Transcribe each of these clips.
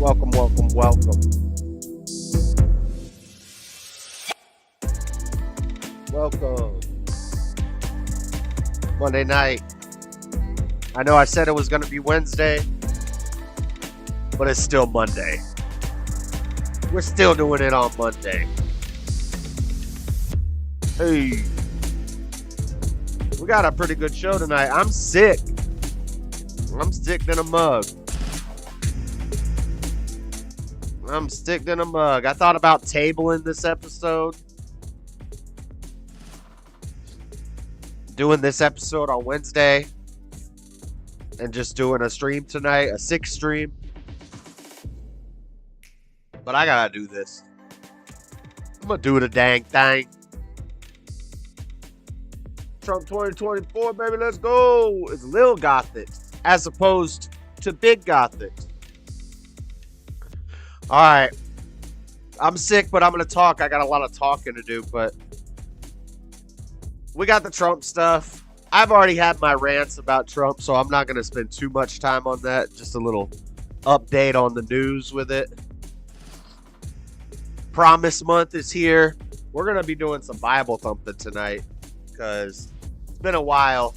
Welcome, welcome, welcome. Welcome. Monday night. I know I said it was going to be Wednesday, but it's still Monday. We're still doing it on Monday. Hey. We got a pretty good show tonight. I'm sick. I'm sick than a mug. I thought about tabling this episode. Doing this episode on Wednesday. And just doing a stream tonight. A 6 stream. But I gotta do this. I'm gonna do the dang thing. Trump 2024, baby, let's go. It's Lil Gothic as opposed to Big Gothic. All right. I'm sick, but I'm going to talk. I got a lot of talking to do, but we got the Trump stuff. I've already had my rants about Trump, so I'm not going to spend too much time on that. Just a little update on the news with it. Promise Month is here. We're going to be doing some Bible thumping tonight because it's been a while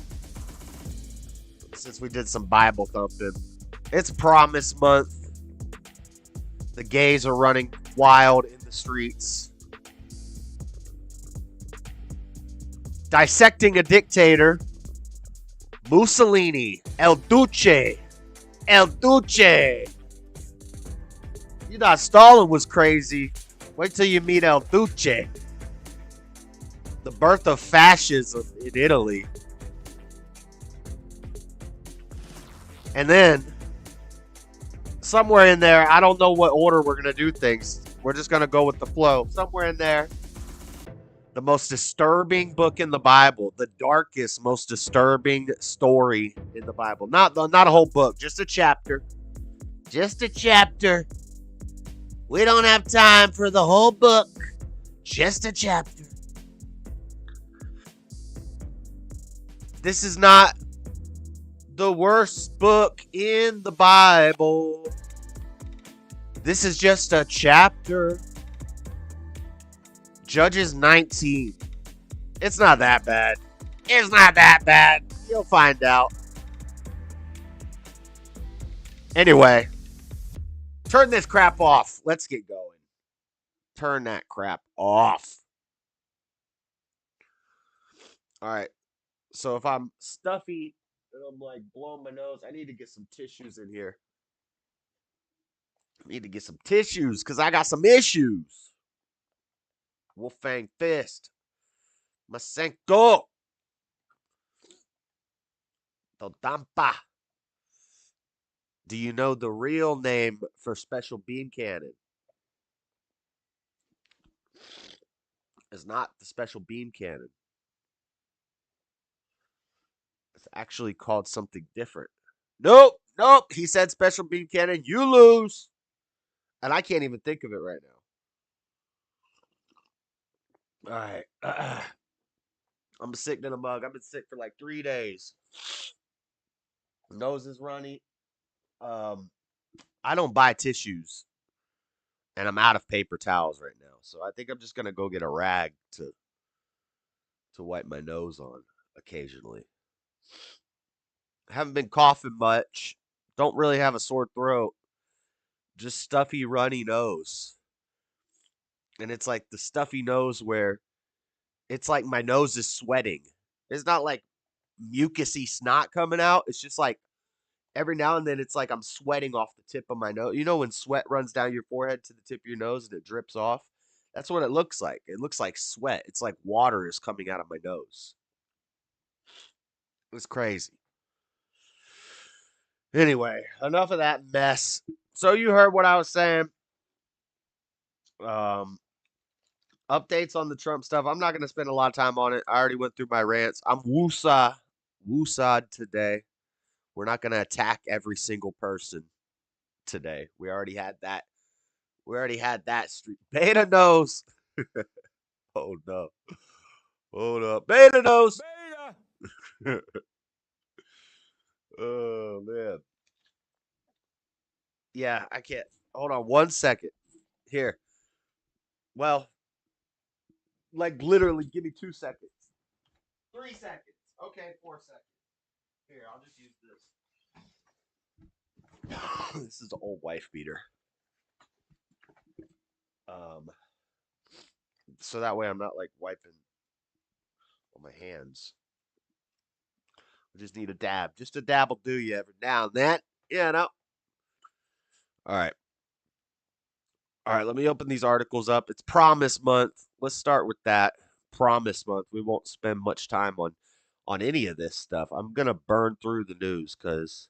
since we did some Bible thumping. It's Promise Month. The gays are running wild in the streets. Dissecting a dictator. Mussolini. El Duce. El Duce. You thought Stalin was crazy. Wait till you meet El Duce. The birth of fascism in Italy. And then somewhere in there, I don't know what order we're going to do things. We're just going to go with the flow. Somewhere in there, the most disturbing book in the Bible, the darkest, most disturbing story in the Bible. Not a whole book, just a chapter. Just a chapter. We don't have time for the whole book. Just a chapter. This is not the worst book in the Bible. This is just a chapter. Judges 19. It's not that bad. It's not that bad. You'll find out. Anyway, turn this crap off. Let's get going. Turn that crap off. All right. So if I'm stuffy and I'm like blowing my nose, I need to get some tissues in here. I need to get some tissues because I got some issues. Wolfang Fist. Masenko. Todampa. Do you know the real name for Special Beam Cannon? It's not the Special Beam Cannon. It's actually called something different. Nope. He said Special Beam Cannon. You lose. And I can't even think of it right now. All right. I'm sick than a mug. I've been sick for like 3 days. Nose is runny. I don't buy tissues. And I'm out of paper towels right now. So I think I'm just going to go get a rag to wipe my nose on occasionally. I haven't been coughing much. Don't really have a sore throat. Just stuffy, runny nose. And it's like the stuffy nose where it's like my nose is sweating. It's not like mucusy snot coming out. It's just like every now and then it's like I'm sweating off the tip of my nose. You know when sweat runs down your forehead to the tip of your nose and it drips off? That's what it looks like. It looks like sweat. It's like water is coming out of my nose. It's crazy. Anyway, enough of that mess. So you heard what I was saying. Updates on the Trump stuff. I'm not going to spend a lot of time on it. I already went through my rants. I'm woosah today. We're not going to attack every single person today. We already had that. Street. Beta knows. Oh no. Hold up. Beta knows. Beta. Oh man. Yeah, I can't. Hold on 1 second. Here. Well, like literally, give me 2 seconds. 3 seconds. Okay, 4 seconds. Here, I'll just use this. This is an old wife beater. Um, so that way I'm not like wiping on my hands. I just need a dab. Just a dab will do you every now and then. You know. All right. All right, let me open these articles up. It's Promise Month. Let's start with that. Promise Month. We won't spend much time on any of this stuff. I'm gonna burn through the news because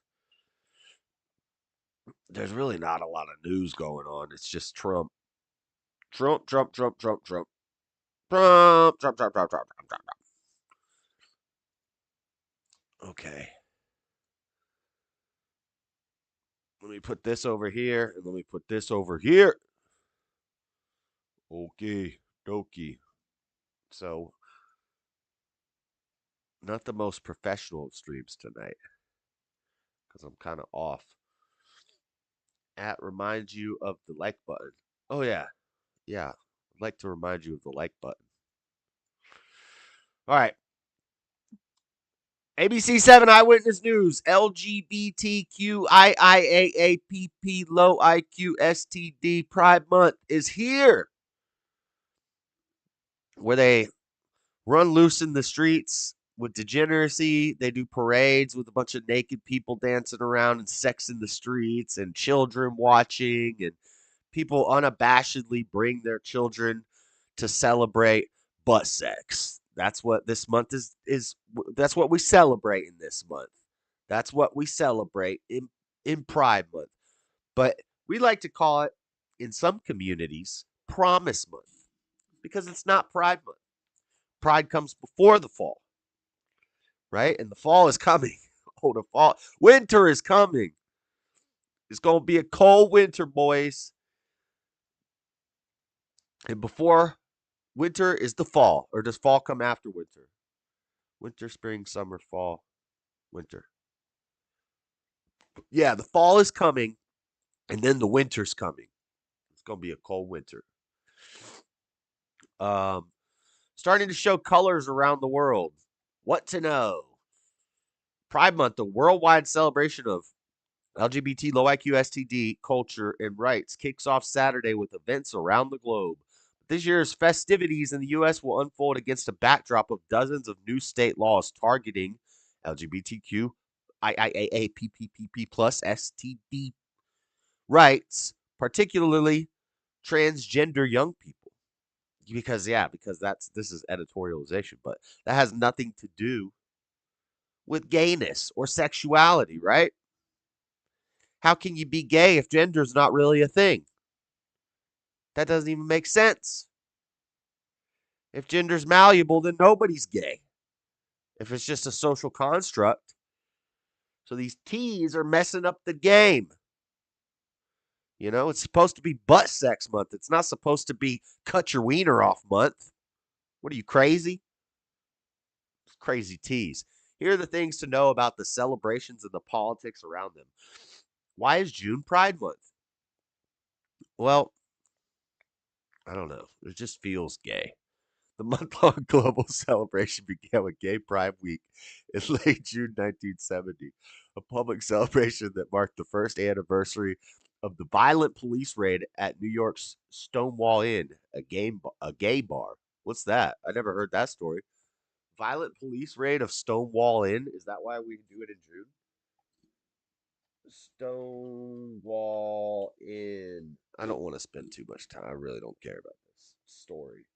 there's really not a lot of news going on. It's just Trump, Trump, Trump, Trump, Trump, Trump, Trump, Trump, Trump, Trump, Trump, Trump, Trump, Trump. Okay. Let me put this over here, and let me put this over here. Okay, dokie. So, not the most professional of streams tonight because I'm kind of off. At reminds you of the like button. Oh, yeah. Yeah. I'd like to remind you of the like button. All right. ABC 7 Eyewitness News. LGBTQIIAAPP low IQ STD Pride Month is here. Where they run loose in the streets with degeneracy. They do parades with a bunch of naked people dancing around and sex in the streets and children watching, and people unabashedly bring their children to celebrate butt sex. That's what this month is that's what we celebrate in this month. That's what we celebrate in Pride Month. But we like to call it in some communities Promise Month because it's not Pride Month. Pride comes before the fall, right? And the fall is coming. Oh, the fall. Winter is coming. It's going to be a cold winter, boys. And before winter is the fall. Or does fall come after winter? Winter, spring, summer, fall, winter. Yeah, the fall is coming, and then the winter's coming. It's going to be a cold winter. Um, Starting to show colors around the world. What to know? Pride Month, the worldwide celebration of LGBT, low IQ, STD culture and rights, kicks off Saturday with events around the globe. This year's festivities in the U.S. will unfold against a backdrop of dozens of new state laws targeting LGBTQ, IIAAPPP plus STD rights, particularly transgender young people. Because this is editorialization, but that has nothing to do with gayness or sexuality, right? How can you be gay if gender's not really a thing? That doesn't even make sense. If gender's malleable, then nobody's gay. If it's just a social construct. So these T's are messing up the game. You know, it's supposed to be butt sex month. It's not supposed to be cut your wiener off month. What are you, crazy? It's crazy T's. Here are the things to know about the celebrations and the politics around them. Why is June Pride Month? Well, I don't know. It just feels gay. The month-long global celebration began with Gay Pride Week in late June 1970, a public celebration that marked the first anniversary of the violent police raid at New York's Stonewall Inn, a gay bar. What's that? I never heard that story. Violent police raid of Stonewall Inn. Is that why we do it in June? Stonewall Inn. I don't want to spend too much time. I really don't care about this story.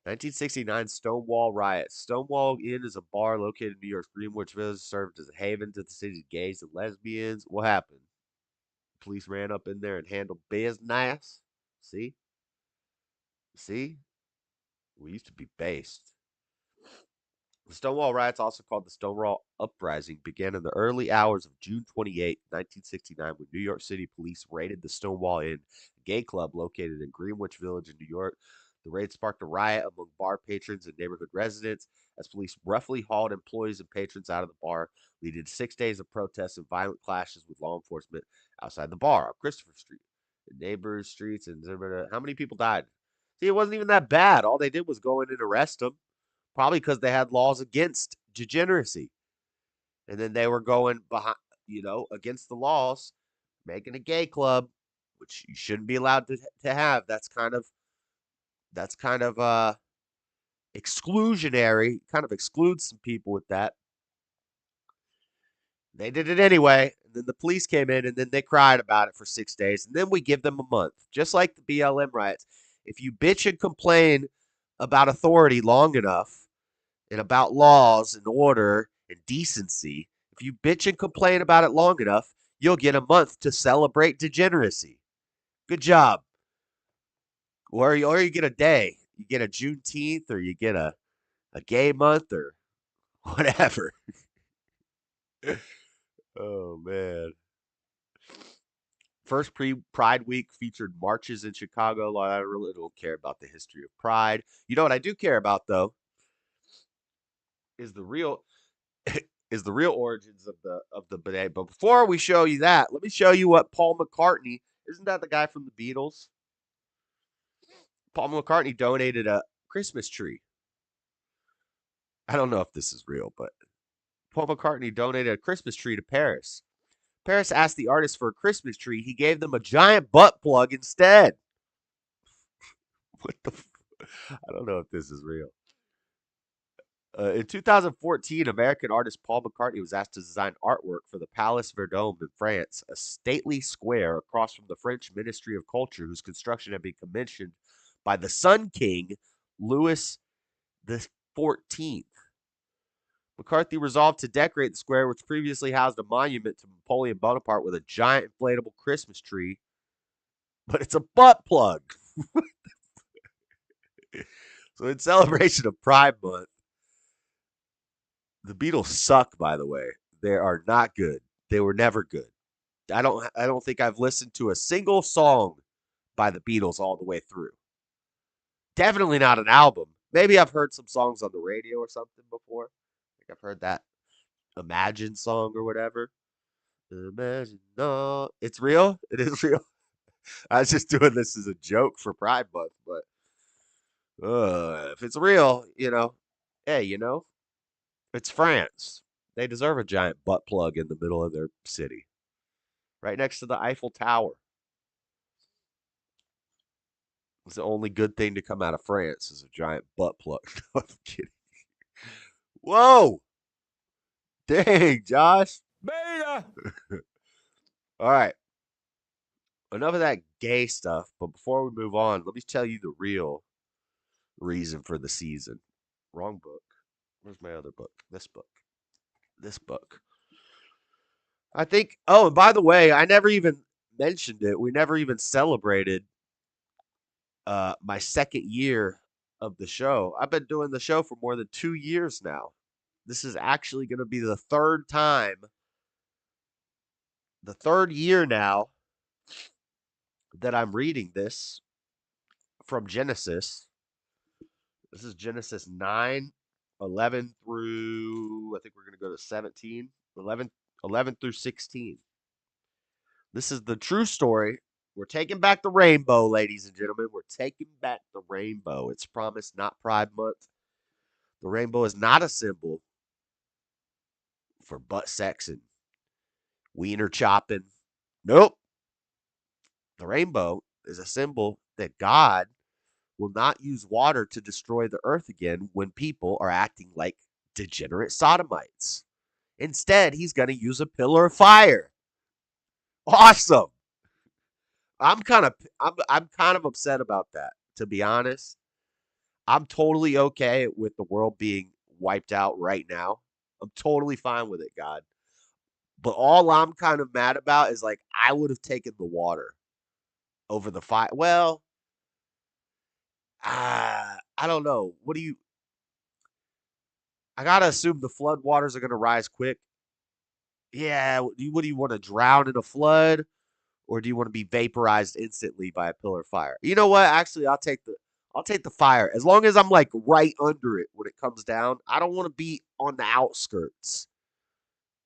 1969 Stonewall Riot. Stonewall Inn is a bar located in New York's Greenwich Village, served as a haven to the city's gays and lesbians. What happened? Police ran up in there and handled business. See? See? We used to be based. The Stonewall Riots, also called the Stonewall Uprising, began in the early hours of June 28, 1969, when New York City police raided the Stonewall Inn, a gay club located in Greenwich Village in New York. The raid sparked a riot among bar patrons and neighborhood residents as police roughly hauled employees and patrons out of the bar, leading to 6 days of protests and violent clashes with law enforcement outside the bar on Christopher Street. The neighbors' streets and how many people died? See, it wasn't even that bad. All they did was go in and arrest them, probably because they had laws against degeneracy. And then they were going behind, against the laws, making a gay club, which you shouldn't be allowed to have. That's kind of exclusionary, kind of excludes some people with that. They did it anyway, and then the police came in, and then they cried about it for 6 days, and then we give them a month, just like the BLM riots. If you bitch and complain about authority long enough, and about laws and order and decency, if you bitch and complain about it long enough, you'll get a month to celebrate degeneracy. Good job. Or you get a day. You get a Juneteenth, or you get a gay month, or whatever. Oh, man. First Pride Week featured marches in Chicago. I really don't care about the history of Pride. You know what I do care about, though, is the real origins of the bidet. But before we show you that, let me show you what Paul McCartney, isn't that the guy from the Beatles? Paul McCartney donated a Christmas tree. I don't know if this is real, but Paul McCartney donated a Christmas tree to Paris. Paris asked the artist for a Christmas tree. He gave them a giant butt plug instead. What the? I don't know if this is real. In 2014, American artist Paul McCartney was asked to design artwork for the Palace Vendôme in France, a stately square across from the French Ministry of Culture, whose construction had been commissioned by the Sun King, Louis XIV. McCarthy resolved to decorate the square, which previously housed a monument to Napoleon Bonaparte, with a giant inflatable Christmas tree, but it's a butt plug. So, in celebration of Pride Month, the Beatles suck, by the way. They are not good. They were never good. I don't think I've listened to a single song by the Beatles all the way through. Definitely not an album. Maybe I've heard some songs on the radio or something before. I think I've heard that Imagine song or whatever. Imagine, no, it's real. It is real. I was just doing this as a joke for Pride Month, but if it's real, hey, it's France. They deserve a giant butt plug in the middle of their city, right next to the Eiffel Tower. It's the only good thing to come out of France is a giant butt plug. No, I'm kidding. Whoa! Dang, Josh. Beta! All right. Enough of that gay stuff. But before we move on, let me tell you the real reason for the season. Wrong book. Where's my other book? This book. This book. I think. Oh, and by the way, I never even mentioned it. We never even celebrated my second year of the show. I've been doing the show for more than 2 years now. This is actually going to be the third year now that I'm reading this from Genesis. This is Genesis 9, 11 through, I think we're going to go to 17, 11 through 16. This is the true story. We're taking back the rainbow, ladies and gentlemen. We're taking back the rainbow. It's promised, not Pride Month. The rainbow is not a symbol for butt sex and wiener chopping. Nope. The rainbow is a symbol that God will not use water to destroy the earth again when people are acting like degenerate sodomites. Instead, he's going to use a pillar of fire. Awesome. I'm kind of upset about that, to be honest. I'm totally okay with the world being wiped out right now. I'm totally fine with it, God. But all I'm kind of mad about is, like, I would have taken the water over the fire. Well, I don't know. I gotta assume the flood waters are gonna rise quick. Yeah, what do you want to drown in a flood, or do you want to be vaporized instantly by a pillar of fire? You know what? Actually, I'll take the fire as long as I'm like right under it when it comes down. I don't want to be on the outskirts.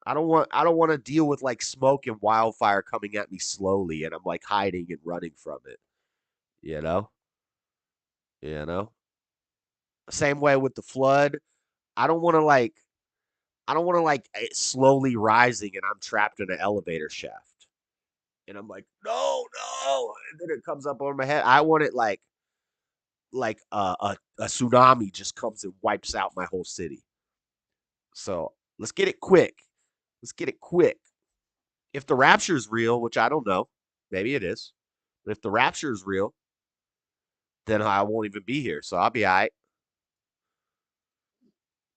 I don't want to deal with like smoke and wildfire coming at me slowly and I'm like hiding and running from it. You know? You know? Same way with the flood. I don't want to like I don't want to like it slowly rising and I'm trapped in an elevator shaft. And I'm like, no, no. And then it comes up over my head. I want it like a tsunami just comes and wipes out my whole city. So let's get it quick. Let's get it quick. If the rapture is real, which I don't know, maybe it is. But if the rapture is real, then I won't even be here. So I'll be all right.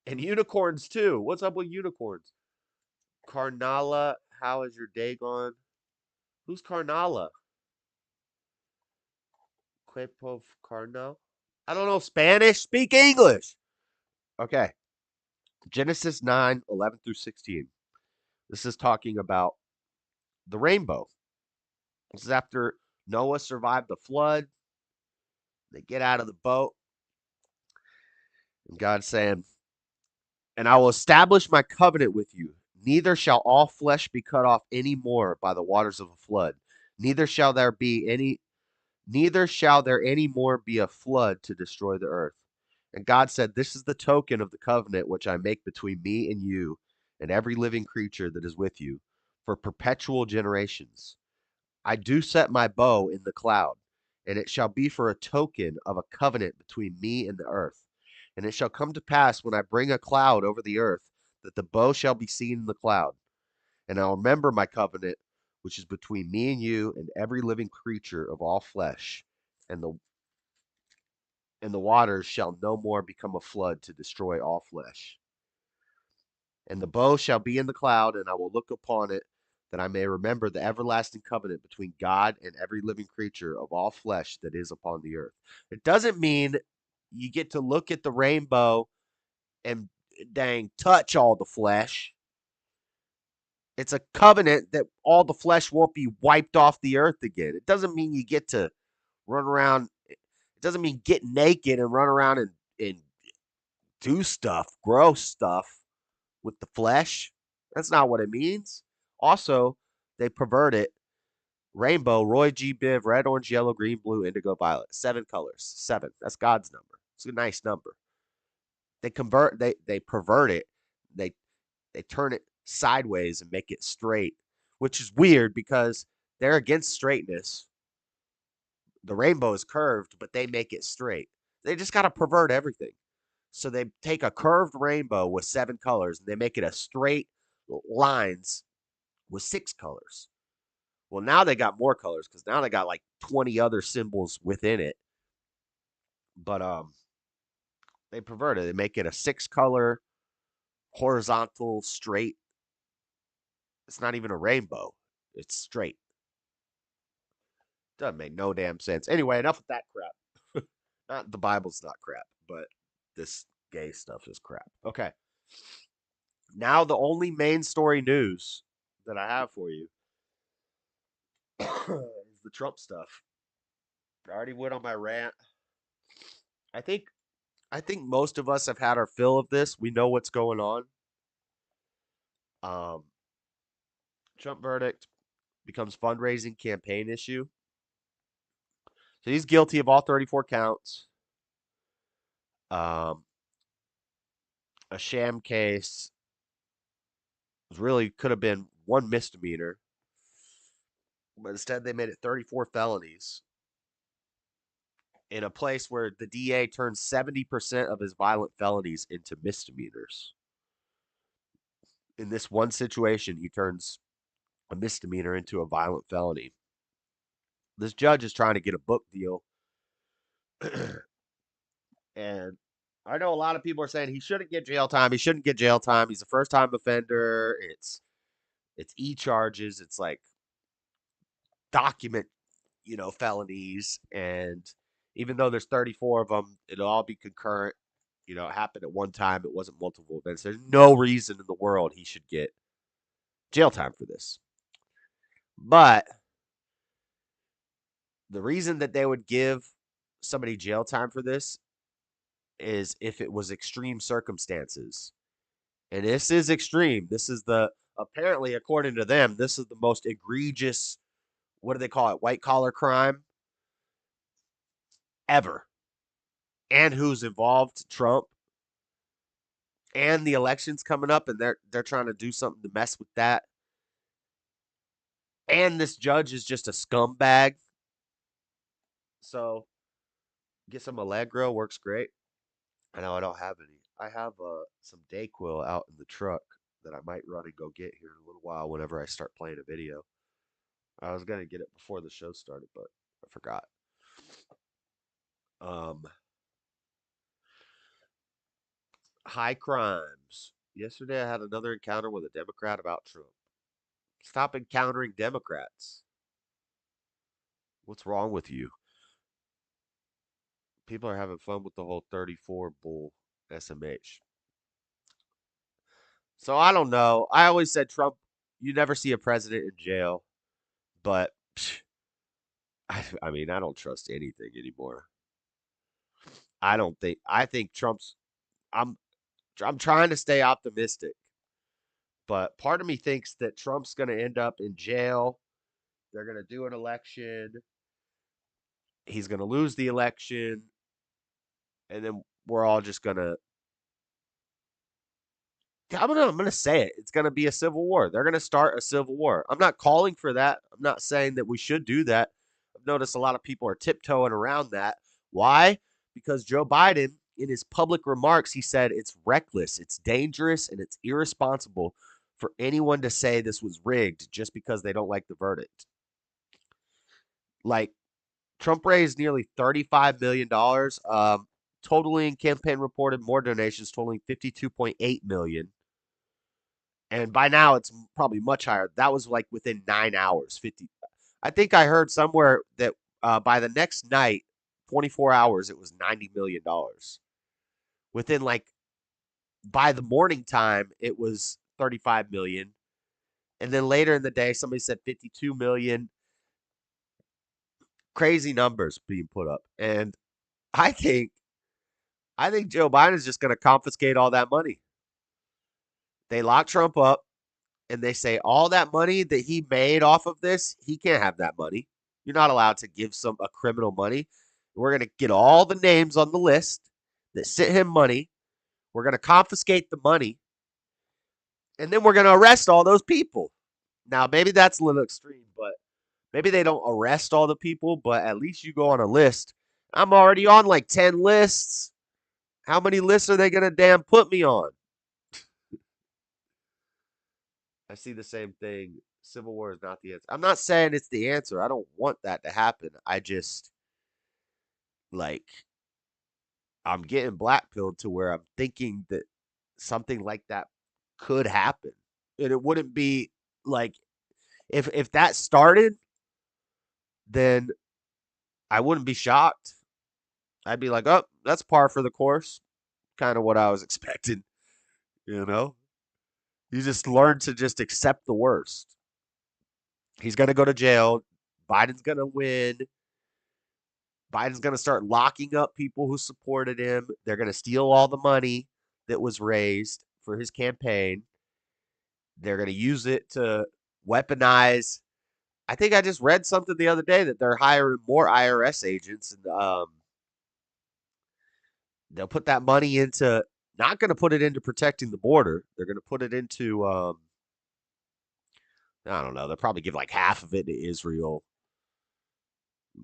And unicorns too. What's up with unicorns? Carnala, how is your day gone? Who's Carnala? Quepov Carnal? I don't know Spanish. Speak English. Okay. Genesis 9:11 through 16. This is talking about the rainbow. This is after Noah survived the flood. They get out of the boat. And God's saying, and I will establish my covenant with you. Neither shall all flesh be cut off any more by the waters of a flood. Neither shall there be any neither shall there any more be a flood to destroy the earth. And God said, this is the token of the covenant which I make between me and you and every living creature that is with you for perpetual generations. I do set my bow in the cloud, and it shall be for a token of a covenant between me and the earth. And it shall come to pass when I bring a cloud over the earth, that the bow shall be seen in the cloud. And I'll remember my covenant, which is between me and you and every living creature of all flesh. And the waters shall no more become a flood to destroy all flesh. And the bow shall be in the cloud, and I will look upon it, that I may remember the everlasting covenant between God and every living creature of all flesh that is upon the earth. It doesn't mean you get to look at the rainbow and dang touch all the flesh. It's a covenant that all the flesh won't be wiped off the earth again. It doesn't mean you get to run around. It doesn't mean get naked and run around and do stuff, gross stuff with the flesh. That's not what it means. Also, they pervert it. Rainbow, Roy G. Biv, red, orange, yellow, green, blue, indigo, violet. 7 colors. 7. That's God's number. It's a nice number. They pervert it. They they turn it sideways and make it straight, which is weird because they're against straightness. The rainbow is curved, but they make it straight. They just got to pervert everything. So they take a curved rainbow with 7 colors and they make it a straight lines with 6 colors. Well, now they got more colors because now they got like 20 other symbols within it. But they pervert it. They make it a 6-color horizontal straight. It's not even a rainbow. It's straight. Doesn't make no damn sense. Anyway, enough with that crap. Not the Bible's not crap, but this gay stuff is crap. Okay. Now the only main story news that I have for you is the Trump stuff. I already went on my rant. I think I think most of us have had our fill of this. We know what's going on. Um, Trump verdict becomes fundraising campaign issue. So he's guilty of all 34 counts. Um, a sham case really could have been one misdemeanor, but instead they made it 34 felonies in a place where the DA turns 70% of his violent felonies into misdemeanors. In this one situation, he turns a misdemeanor into a violent felony. This judge is trying to get a book deal. And I know a lot of people are saying he shouldn't get jail time. He shouldn't get jail time. He's a first time offender. It's charges. It's like document, felonies. And even though there's 34 of them, it'll all be concurrent. It happened at one time. It wasn't multiple events. There's no reason in the world he should get jail time for this. But the reason that they would give somebody jail time for this is if it was extreme circumstances. And this is extreme. This is apparently, according to them, this is the most egregious, what do they call it, white collar crime ever. And who's involved? Trump. And the election's coming up, and they're trying to do something to mess with that. And this judge is just a scumbag. So get some Allegro, works great. I know I don't have any. I have some Dayquil out in the truck that I might run and go get here in a little while whenever I start playing a video. I was gonna get it before the show started, but I forgot. Um, High crimes. Yesterday I had another encounter with a Democrat about Trump. Stop encountering Democrats. What's wrong with you? People are having fun with the whole 34 bull SMH. So I don't know. I always said Trump, you never see a president in jail, but I mean, I don't trust anything anymore. I think I'm I'm trying to stay optimistic, but part of me thinks that Trump's going to end up in jail. They're going to do an election. He's going to lose the election, and then we're all just going to I'm gonna say it. It's gonna be a civil war. They're gonna start a civil war. I'm not calling for that. I'm not saying that we should do that. I've noticed a lot of people are tiptoeing around that. Why? Because Joe Biden, in his public remarks, he said it's reckless, it's dangerous, and it's irresponsible for anyone to say this was rigged just because they don't like the verdict. Like Trump raised nearly $35 million, totaling campaign reported more donations totaling 52.8 million. And by now it's probably much higher. That was like within 9 hours, 50. I think I heard somewhere that by the next night, 24 hours, it was $90 million. Within like by the morning time, it was 35 million. And then later in the day, somebody said 52 million. Crazy numbers being put up. And I think I think Joe Biden is just going to confiscate all that money. They lock Trump up and they say all that money that he made off of this, he can't have that money. You're not allowed to give a criminal money. We're going to get all the names on the list that sent him money. We're going to confiscate the money, and then we're going to arrest all those people. Now, maybe that's a little extreme, but maybe they don't arrest all the people, but at least you go on a list. I'm already on like 10 lists. How many lists are they going to damn put me on? I see the same thing. Civil war is not the answer. I'm not saying it's the answer. I don't want that to happen. I just like I'm getting black pilled to where I'm thinking that something like that could happen. And it wouldn't be like if that started, then I wouldn't be shocked. I'd be like, "Oh, that's par for the course." Kind of what I was expecting, you know? You just learn to just accept the worst. He's going to go to jail. Biden's going to win. Biden's going to start locking up people who supported him. They're going to steal all the money that was raised for his campaign. They're going to use it to weaponize. I think I just read something the other day that they're hiring more IRS agents, and they'll put that money into. Not going to put it into protecting the border. They're going to put it into. I don't know. They'll probably give like half of it to Israel,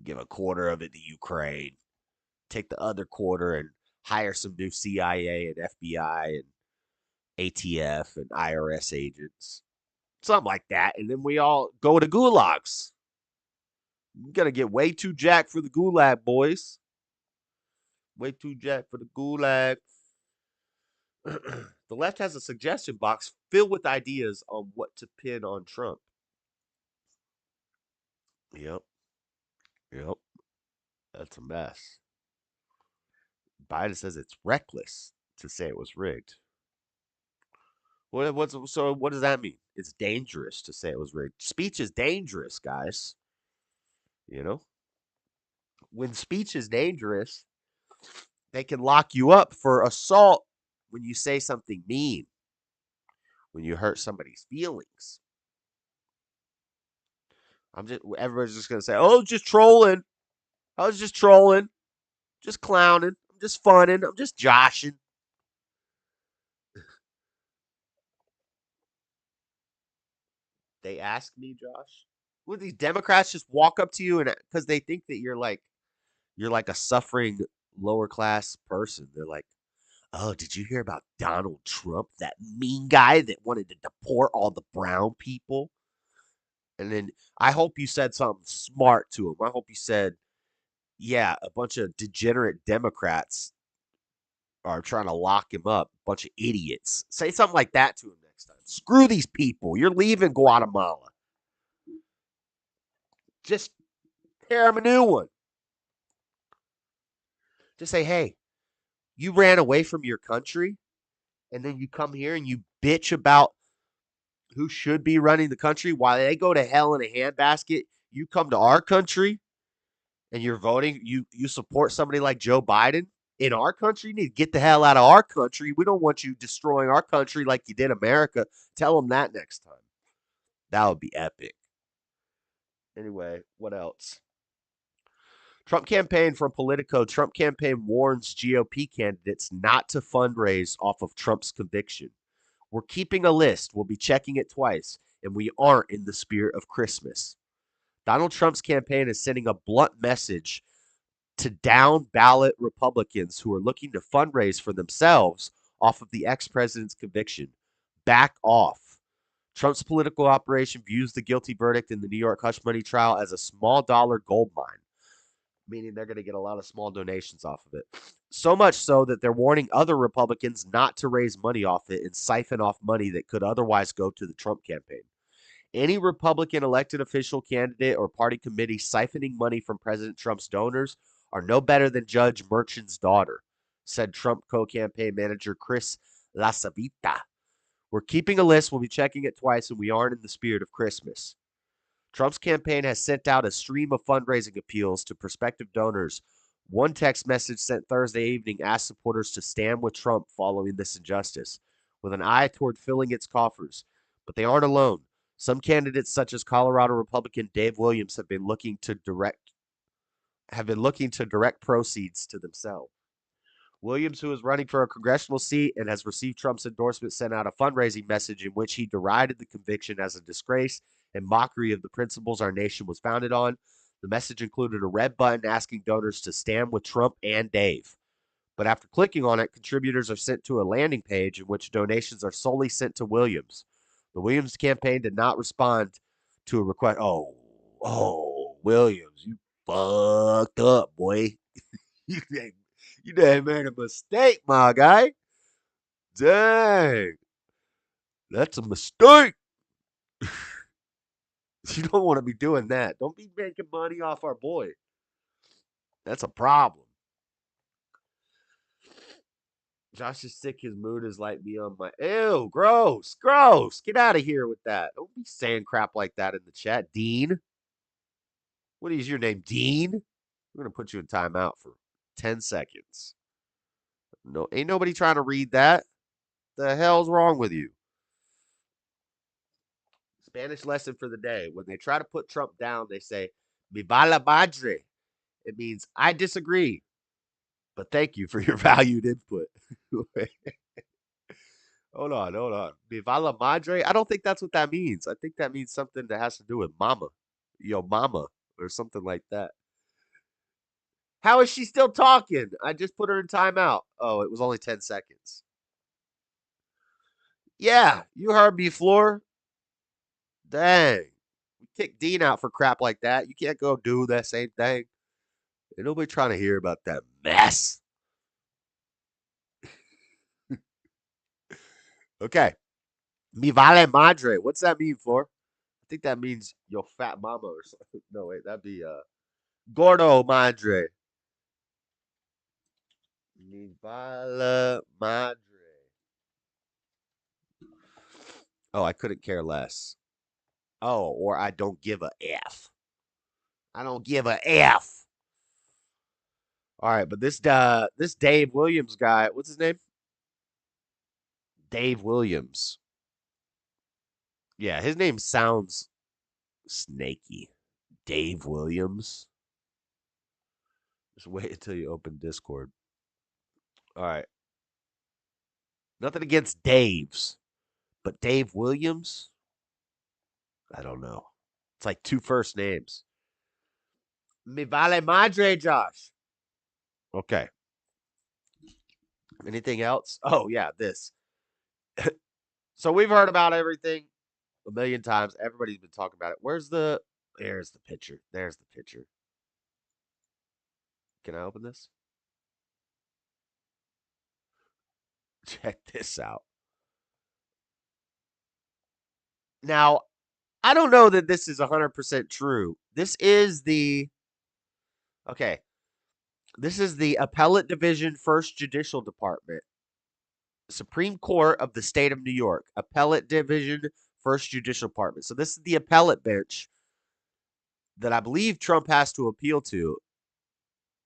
give a quarter of it to Ukraine, take the other quarter and hire some new CIA and FBI and ATF and IRS agents. Something like that. And then we all go to gulags. You gotta get way too jacked for the gulag, boys. Way too jacked for the gulag. The left has a suggestion box filled with ideas on what to pin on Trump. Yep. Yep. That's a mess. Biden says it's reckless to say it was rigged. So what does that mean? It's dangerous to say it was rigged. Speech is dangerous, guys. You know? when speech is dangerous, they can lock you up for assault when you say something mean, when you hurt somebody's feelings. Everybody's just gonna say, "Oh, just trolling. I was just trolling, just clowning. I'm just funning. I'm just joshing." They ask me, Josh. Would these Democrats just walk up to you and because they think that you're like a suffering lower class person? They're like, "Oh, did you hear about Donald Trump, that mean guy that wanted to deport all the brown people?" And then I hope you said something smart to him. I hope you said, "Yeah, a bunch of degenerate Democrats are trying to lock him up. A bunch of idiots." Say something like that to him next time. Screw these people. You're leaving Guatemala. Just pair him a new one. Just say, "Hey, you ran away from your country and then you come here and you bitch about who should be running the country while they go to hell in a handbasket. You come to our country and you're voting, you support somebody like Joe Biden in our country. You need to get the hell out of our country. We don't want you destroying our country like you did America." Tell them that next time. That would be epic. Anyway, what else? Trump campaign from Politico. Trump campaign warns GOP candidates not to fundraise off of Trump's conviction. "We're keeping a list. We'll be checking it twice, and we aren't in the spirit of Christmas." Donald Trump's campaign is sending a blunt message to down ballot Republicans who are looking to fundraise for themselves off of the ex president's conviction. Back off. Trump's political operation views the guilty verdict in the New York hush money trial as a small dollar gold mine, meaning they're going to get a lot of small donations off of it. So much so that they're warning other Republicans not to raise money off it and siphon off money that could otherwise go to the Trump campaign. Any Republican elected official, candidate, or party committee siphoning money from President Trump's donors are no better than Judge Merchan's daughter, said Trump co-campaign manager Chris Lasavita. "We're keeping a list. We'll be checking it twice, and we aren't in the spirit of Christmas." Trump's campaign has sent out a stream of fundraising appeals to prospective donors. One text message sent Thursday evening asked supporters to stand with Trump following this injustice, with an eye toward filling its coffers. But they aren't alone. Some candidates, such as Colorado Republican Dave Williams, have been looking to direct proceeds to themselves. Williams, who is running for a congressional seat and has received Trump's endorsement, sent out a fundraising message in which he derided the conviction as a disgrace and mockery of the principles our nation was founded on. The message included a red button asking donors to stand with Trump and Dave. But after clicking on it, contributors are sent to a landing page in which donations are solely sent to Williams. The Williams campaign did not respond to a request. Williams, you fucked up, boy. You done made a mistake, my guy. Dang, that's a mistake. You don't want to be doing that. Don't be making money off our boy. That's a problem. Josh is sick. His mood is like me on my. Ew, gross, gross. Get out of here with that. Don't be saying crap like that in the chat, Dean. What is your name, Dean? We're gonna put you in timeout for 10 seconds. No, ain't nobody trying to read that. The hell's wrong with you? Spanish lesson for the day. When they try to put Trump down, they say, "Mi va la madre." It means I disagree, but thank you for your valued input. hold on. Mi va la madre? I don't think that's what that means. I think that means something that has to do with mama. Yo, mama, or something like that. How is she still talking? I just put her in timeout. Oh, it was only 10 seconds. Yeah, you heard me, Floor. Dang. We kicked Dean out for crap like that. You can't go do that same thing. Ain't nobody trying to hear about that mess. Okay. Mi vale madre. What's that mean, Floor? I think that means yo fat mama or something. No, wait, that'd be gordo madre. Mi vale madre. Oh, I couldn't care less. Oh, or I don't give a F. I don't give a F. All right, but this Dave Williams guy, what's his name? Dave Williams. Yeah, his name sounds snaky. Dave Williams. Just wait until you open Discord. All right. Nothing against Dave's, but Dave Williams? I don't know. It's like two first names. Me vale madre, Josh. Okay. Anything else? Oh, yeah, this. So we've heard about everything a million times. Everybody's been talking about it. There's the picture. There's the picture. Can I open this? Check this out. Now, I don't know that this is 100% true. Okay, this is the Appellate Division, 1st Judicial Department, Supreme Court of the State of New York, Appellate Division, 1st Judicial Department. So this is the appellate bench that I believe Trump has to appeal to.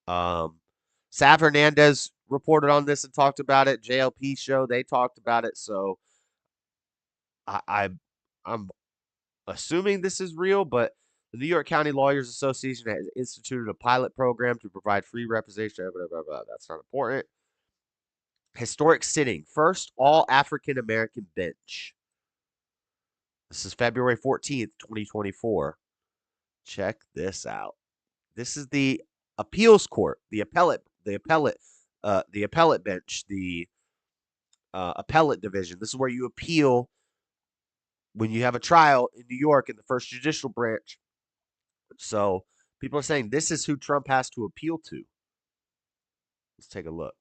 Sav Hernandez reported on this and talked about it. JLP show, they talked about it. So I, I I'm assuming this is real, but the New York County Lawyers Association has instituted a pilot program to provide free representation. Blah, blah, blah. That's not important. Historic sitting. First all African American bench. This is February 14th, 2024. Check this out. This is the appeals court, the appellate bench, the appellate division. This is where you appeal when you have a trial in New York in the 1st Judicial Branch. So people are saying this is who Trump has to appeal to. Let's take a look.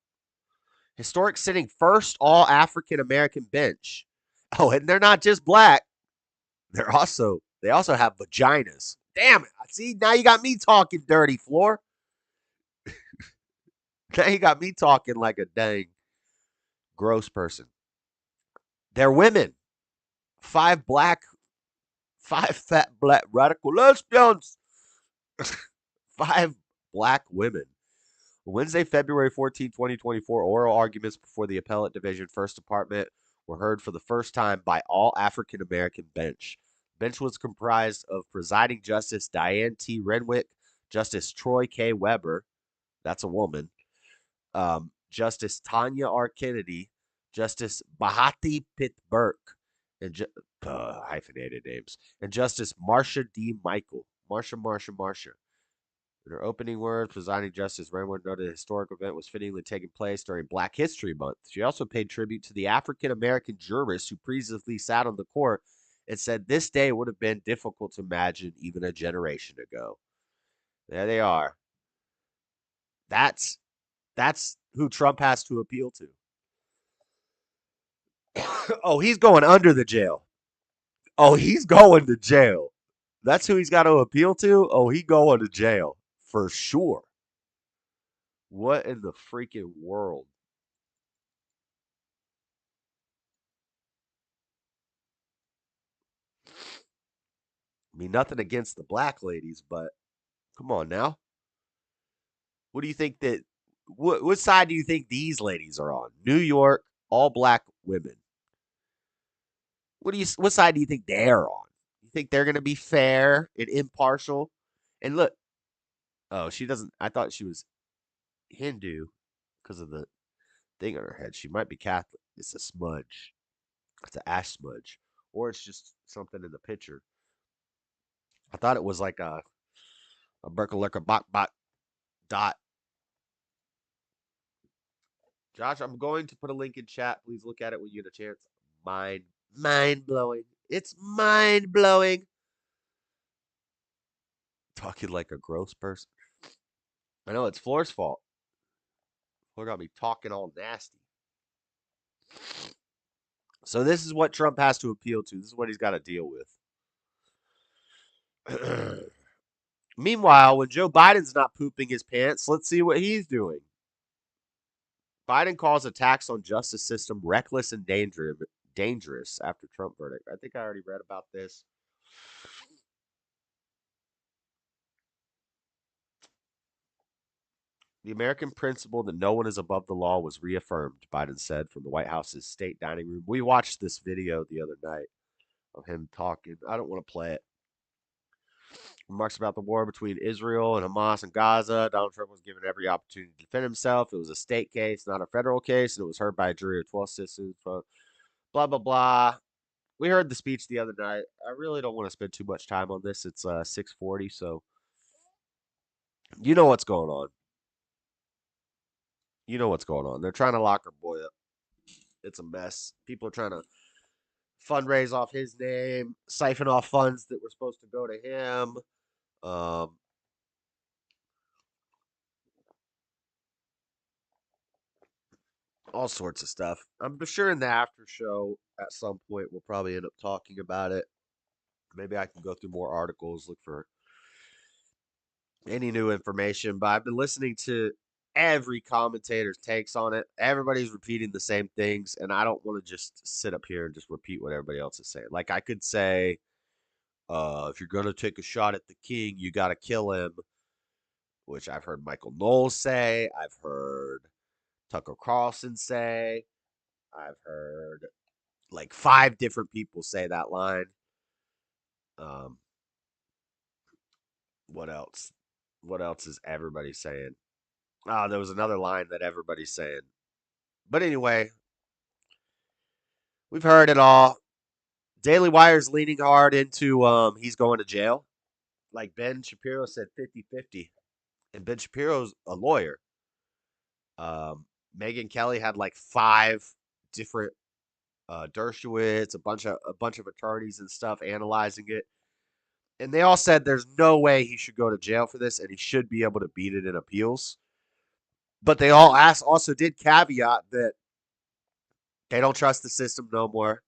Historic sitting, first all African American bench. Oh, and they're not just black. They also have vaginas. Damn it. See, now you got me talking dirty, Floor. Now you got me talking like a dang gross person. They're women. Five fat black radical lesbians. Five black women. Wednesday, February 14, 2024, oral arguments before the Appellate Division, 1st Department were heard for the first time by all African American bench. The bench was comprised of presiding Justice Diane T. Renwick, Justice Troy K. Weber, that's a woman, Justice Tanya R. Kennedy, Justice Bahati Pitt Burke, and hyphenated names, and Justice Marcia D. Michael. Marcia. In her opening words, presiding Justice Renwick noted the historic event was fittingly taking place during Black History Month. She also paid tribute to the African American jurists who previously sat on the court and said this day would have been difficult to imagine even a generation ago. There they are. That's who Trump has to appeal to. Oh, he's going under the jail. Oh, he's going to jail. That's who he's got to appeal to. Oh, he going to jail for sure. What in the freaking world? I mean, nothing against the black ladies, but come on now. What do you think that? What side do you think these ladies are on? New York, all black women. What side do you think they're on? You think they're gonna be fair and impartial? And look, oh, she doesn't. I thought she was Hindu because of the thing on her head. She might be Catholic. It's a smudge. It's an ash smudge, or it's just something in the picture. I thought it was like a Berkeley bot dot. Josh, I'm going to put a link in chat. Please look at it when you get a chance. Mind blowing. It's mind blowing. Talking like a gross person. I know it's Floor's fault. Floor got me talking all nasty. So this is what Trump has to appeal to. This is what he's got to deal with. Meanwhile, when Joe Biden's not pooping his pants, let's see what he's doing. Biden calls attacks on justice system reckless and dangerous after Trump verdict. I think I already read about this. The American principle that no one is above the law was reaffirmed, Biden said from the White House's state dining room. We watched this video the other night of him talking. I don't want to play it. Remarks about the war between Israel and Hamas and Gaza. Donald Trump was given every opportunity to defend himself. It was a state case, not a federal case, and it was heard by a jury of 12 citizens. Blah, blah, blah. We heard the speech the other night. I really don't want to spend too much time on this. It's 6:40, so you know what's going on. You know what's going on. They're trying to lock our boy up. It's a mess. People are trying to fundraise off his name, siphon off funds that were supposed to go to him. Um, all sorts of stuff. I'm sure in the after show at some point we'll probably end up talking about it. Maybe I can go through more articles, look for any new information. But I've been listening to every commentator's takes on it. Everybody's repeating the same things, and I don't want to just sit up here and just repeat what everybody else is saying. Like I could say, if you're gonna take a shot at the king, you got to kill him, which I've heard Michael Knowles say. I've heard Tucker Carlson say. I've heard like 5 different people say that line. Um, what else? What else is everybody saying? There was another line that everybody's saying. But anyway, we've heard it all. Daily Wire's leaning hard into he's going to jail. Like Ben Shapiro said 50-50. And Ben Shapiro's a lawyer. Megan Kelly had like 5 different Dershowitz, a bunch of attorneys and stuff analyzing it, and they all said there's no way he should go to jail for this, and he should be able to beat it in appeals. But they all also did caveat that they don't trust the system no more.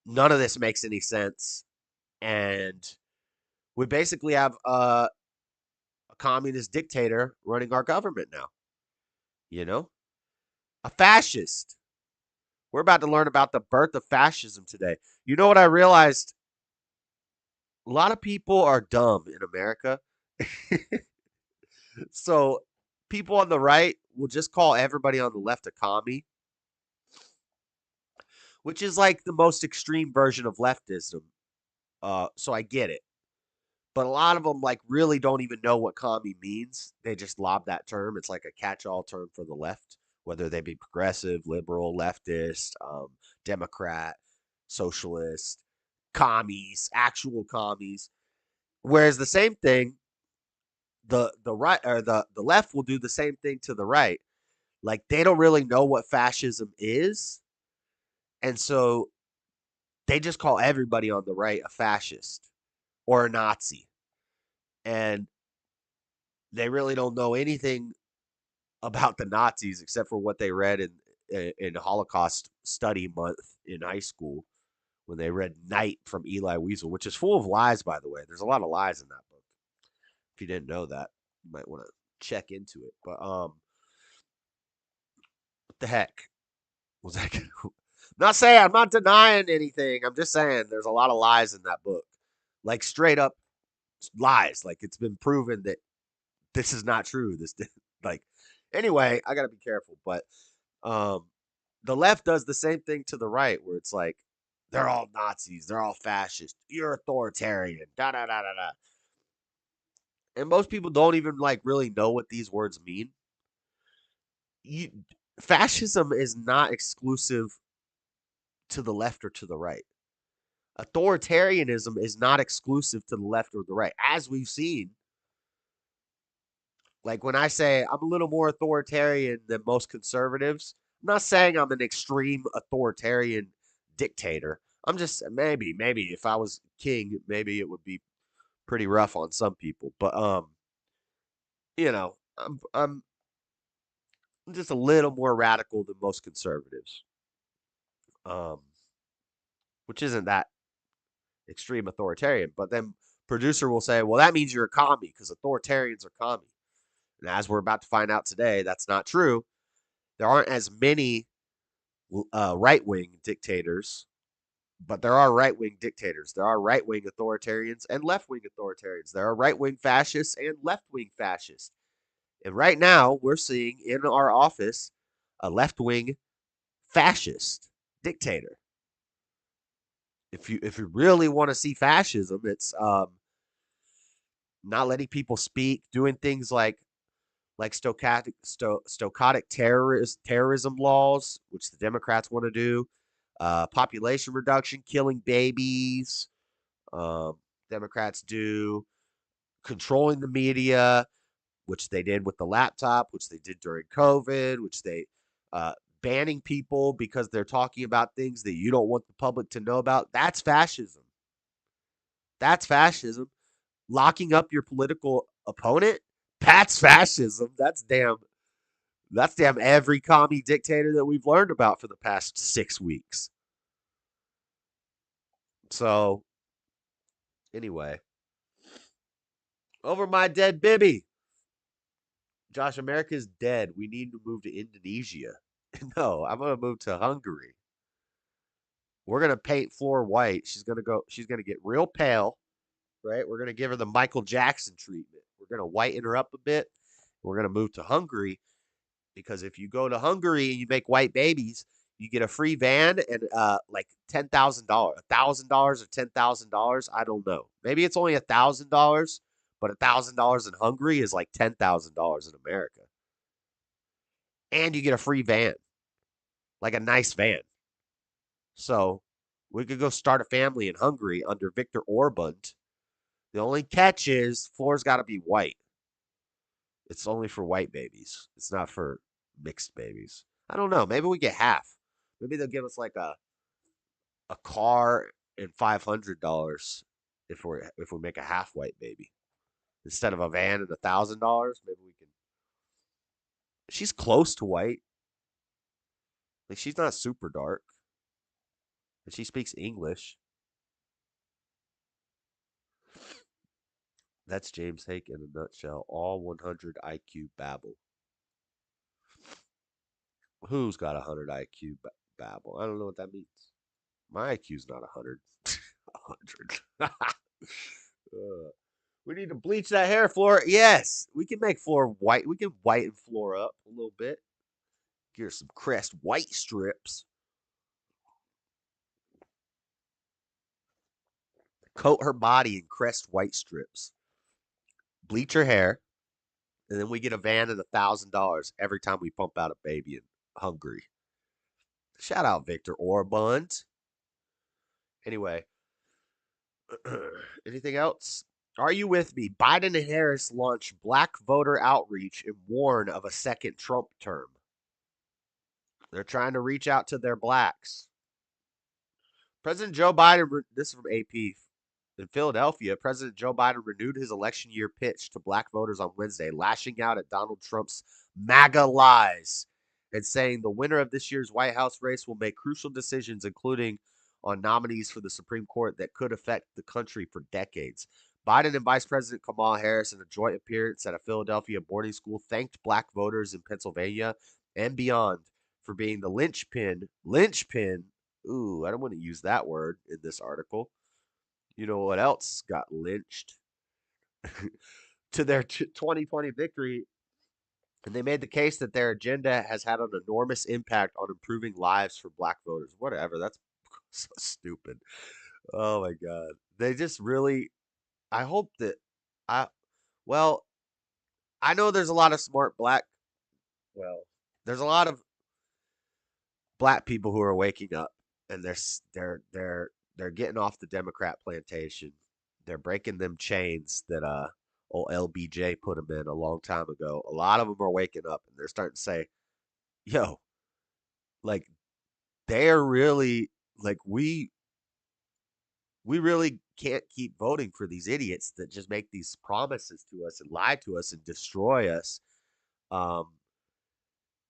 None of this makes any sense, and we basically have a communist dictator running our government now. You know, a fascist. We're about to learn about the birth of fascism today. You know what I realized? A lot of people are dumb in America. So people on the right will just call everybody on the left a commie, which is like the most extreme version of leftism. So I get it. But a lot of them like really don't even know what commie means. They just lob that term. It's like a catch-all term for the left, whether they be progressive, liberal, leftist, Democrat, socialist, commies, actual commies. Whereas the same thing, the right or the left will do the same thing to the right. Like they don't really know what fascism is, and so they just call everybody on the right a fascist or a Nazi, and they really don't know anything about the Nazis except for what they read in Holocaust Study Month in high school when they read Night from Eli Wiesel, which is full of lies, by the way. There's a lot of lies in that book. If you didn't know that, you might want to check into it. But what the heck was that? I'm not saying I'm not denying anything. I'm just saying there's a lot of lies in that book, like straight up lies. Like it's been proven that this is not true. This like anyway, I gotta be careful. But um, the left does the same thing to the right, where it's like they're all Nazis, they're all fascist, you're authoritarian, da da da da da. And most people don't even like really know what these words mean. You, fascism is not exclusive to the left or to the right. Authoritarianism is not exclusive to the left or the right, as we've seen. Like when I say I'm a little more authoritarian than most conservatives, I'm not saying I'm an extreme authoritarian dictator. I'm just maybe if I was king, maybe it would be pretty rough on some people. But you know, I'm just a little more radical than most conservatives. Um, which isn't that extreme authoritarian. But then producer will say, well, that means you're a commie because authoritarians are commie. And as we're about to find out today, that's not true. There aren't as many right wing dictators, but there are right wing dictators. There are right wing authoritarians and left wing authoritarians. There are right wing fascists and left wing fascists. And right now, we're seeing in our office a left wing fascist dictator. If you really want to see fascism, it's not letting people speak, doing things like stochastic terrorism laws, which the Democrats want to do, population reduction, killing babies. Um, Democrats do controlling the media, which they did with the laptop, which they did during COVID, which they uh, banning people because they're talking about things that you don't want the public to know about. That's fascism. That's fascism. Locking up your political opponent. That's fascism. That's damn every commie dictator that we've learned about for the past 6 weeks. So, anyway, over my dead Bibby. Josh, America's dead. We need to move to Indonesia. No, I'm going to move to Hungary. We're going to paint floor white. She's going to get real pale, right? We're going to give her the Michael Jackson treatment. We're going to whiten her up a bit. We're going to move to Hungary because if you go to Hungary and you make white babies, you get a free van and like $10,000, $1,000 or $10,000. I don't know. Maybe it's only $1,000, but $1,000 in Hungary is like $10,000 in America. And you get a free van, like a nice van. So we could go start a family in Hungary under Viktor Orban. The only catch is floor's got to be white. It's only for white babies. It's not for mixed babies. I don't know. Maybe we get half. Maybe they'll give us like a car and $500 if we make a half white baby instead of a van and $1,000. Maybe we can. She's close to white. Like she's not super dark, and she speaks English. That's James Hake in a nutshell. All 100 IQ babble. Who's got 100 IQ babble? I don't know what that means. My IQ's not 100. 100. We need to bleach that hair, Floor. Yes, we can make Floor white. We can whiten Floor up a little bit. Get her some Crest white strips. Coat her body in Crest white strips. Bleach her hair. And then we get a van and $1,000 every time we pump out a baby in Hungary. Shout out Victor Orban. Anyway, anything else? Are you with me? Biden and Harris launch black voter outreach and warn of a second Trump term. They're trying to reach out to their blacks. President Joe Biden, this is from AP. In Philadelphia, President Joe Biden renewed his election year pitch to black voters on Wednesday, lashing out at Donald Trump's MAGA lies and saying the winner of this year's White House race will make crucial decisions, including on nominees for the Supreme Court that could affect the country for decades. Biden and Vice President Kamala Harris, in a joint appearance at a Philadelphia boarding school, thanked black voters in Pennsylvania and beyond for being the linchpin. Ooh, I don't want to use that word in this article. You know what else got lynched? To their 2020 victory. And they made the case that their agenda has had an enormous impact on improving lives for black voters. Whatever. That's so stupid. Oh my God. They just really, I hope that, I, well, I know there's a lot of smart well, there's a lot of black people who are waking up and they're getting off the Democrat plantation. They're breaking them chains that old LBJ put them in a long time ago. A lot of them are waking up and they're starting to say, "Yo, like they're really like we really can't keep voting for these idiots that just make these promises to us and lie to us and destroy us." Um,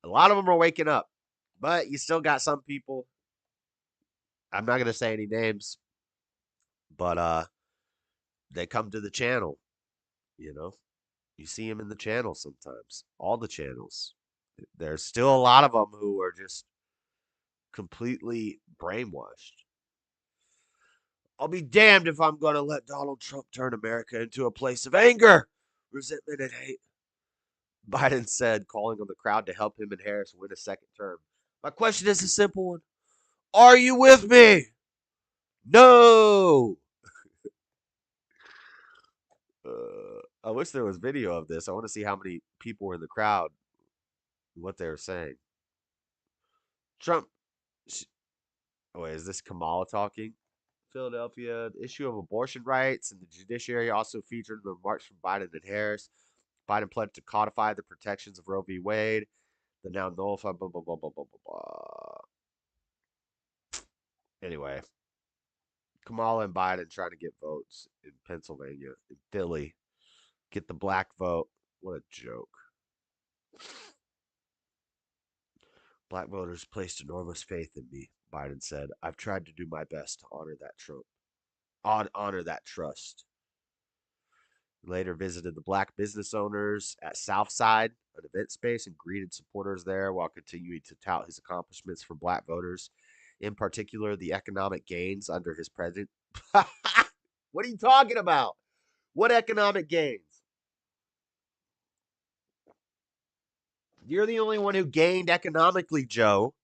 a lot of them are waking up, but you still got some people. I'm not gonna say any names, but they come to the channel. You know, you see them in the channel sometimes. All the channels. There's still a lot of them who are just completely brainwashed. I'll be damned if I'm going to let Donald Trump turn America into a place of anger, resentment, and hate. Biden said, calling on the crowd to help him and Harris win a second term. My question is a simple one. Are you with me? No. I wish there was video of this. I want to see how many people were in the crowd, what they were saying. Trump. Oh, wait, is this Kamala talking? Philadelphia, the issue of abortion rights and the judiciary also featured in the remarks from Biden and Harris. Biden pledged to codify the protections of Roe v. Wade, the now nullified, blah, blah, blah, blah, blah, blah, blah. Anyway, Kamala and Biden trying to get votes in Pennsylvania, in Philly, get the black vote. What a joke. Black voters placed enormous faith in me, Biden said. I've tried to do my best to honor that trust. Later visited the black business owners at Southside, an event space, and greeted supporters there while continuing to tout his accomplishments for black voters, in particular the economic gains under his president. What are you talking about? What economic gains? You're the only one who gained economically, Joe.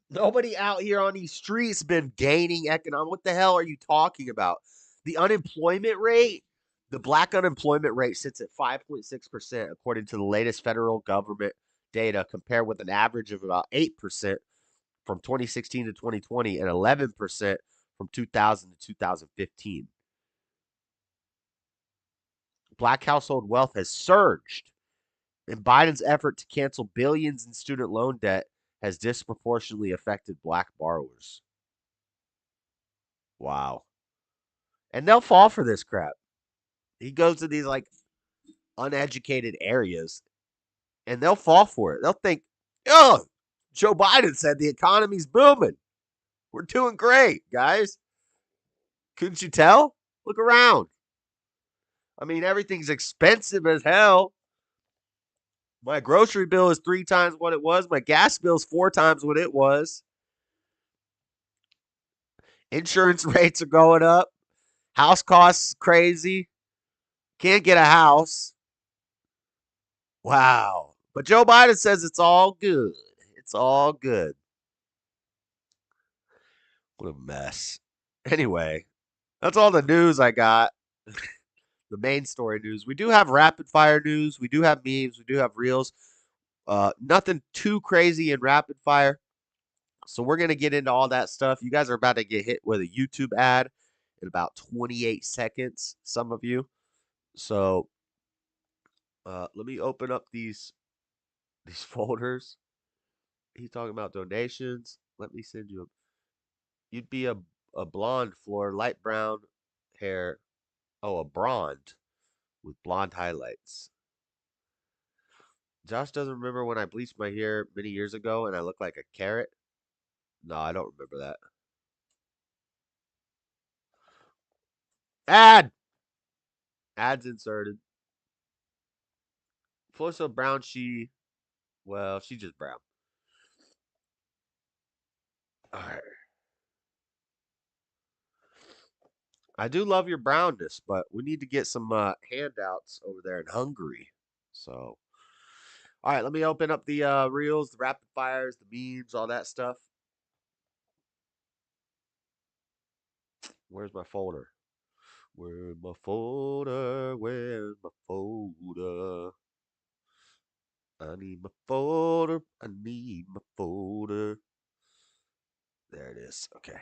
Nobody out here on these streets been gaining economic. What the hell are you talking about? The unemployment rate, the black unemployment rate sits at 5.6% according to the latest federal government data, compared with an average of about 8% from 2016 to 2020 and 11% from 2000 to 2015. Black household wealth has surged, and Biden's effort to cancel billions in student loan debt has disproportionately affected black borrowers. Wow. And they'll fall for this crap. He goes to these like uneducated areas and they'll fall for it. They'll think, oh, Joe Biden said the economy's booming. We're doing great, guys. Couldn't you tell? Look around. I mean, everything's expensive as hell. My grocery bill is 3 times what it was. My gas bill's 4 times what it was. Insurance rates are going up. House costs crazy. Can't get a house. Wow. But Joe Biden says it's all good. It's all good. What a mess. Anyway, that's all the news I got. The main story news. We do have rapid fire news. We do have memes. We do have reels. Nothing too crazy in rapid fire. So we're gonna get into all that stuff. You guys are about to get hit with a YouTube ad in about 28 seconds. Some of you. So let me open up these folders. He's talking about donations. Let me send you. You'd be a blonde floor, light brown hair. Oh, a blonde with blonde highlights. Josh doesn't remember when I bleached my hair many years ago and I looked like a carrot. No, I don't remember that. Ad! Ad's inserted. Floor so brown, she's just brown. Alright. I do love your brownness, but we need to get some handouts over there in Hungary. So, all right, let me open up the reels, the rapid fires, the memes, all that stuff. Where's my folder? Where's my folder? Where's my folder? I need my folder. I need my folder. There it is. Okay.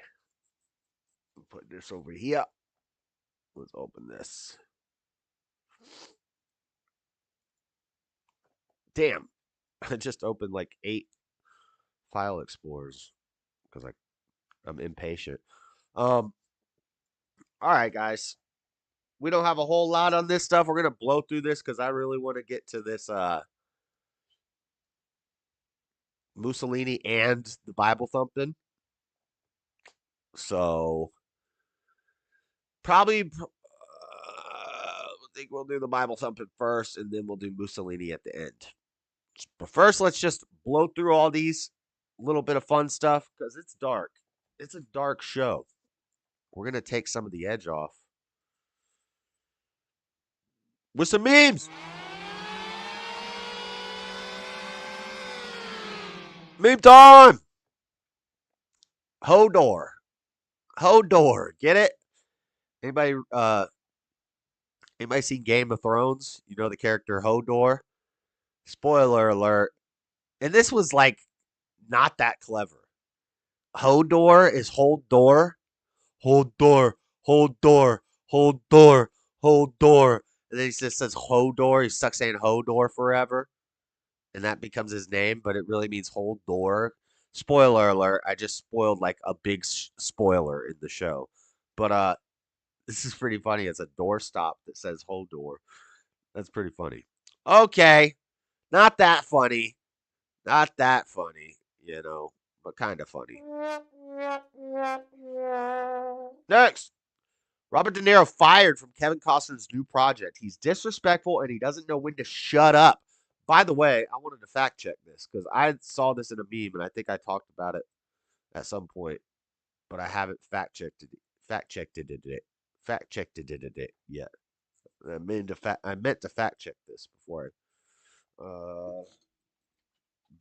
Put this over here. Let's open this. Damn. I just opened like 8 file explorers because I'm impatient. All right, guys. We don't have a whole lot on this stuff. We're gonna blow through this because I really want to get to this Mussolini and the Bible thumping. So probably I think we'll do the Bible thumping first, and then we'll do Mussolini at the end. But first, let's just blow through all these little bit of fun stuff because it's dark. It's a dark show. We're gonna take some of the edge off. with some memes. Meme time. Hodor. Hodor. Get it? Anybody anybody seen Game of Thrones? You know the character Hodor? Spoiler alert. And this was like not that clever. Hodor is hold door, hold door, hold door, hold door, hold door. And then he just says Hodor. He's stuck saying Hodor forever. And that becomes his name, but it really means hold door. Spoiler alert, I just spoiled like a big spoiler in the show. But this is pretty funny. It's a doorstop that says hold door. That's pretty funny. Okay. Not that funny. Not that funny, but kind of funny. Next. Robert De Niro fired from Kevin Costner's new project. He's disrespectful and he doesn't know when to shut up. By the way, I wanted to fact check this because I saw this in a meme and I think I talked about it at some point, but I haven't fact checked it. Fact checked it yet. I meant to fact check this before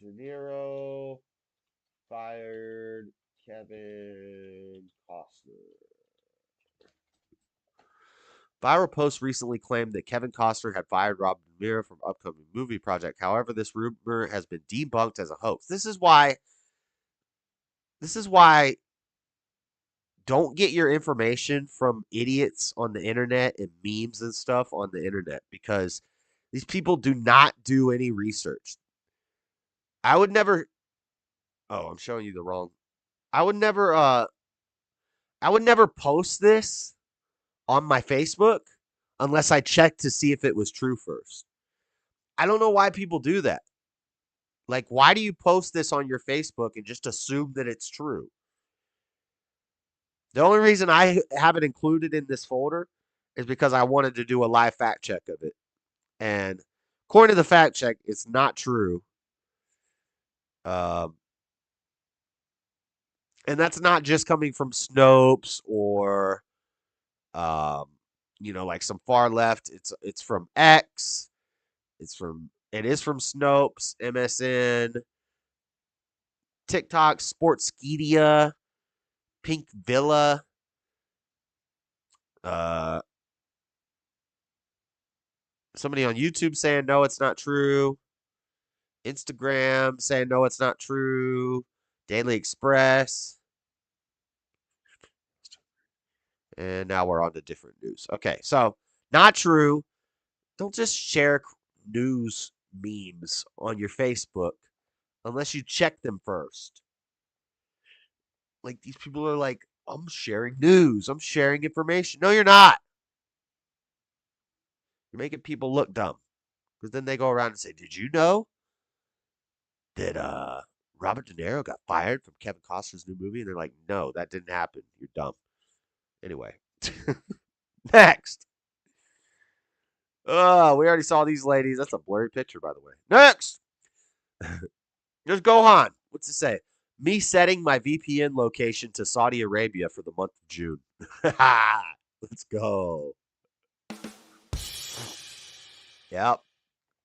De Niro fired Kevin Costner. Viral posts recently claimed that Kevin Costner had fired Robert De Niro from upcoming movie project. However, this rumor has been debunked as a hoax. This is why don't get your information from idiots on the internet and memes and stuff on the internet because these people do not do any research. I would never I'm showing you the wrong. I would never post this on my Facebook unless I checked to see if it was true first. I don't know why people do that. Like, why do you post this on your Facebook and just assume that it's true? The only reason I have it included in this folder is because I wanted to do a live fact check of it. And according to the fact check, it's not true. Um, and that's not just coming from Snopes or, um, like some far left. It's from X. It is from Snopes, MSN, TikTok, Sportskeeda, Pink Villa. Uh, Somebody on YouTube saying no, it's not true. Instagram saying no, it's not true. Daily Express. And now we're on to different news. Okay, so not true. Don't just share news memes on your Facebook unless you check them first. Like these people are like, I'm sharing news, I'm sharing information. No, you're not. You're making people look dumb. Because then they go around and say, did you know that Robert De Niro got fired from Kevin Costner's new movie? And they're like, no, that didn't happen. You're dumb. Anyway. Next. Oh, we already saw these ladies. That's a blurry picture, by the way. Next. There's Gohan. What's it say? Me setting my VPN location to Saudi Arabia for the month of June. Let's go. Yep.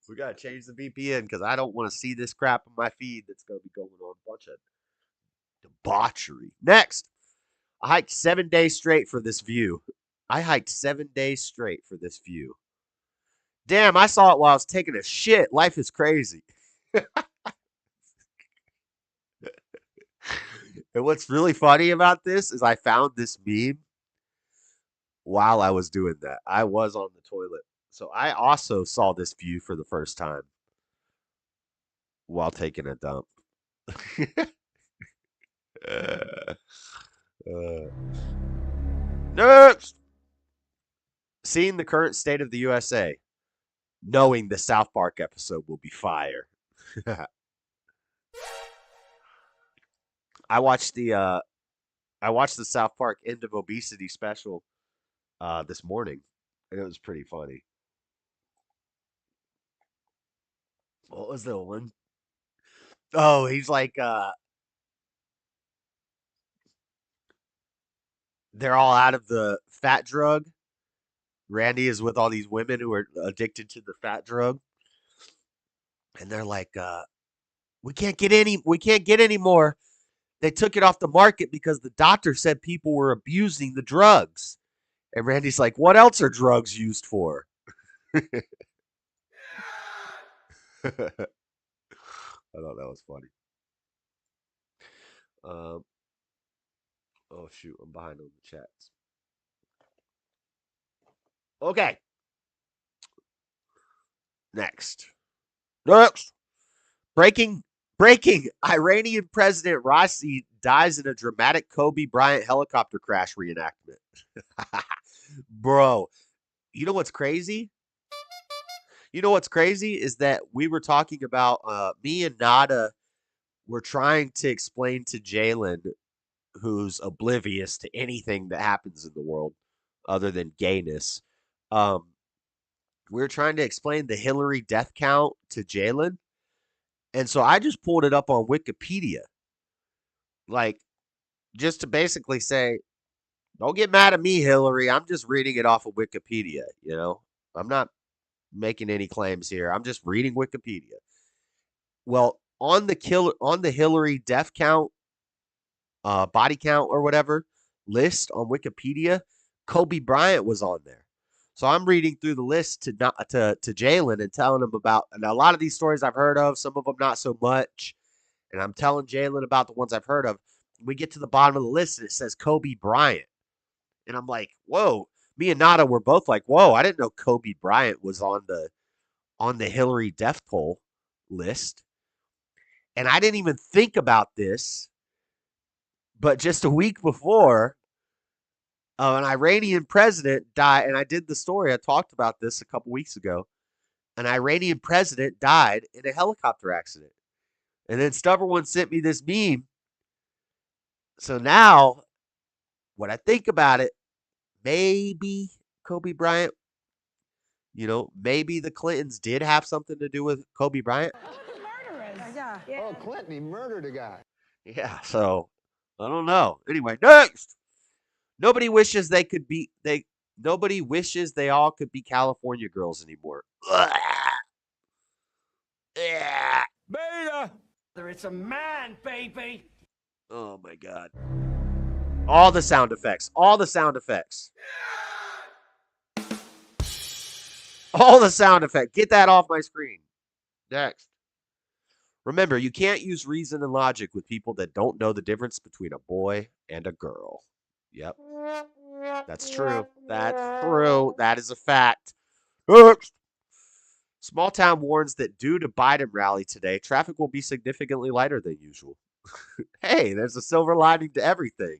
We got to change the VPN because I don't want to see this crap in my feed that's going to be going on. A bunch of debauchery. Next. I hiked 7 days straight for this view. I hiked 7 days straight for this view. Damn, I saw it while I was taking a shit. Life is crazy. And what's really funny about this is I found this meme while I was doing that. I was on the toilet. So I also saw this view for the first time while taking a dump. uh, Next! Seeing the current state of the USA, knowing the South Park episode will be fire. I watched the South Park End of Obesity special this morning, and it was pretty funny. What was the one? Oh, he's like they're all out of the fat drug, Randy is with all these women who are addicted to the fat drug, and they're like, we can't get any more. They took it off the market because the doctor said people were abusing the drugs. And Randy's like, what else are drugs used for? I thought that was funny. Um, oh shoot, I'm behind on the chats. Okay. Next. Breaking Iranian President Raisi dies in a dramatic Kobe Bryant helicopter crash reenactment. Bro, you know what's crazy? You know what's crazy is that we were talking about me and Nada were trying to explain to Jalen, who's oblivious to anything that happens in the world other than gayness. Um, we were trying to explain the Hillary death count to Jalen. And so I just pulled it up on Wikipedia. Like, just to basically say, don't get mad at me, Hillary. I'm just reading it off of Wikipedia, you know? I'm not making any claims here. I'm just reading Wikipedia. Well, on the Hillary death count, body count or whatever list on Wikipedia, Kobe Bryant was on there. So I'm reading through the list to Jalen and telling him about, and a lot of these stories I've heard of, some of them not so much. And I'm telling Jalen about the ones I've heard of. We get to the bottom of the list and it says Kobe Bryant. And I'm like, whoa. Me and Nada were both like, whoa, I didn't know Kobe Bryant was on the Hillary death toll list. And I didn't even think about this, but just a week before, an Iranian president died, and I did the story. I talked about this a couple weeks ago. An Iranian president died in a helicopter accident. And then Stubborn One sent me this meme. So now, when I think about it, maybe Kobe Bryant, maybe the Clintons did have something to do with Kobe Bryant. Murderers. Yeah. Oh, Clinton, he murdered a guy. Yeah, so I don't know. Anyway, next. Nobody wishes they all could be California girls anymore. Beta! It's a man, baby! Oh my god. All the sound effects. All the sound effects. All the sound effect. Get that off my screen. Next. Remember, you can't use reason and logic with people that don't know the difference between a boy and a girl. Yep. That's true. That's true. That is a fact. Small town warns that due to Biden rally today, traffic will be significantly lighter than usual. Hey, there's a silver lining to everything.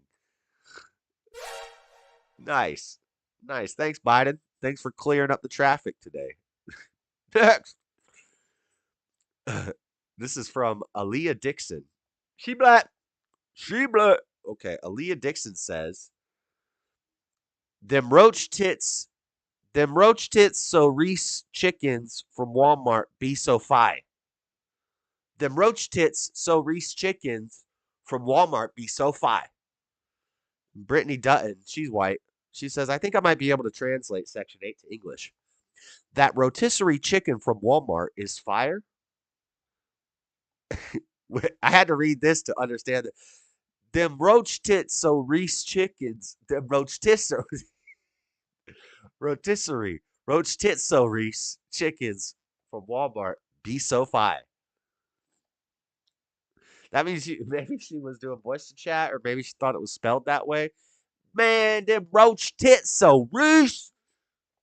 Nice. Nice. Thanks, Biden. Thanks for clearing up the traffic today. Next. This is from Aaliyah Dixon. She black. She black. Okay, Aaliyah Dixon says, them roach tits so Reese chickens from Walmart be so fine. Them roach tits so Reese chickens from Walmart be so fine. Brittany Dutton, she's white. She says, I think I might be able to translate Section 8 to English. That rotisserie chicken from Walmart is fire. I had to read this to understand it. Them roach tits so Reese chickens, them roach tits so rotisserie, roach tits so Reese chickens from Walmart be so fine. That means maybe she was doing voice to chat, or maybe she thought it was spelled that way. Man, them roach tits so Reese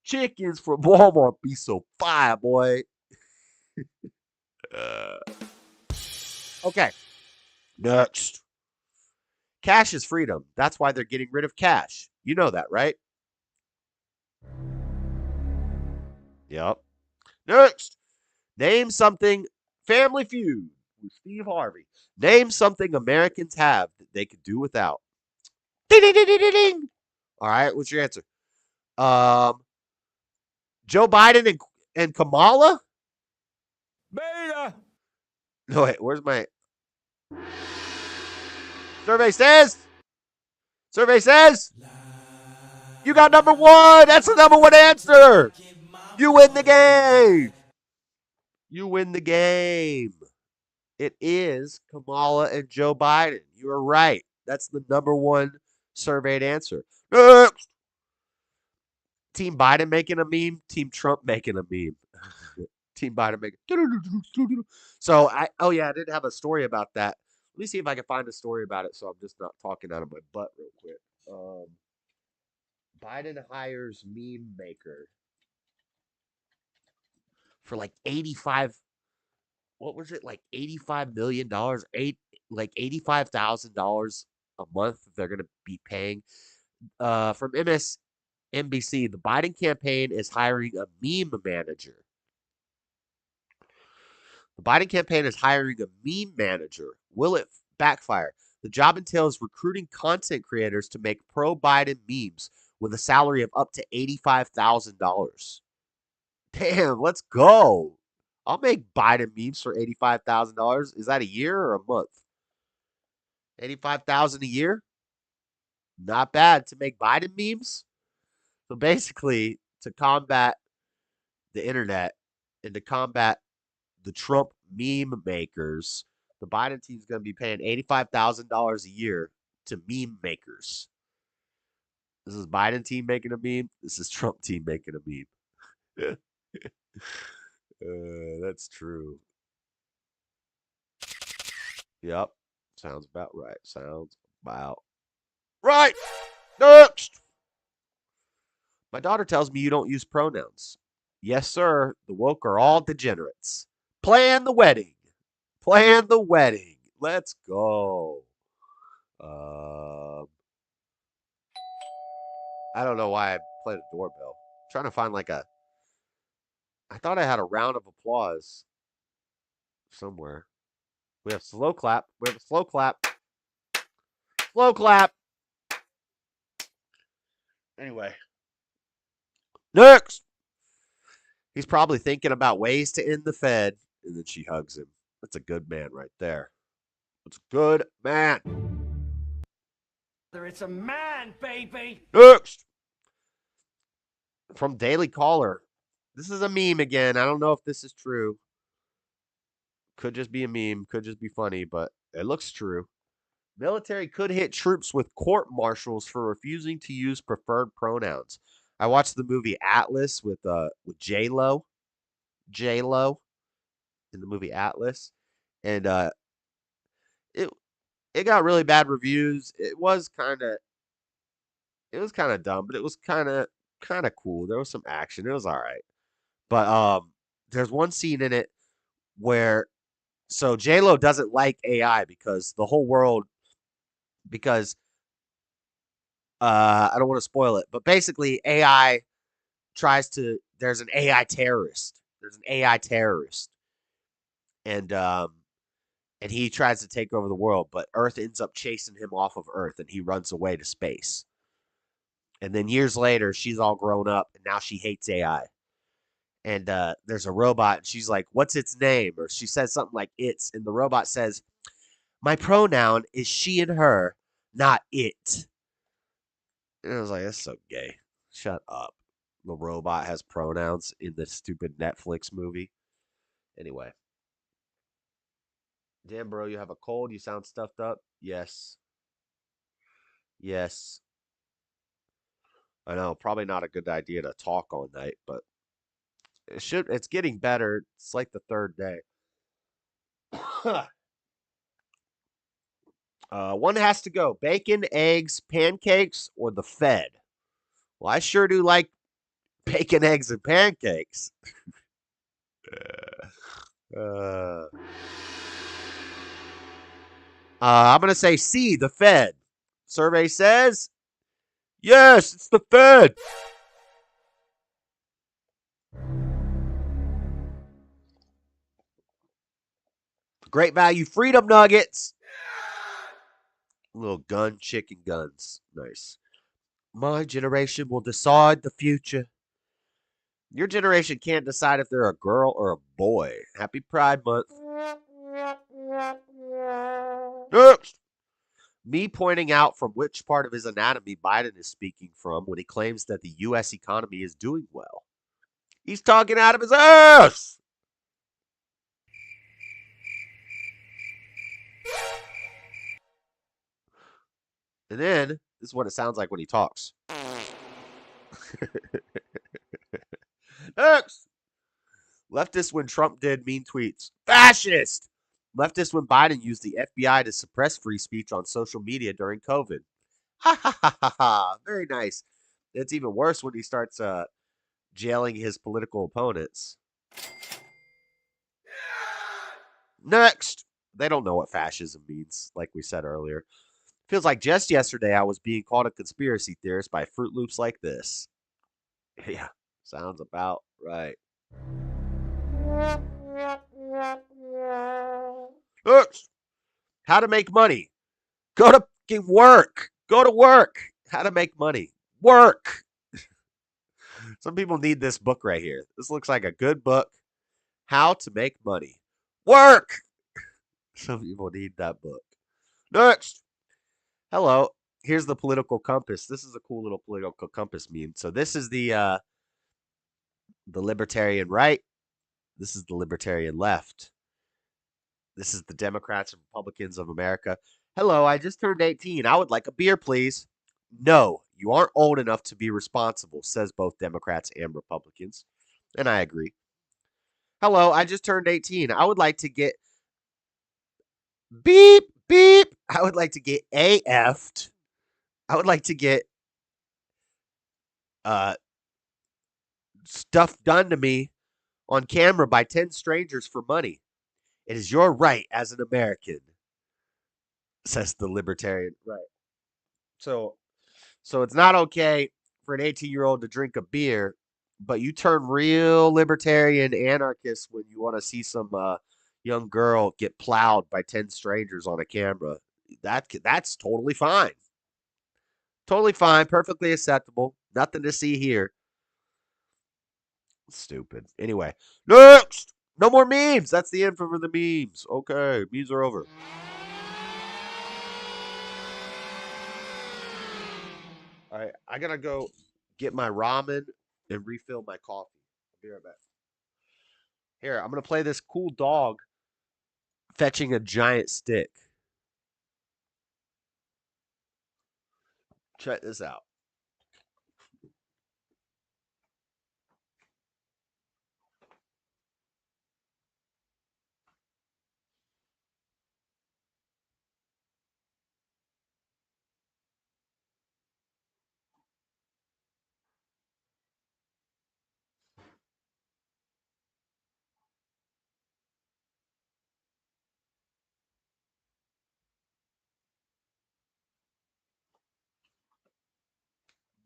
chickens from Walmart be so fire, boy. Okay. Next. Cash is freedom. That's why they're getting rid of cash. You know that, right? Yep. Next. Name something. Family Feud with Steve Harvey. Name something Americans have that they could do without. Ding, ding, ding, ding, ding, ding. All right, what's your answer? Joe Biden and Kamala? Beta! No, wait, where's my... Survey says... You got number one. That's the number one answer. You win the game. You win the game. It is Kamala and Joe Biden. You are right. That's the number one surveyed answer. Team Biden making a meme. Team Trump making a meme. Team Biden making. So oh yeah, I did have a story about that. Let me see if I can find a story about it so I'm just not talking out of my butt real quick. Biden hires meme maker for like 85, what was it, like $85 million, like $85,000 a month they're gonna be paying. From MSNBC, the Biden campaign is hiring a meme manager. The Biden campaign is hiring a meme manager. Will it backfire? The job entails recruiting content creators to make pro-Biden memes with a salary of up to $85,000. Damn, let's go. I'll make Biden memes for $85,000. Is that a year or a month? 85,000 a year? Not bad to make Biden memes. So basically, to combat the internet and to combat the Trump meme makers, the Biden team is going to be paying $85,000 a year to meme makers. This is Biden team making a meme. This is Trump team making a meme. That's true. Yep. Sounds about right. Sounds about right. Next. My daughter tells me you don't use pronouns. Yes, sir. The woke are all degenerates. Plan the wedding. Plan the wedding. Let's go. I don't know why I played a doorbell. I'm trying to find like a. I thought I had a round of applause somewhere. We have slow clap. We have a slow clap. Slow clap. Anyway. Next. He's probably thinking about ways to end the Fed. And then she hugs him. That's a good man right there. That's a good man. It's a man, baby. Next. From Daily Caller. This is a meme again. I don't know if this is true. Could just be a meme. Could just be funny, but it looks true. Military could hit troops with court martials for refusing to use preferred pronouns. I watched the movie Atlas with J-Lo. J-Lo in the movie Atlas. And it it got really bad reviews. It was kind of dumb, but it was kind of cool. There was some action. It was all right. But there's one scene in it where so J-Lo doesn't like AI because the whole world because I don't want to spoil it, but basically AI there's an AI terrorist. There's an AI terrorist. And he tries to take over the world, but Earth ends up chasing him off of Earth and he runs away to space. And then years later, she's all grown up and now she hates AI. And there's a robot and she's like, "What's its name?" Or she says something like "it's," and the robot says, "My pronoun is she and her, not it." And I was like, "That's so gay. Shut up." The robot has pronouns in this stupid Netflix movie. Anyway. Damn, bro, you have a cold? You sound stuffed up? Yes. Yes. I know, probably not a good idea to talk all night, but it's getting better. It's like the third day. One has to go. Bacon, eggs, pancakes, or the Fed. Well, I sure do like bacon, eggs, and pancakes. uh, I'm gonna say C, the Fed. Survey says yes, it's the Fed. Great value freedom nuggets. Little gun, chicken guns. Nice. My generation will decide the future. Your generation can't decide if they're a girl or a boy. Happy Pride Month. Next. Me pointing out from which part of his anatomy Biden is speaking from when he claims that the U.S. economy is doing well. He's talking out of his ass! And then, this is what it sounds like when he talks. Next! Leftist when Trump did mean tweets. Fascist! Leftist when Biden used the FBI to suppress free speech on social media during COVID. Ha ha ha ha ha. Very nice. It's even worse when he starts jailing his political opponents. Next! They don't know what fascism means, like we said earlier. Feels like just yesterday I was being called a conspiracy theorist by Fruit Loops like this. Yeah, sounds about right. Next! How to make money. Go to fucking work. Go to work. How to make money. Work. Some people need this book right here. This looks like a good book. How to make money. Work. Some people need that book. Next. Hello. Here's the political compass. This is a cool little political compass meme. So this is the libertarian right. This is the libertarian left. This is the Democrats and Republicans of America. Hello, I just turned 18. I would like a beer, please. No, you aren't old enough to be responsible, says both Democrats and Republicans. And I agree. Hello, I just turned 18. I would like to get beep, beep. I would like to get AF'd. I would like to get stuff done to me on camera by 10 strangers for money. It is your right as an American, says the libertarian right. So it's not okay for an 18-year-old to drink a beer, but you turn real libertarian anarchist when you want to see some young girl get plowed by 10 strangers on a camera. That's totally fine. Totally fine, perfectly acceptable. Nothing to see here. Stupid. Anyway, next! No more memes. That's the end for the memes. Okay, memes are over. All right, I gotta go get my ramen and refill my coffee. I'll be right back. Here, I'm gonna play this cool dog fetching a giant stick. Check this out.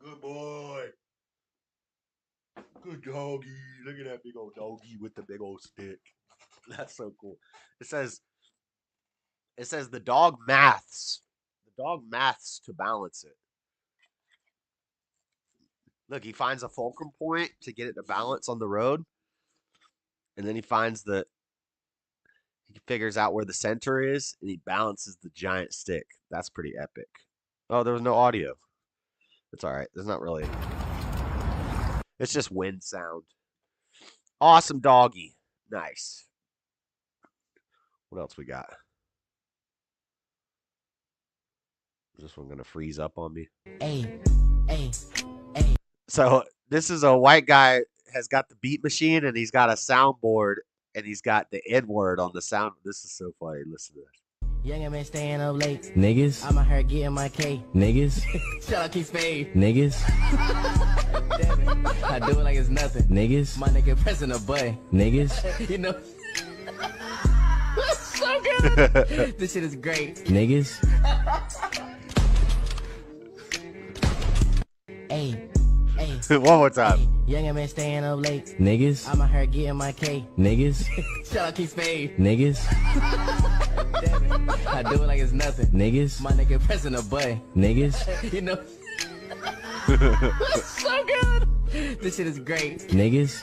Good boy. Good doggy. Look at that big old doggy with the big old stick. That's so cool. It says the dog maths. The dog maths to balance it. Look, he finds a fulcrum point to get it to balance on the road. And then he figures out where the center is and he balances the giant stick. That's pretty epic. Oh, there was no audio. It's all right. There's not really. It's just wind sound. Awesome doggy. Nice. What else we got? Is this one going to freeze up on me? Hey. So this is a white guy has got the beat machine and he's got a soundboard and he's got the N word on the sound. This is so funny. Listen to this. Young man staying up late. Niggas. I'm out here getting my K. Niggas. Shout out Keith Spade. Niggas. Damn it. I do it like it's nothing. Niggas. My nigga pressing a button. Niggas. You know. So good. This shit is great. Niggas. Hey. One more time. Young man staying up late. Niggas. I'm out here getting my K. Niggas. Shout out Keith Spade. Niggas. Damn it. I do it like it's nothing. Niggas. My nigga pressing a button. Niggas. You know. So good. This shit is great. Niggas.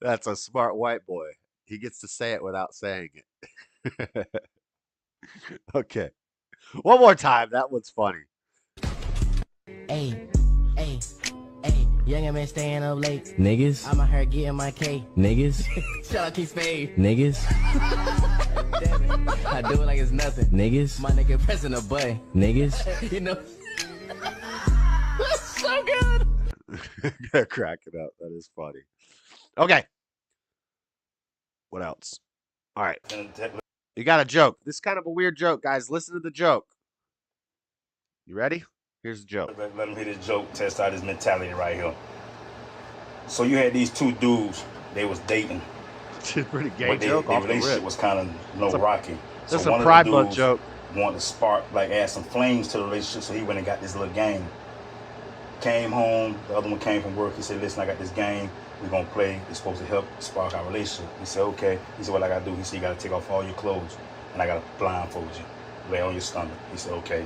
That's a smart white boy. He gets to say it without saying it. Okay. One more time. That one's funny. Hey, hey, hey, young man staying up late. Niggas, I'm out here getting my K. Niggas, shout out King Spade. Niggas, damn it, I do it like it's nothing. Niggas, my nigga pressing a button. Niggas, you know. That's so good. Crack it up. That is funny. Okay. What else? All right. You got a joke. This is kind of a weird joke, guys. Listen to the joke. You ready? Here's the joke. Let him hear this joke, test out his mentality right here. So you had these two dudes, they was dating. Pretty gay but joke their off the relationship rip. was kind of rocky. So That's a one of Pride the Month dudes joke. wanted to spark, like add some flames to the relationship, so he went and got this little game. Came home, the other one came from work. He said, listen, I got this game. We're going to play. It's supposed to help spark our relationship. He said, okay. He said, what I got to do? He said, you got to take off all your clothes, and I got to blindfold you. Lay on your stomach. He said, okay.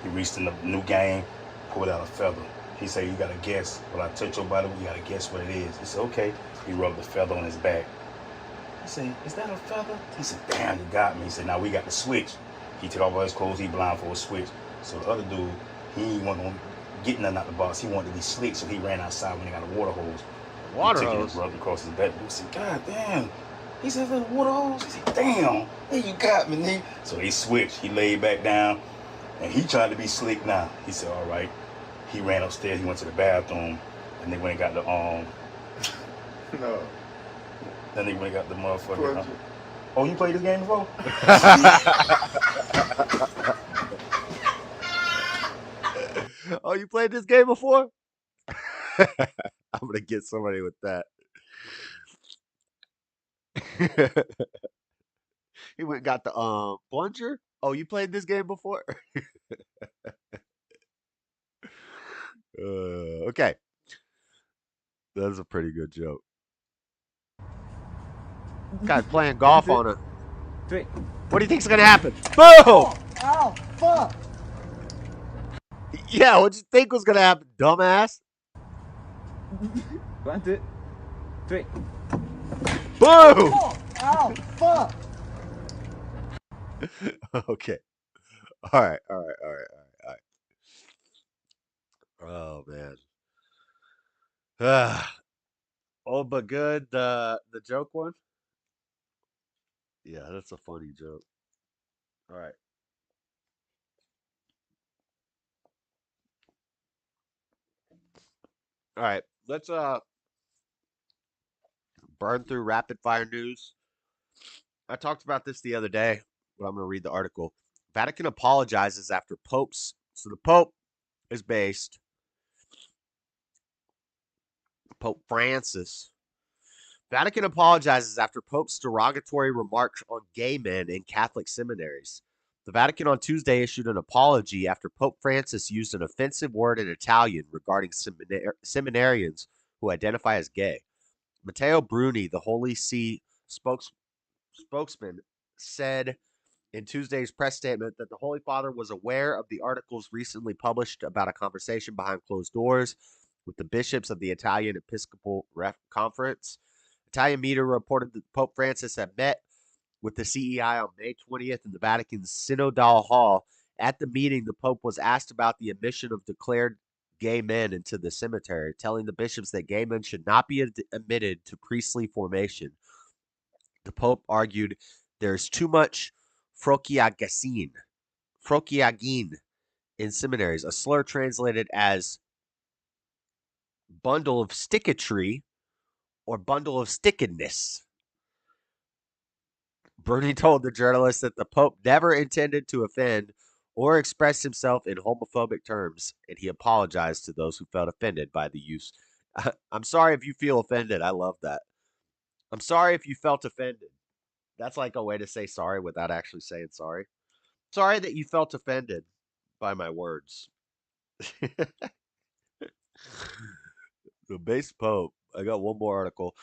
He reached in the new game, pulled out a feather. He said, you got to guess. When I touch your body, you got to guess what it is. He said, okay. He rubbed the feather on his back. He said, is that a feather? He said, damn, you got me. He said, now we got the switch. He took off all his clothes. He blindfolded switch. So the other dude, he wasn't going to get nothing out the box. He wanted to be slick, so he ran outside when he got a water hose. Water he took hose? it, rubbed across his back. He said, God damn. He said, there's a water hose? He said, damn. Hey, you got me, nigga. So they switched. He laid back down, and he tried to be slick now. He said, all right. He ran upstairs. He went to the bathroom, and they went and got the, No. then they went and got the motherfucker. Oh, you played this game before? Oh, you played this game before? I'm gonna get somebody with that. He went and got the plunger. Oh, you played this game before? Okay, that's a pretty good joke. Guy's playing golf on a. What do you think's gonna happen? Boom! Ow, fuck! Yeah, what'd you think was gonna happen, dumbass? 1, 2, 3. Boom! Ow, fuck! Okay. All right. Oh man. Oh, but good. The joke one. Yeah, that's a funny joke. All right. All right. Let's burn through rapid fire news. I talked about this the other day, but I'm going to read the article. Vatican apologizes after Pope's. So the Pope is based. Pope Francis. Vatican apologizes after Pope's derogatory remarks on gay men in Catholic seminaries. The Vatican on Tuesday issued an apology after Pope Francis used an offensive word in Italian regarding seminarians who identify as gay. Matteo Bruni, the Holy See spokesman, said in Tuesday's press statement that the Holy Father was aware of the articles recently published about a conversation behind closed doors with the bishops of the Italian Episcopal Conference. Italian media reported that Pope Francis had met with the CEI on May 20th in the Vatican's Synodal Hall. At the meeting, the Pope was asked about the admission of declared gay men into the cemetery, telling the bishops that gay men should not be admitted to priestly formation. The Pope argued there's too much frokiagin in seminaries, a slur translated as bundle of sticketry or bundle of stickedness. Bernie told the journalist that the Pope never intended to offend or express himself in homophobic terms, and he apologized to those who felt offended by the use. I'm sorry if you feel offended. I love that. I'm sorry if you felt offended. That's like a way to say sorry without actually saying sorry. Sorry that you felt offended by my words. The base Pope. I got one more article.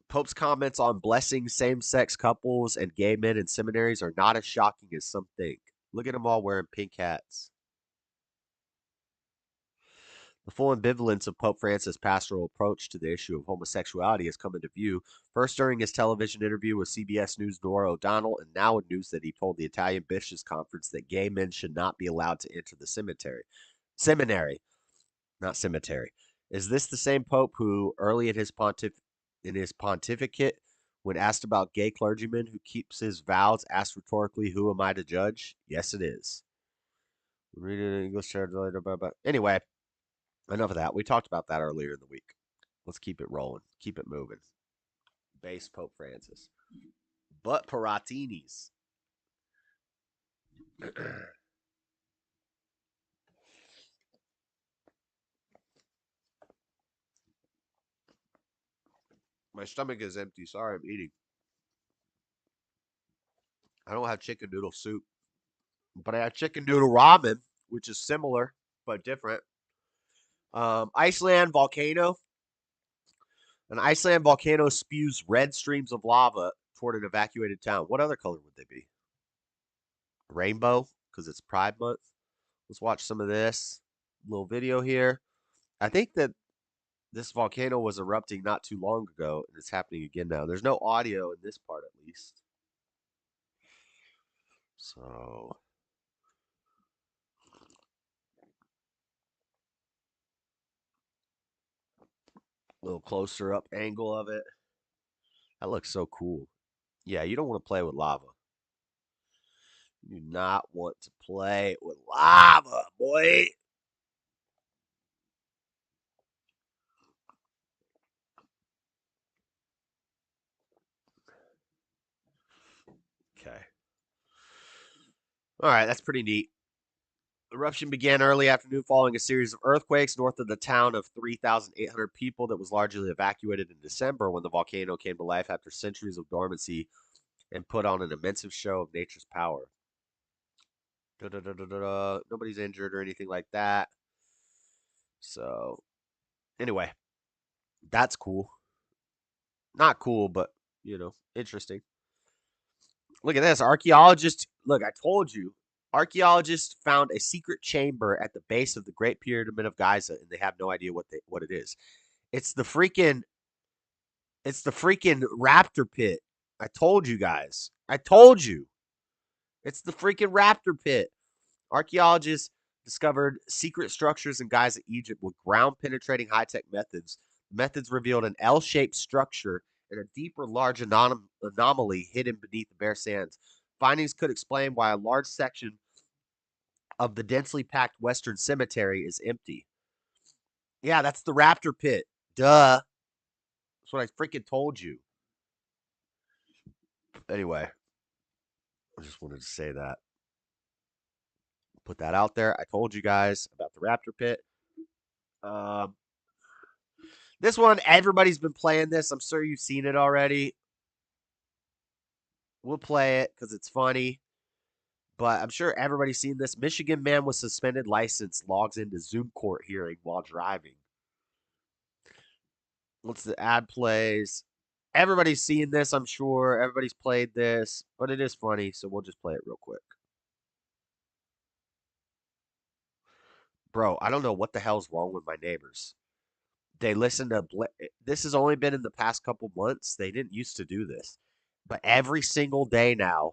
Pope's comments on blessing same-sex couples and gay men in seminaries are not as shocking as some think. Look at them all wearing pink hats. The full ambivalence of Pope Francis' pastoral approach to the issue of homosexuality has come into view, first during his television interview with CBS News' Norah O'Donnell, and now in news that he told the Italian Bishops' Conference that gay men should not be allowed to enter the seminary, not cemetery. Is this the same Pope who, early in his pontificate, when asked about gay clergymen who keeps his vows, asked rhetorically, "Who am I to judge?" Yes, it is. Read it in English translated. Anyway, enough of that. We talked about that earlier in the week. Let's keep it rolling. Keep it moving. Base Pope Francis. But Paratinis. My stomach is empty. Sorry, I'm eating. I don't have chicken noodle soup, but I have chicken noodle ramen, which is similar but different. Iceland volcano. An Iceland volcano spews red streams of lava toward an evacuated town. What other color would they be? Rainbow, because it's Pride Month. Let's watch some of this little video here. I think that this volcano was erupting not too long ago, and it's happening again now. There's no audio in this part, at least. So, a little closer up angle of it. That looks so cool. Yeah, you don't want to play with lava. You do not want to play with lava, boy. Okay. All right, that's pretty neat. Eruption began early afternoon following a series of earthquakes north of the town of 3,800 people that was largely evacuated in December when the volcano came to life after centuries of dormancy and put on an immense show of nature's power. Nobody's injured or anything like that. So, anyway, that's cool. Not cool, but, interesting. Look at this. Archaeologists, look, I told you. Archaeologists found a secret chamber at the base of the Great Pyramid of Giza, and they have no idea what it is. It's the freaking raptor pit. I told you guys. I told you. It's the freaking raptor pit. Archaeologists discovered secret structures in Giza, Egypt with ground penetrating high-tech methods. Methods revealed an L-shaped structure and a deeper, large anomaly hidden beneath the bare sands. Findings could explain why a large section of the densely packed Western Cemetery is empty. Yeah, that's the raptor pit. Duh. That's what I freaking told you. Anyway, I just wanted to say that. Put that out there. I told you guys about the raptor pit. This one, everybody's been playing this. I'm sure you've seen it already. We'll play it because it's funny. But I'm sure everybody's seen this. Michigan man with suspended license logs into Zoom court hearing while driving. Once the ad plays, everybody's seen this, I'm sure. Everybody's played this, but it is funny, so we'll just play it real quick. Bro, I don't know what the hell's wrong with my neighbors. They listen to this has only been in the past couple months. They didn't used to do this. But every single day now,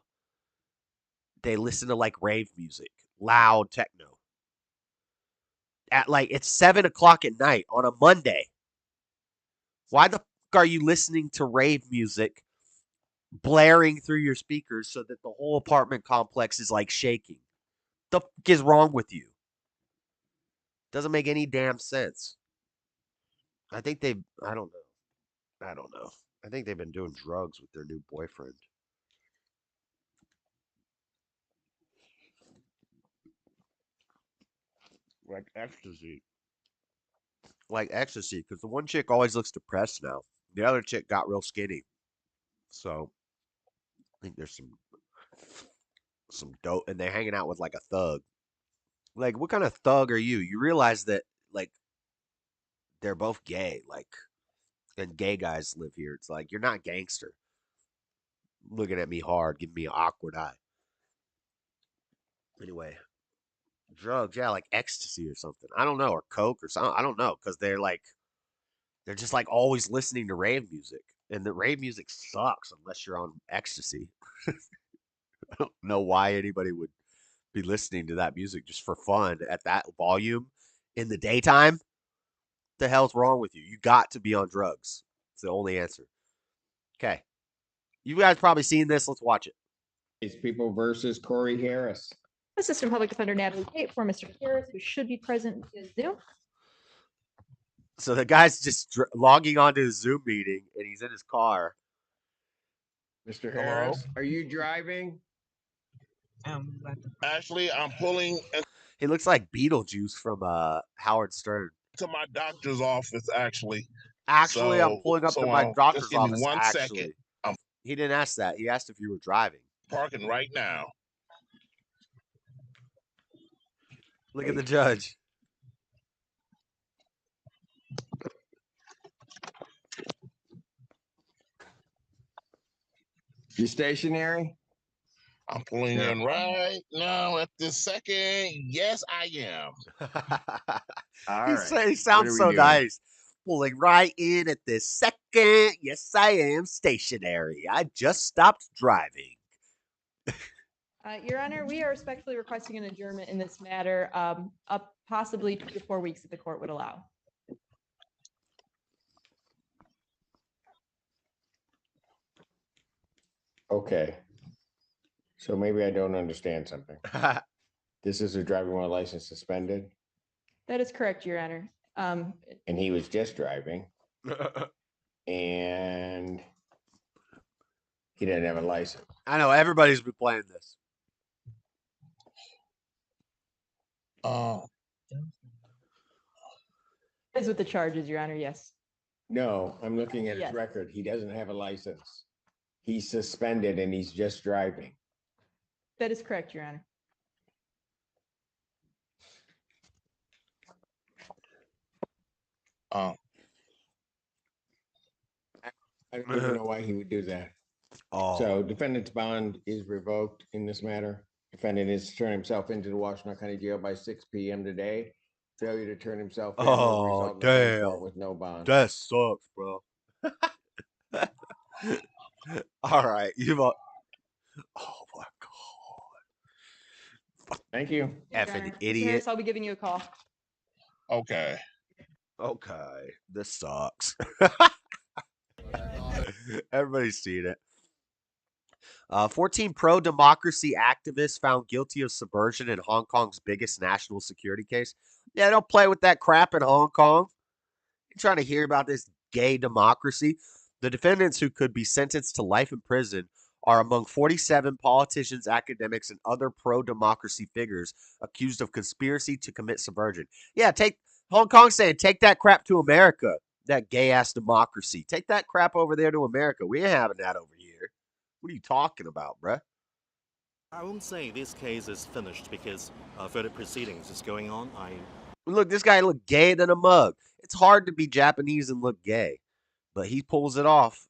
they listen to like rave music, loud techno. At like it's 7 o'clock at night on a Monday. Why the fuck are you listening to rave music blaring through your speakers so that the whole apartment complex is like shaking? The fuck is wrong with you? Doesn't make any damn sense. I think I don't know. I don't know. I think they've been doing drugs with their new boyfriend. Like ecstasy. Like ecstasy, because the one chick always looks depressed now. The other chick got real skinny. So I think there's some dope, and they're hanging out with like a thug. Like, what kind of thug are you? You realize that like they're both gay, like, and gay guys live here. It's like you're not gangster. Looking at me hard, giving me an awkward eye. Anyway, Drugs, yeah, like ecstasy or something. I don't know, or coke or something. I don't know, because they're just like always listening to rave music, and the rave music sucks unless you're on ecstasy. I don't know why anybody would be listening to that music just for fun at that volume in the daytime. The hell's wrong with you? You got to be on drugs. It's the only answer. Okay, you guys probably seen this. Let's watch it. These people versus Corey Harris. Assistant Public Defender Natalie Tate for Mr. Harris, who should be present via Zoom. So the guy's just logging onto his Zoom meeting, and he's in his car. Mr. Harris, are you driving? Actually, I'm pulling He looks like Beetlejuice from Howard Stern. to my doctor's office, actually. Actually, I'm pulling up to my doctor's just give me office. 1 Actually, second. he didn't ask that. He asked if you were driving. Parking right now. Look at the judge. You stationary? I'm pulling in right now at this second. Yes, I am. All right. He sounds What are we so doing? nice. Pulling right in at this second. Yes, I am stationary. I just stopped driving. Your Honor, we are respectfully requesting an adjournment in this matter, up possibly 2 to 4 weeks if the court would allow. Okay. So maybe I don't understand something. This is a driving while license suspended, That is correct, Your Honor. and he was just driving, and he didn't have a license. I know everybody's been playing this. Is with the charges, Your Honor, yes. No, I'm looking at his Yes. record. He doesn't have a license. He's suspended and he's just driving. That is correct, Your Honor. Uh, I don't even know why he would do that. Oh, So defendant's bond is revoked in this matter. Defendant is to turn himself into the Washington County Jail by 6 p.m. today. Failure to turn himself in will Oh, result in the bench damn. warrant with no bond. that sucks, bro. All right, oh my god, Thank you. Yes, Your effing Honor. Mr. idiot. Harris, I'll be giving you a call. okay. Okay, this sucks. Everybody's seen it. 14 pro-democracy activists found guilty of subversion in Hong Kong's biggest national security case. Yeah, don't play with that crap in Hong Kong. You're trying to hear about this gay democracy. The defendants, who could be sentenced to life in prison, are among 47 politicians, academics, and other pro-democracy figures accused of conspiracy to commit subversion. Yeah, Hong Kong saying, take that crap to America. That gay-ass democracy. Take that crap over there to America. We ain't having that over here. What are you talking about, bruh? I won't say this case is finished because further proceedings is going on. Look, this guy look gay than a mug. It's hard to be Japanese and look gay, but he pulls it off.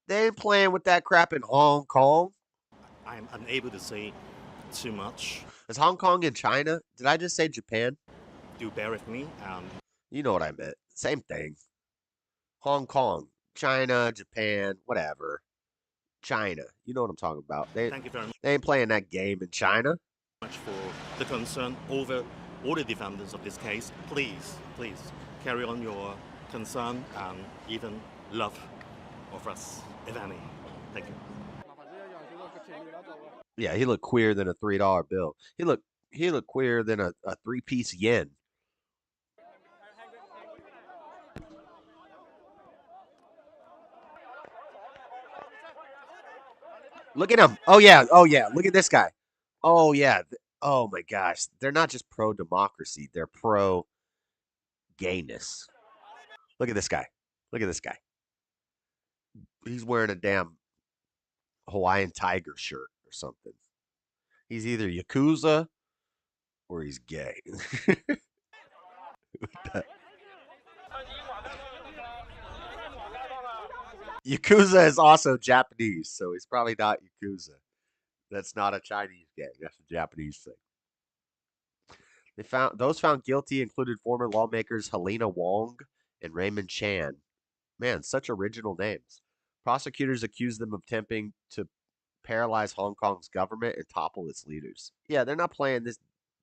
They ain't playing with that crap in Hong Kong. I'm unable to say too much. Is Hong Kong in China? Did I just say Japan? Do bear with me. You know what I meant. Same thing. Hong Kong, China, Japan, whatever. China. You know what I'm talking about. Thank you very They ain't playing that game in China. much for the concern over all the defendants of this case. Please carry on your concern and even love of us, if any. Thank you. Yeah, he looked queer than a $3 bill. He looked queer than a 3-piece yen. Look at him. Oh yeah. Look at this guy. Oh yeah. Oh my gosh. They're not just pro democracy. They're pro gayness. Look at this guy. Look at this guy. He's wearing a damn Hawaiian tiger shirt or something. He's either Yakuza or he's gay. Yakuza is also Japanese, so he's probably not Yakuza. That's not a Chinese gang. That's a Japanese thing. Those found guilty included former lawmakers Helena Wong and Raymond Chan. Man, such original names. Prosecutors accused them of attempting to paralyze Hong Kong's government and topple its leaders. Yeah, they're not playing this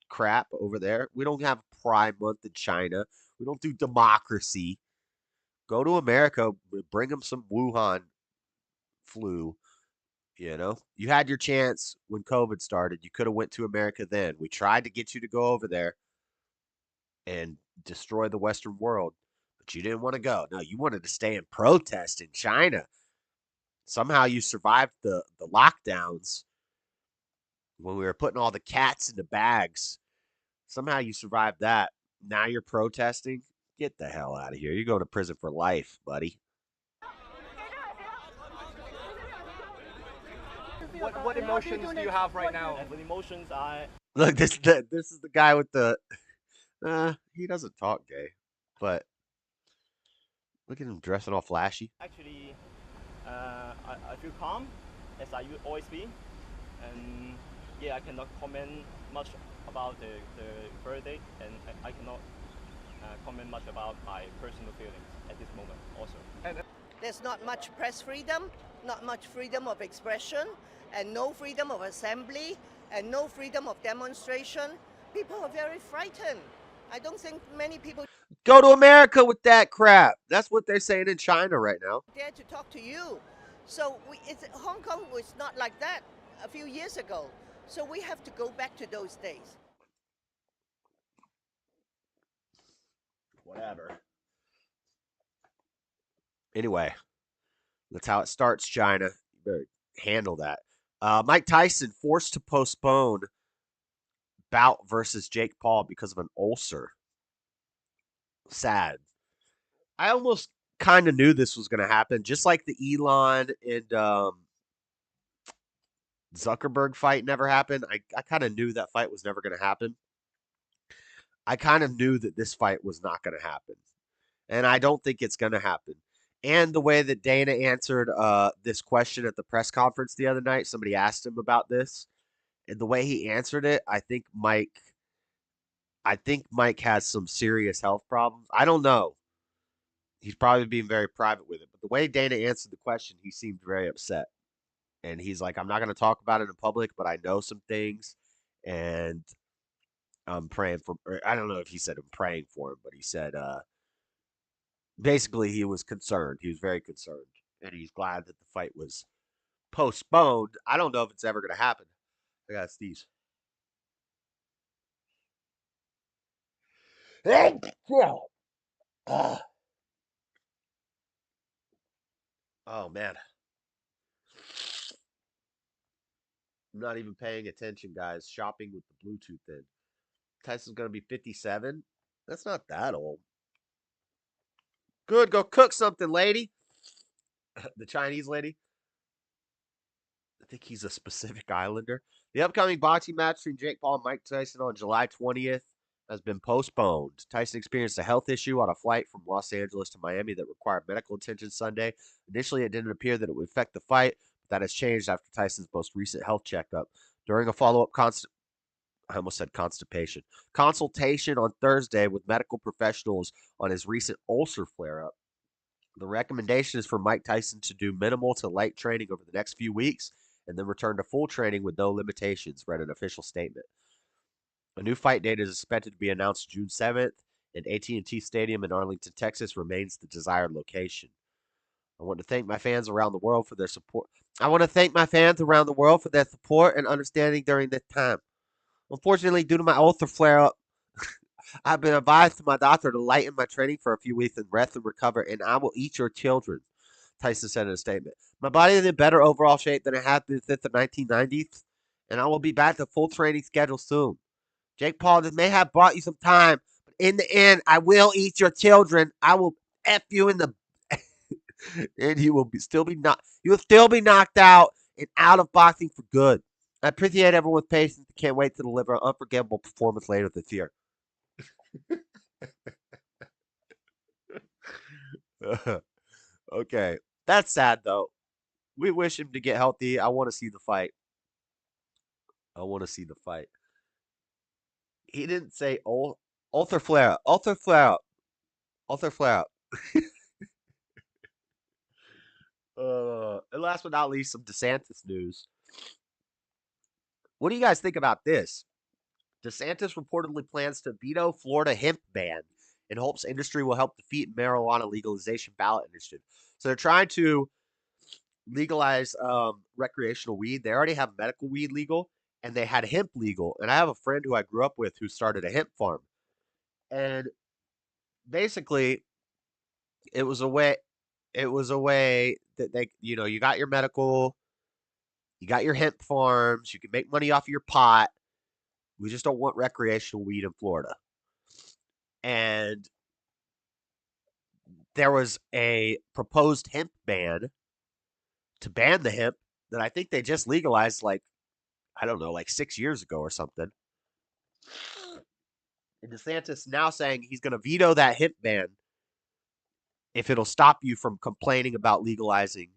crap over there. We don't have Pride Month in China. We don't do democracy. Go to America, bring them some Wuhan flu. You had your chance when COVID started. You could have went to America then. We tried to get you to go over there and destroy the Western world, but you didn't want to go. No, you wanted to stay and protest in China. Somehow you survived the lockdowns when we were putting all the cats in the bags. Somehow you survived that. Now you're protesting. Get the hell out of here. You're going to prison for life, buddy. What emotions do you have right now? And with emotions, I Look, this is the guy with the. He doesn't talk gay, but look at him dressing all flashy. actually, I feel calm, as I would always be. And yeah, I cannot comment much about the verdict, and I cannot comment much about my personal feelings at this moment also. There's not much press freedom, not much freedom of expression, and no freedom of assembly, and no freedom of demonstration. People are very frightened. I don't think many people Go to America with that crap. That's what they're saying in China right now. dare to talk to you. So Hong Kong was not like that a few years ago. So we have to go back to those days. Whatever. Anyway, that's how it starts, China. You better handle that. Mike Tyson forced to postpone bout versus Jake Paul because of an ulcer. Sad. I almost kind of knew this was going to happen, just like the Elon and Zuckerberg fight never happened. I kind of knew that fight was never going to happen. I kind of knew that this fight was not going to happen. And I don't think it's going to happen. And the way that Dana answered this question at the press conference the other night, somebody asked him about this, and the way he answered it, I think Mike has some serious health problems. I don't know. He's probably being very private with it, but the way Dana answered the question, he seemed very upset. And he's like, I'm not going to talk about it in public, but I know some things, and I'm praying for. I don't know if he said I'm praying for him, but he said basically he was concerned. He was very concerned, and he's glad that the fight was postponed. I don't know if it's ever going to happen. I got Steve's. Oh man. I'm not even paying attention, guys. Shopping with the Bluetooth in. Tyson's going to be 57. That's not that old. Good. Go cook something, lady. The Chinese lady. I think he's a specific islander. The upcoming boxing match between Jake Paul and Mike Tyson on July 20th has been postponed. Tyson experienced a health issue on a flight from Los Angeles to Miami that required medical attention Sunday. Initially, it didn't appear that it would affect the fight, but that has changed after Tyson's most recent health checkup. During a follow-up consultation on Thursday with medical professionals on his recent ulcer flare-up. The recommendation is for Mike Tyson to do minimal to light training over the next few weeks and then return to full training with no limitations, read an official statement. A new fight date is expected to be announced June 7th, and AT&T Stadium in Arlington, Texas remains the desired location. I want to thank my fans around the world for their support. and understanding during this time. Unfortunately, due to my ulcer flare-up, I've been advised to my doctor to lighten my training for a few weeks and rest and recover, and I will eat your children, Tyson said in a statement. My body is in better overall shape than it has been since the 1990s, and I will be back to full training schedule soon. Jake Paul, this may have brought you some time, but in the end, I will eat your children. I will F you in the... and you will still be knocked out and out of boxing for good. I appreciate everyone's patience and can't wait to deliver an unforgettable performance later this year. Okay. That's sad, though. We wish him to get healthy. I want to see the fight. He didn't say ultra flare up. Ultra flare up. Ultra flare up. And last but not least, some DeSantis news. What do you guys think about this? DeSantis reportedly plans to veto Florida hemp ban and hopes industry will help defeat marijuana legalization ballot initiative. So they're trying to legalize recreational weed. They already have medical weed legal, and they had hemp legal. And I have a friend who I grew up with who started a hemp farm. And basically, it was a way that they, you got your medical, you got your hemp farms, you can make money off of your pot. We just don't want recreational weed in Florida. And there was a proposed hemp ban to ban the hemp that I think they just legalized like 6 years ago or something. And DeSantis now saying he's going to veto that hemp ban if it'll stop you from complaining about legalizing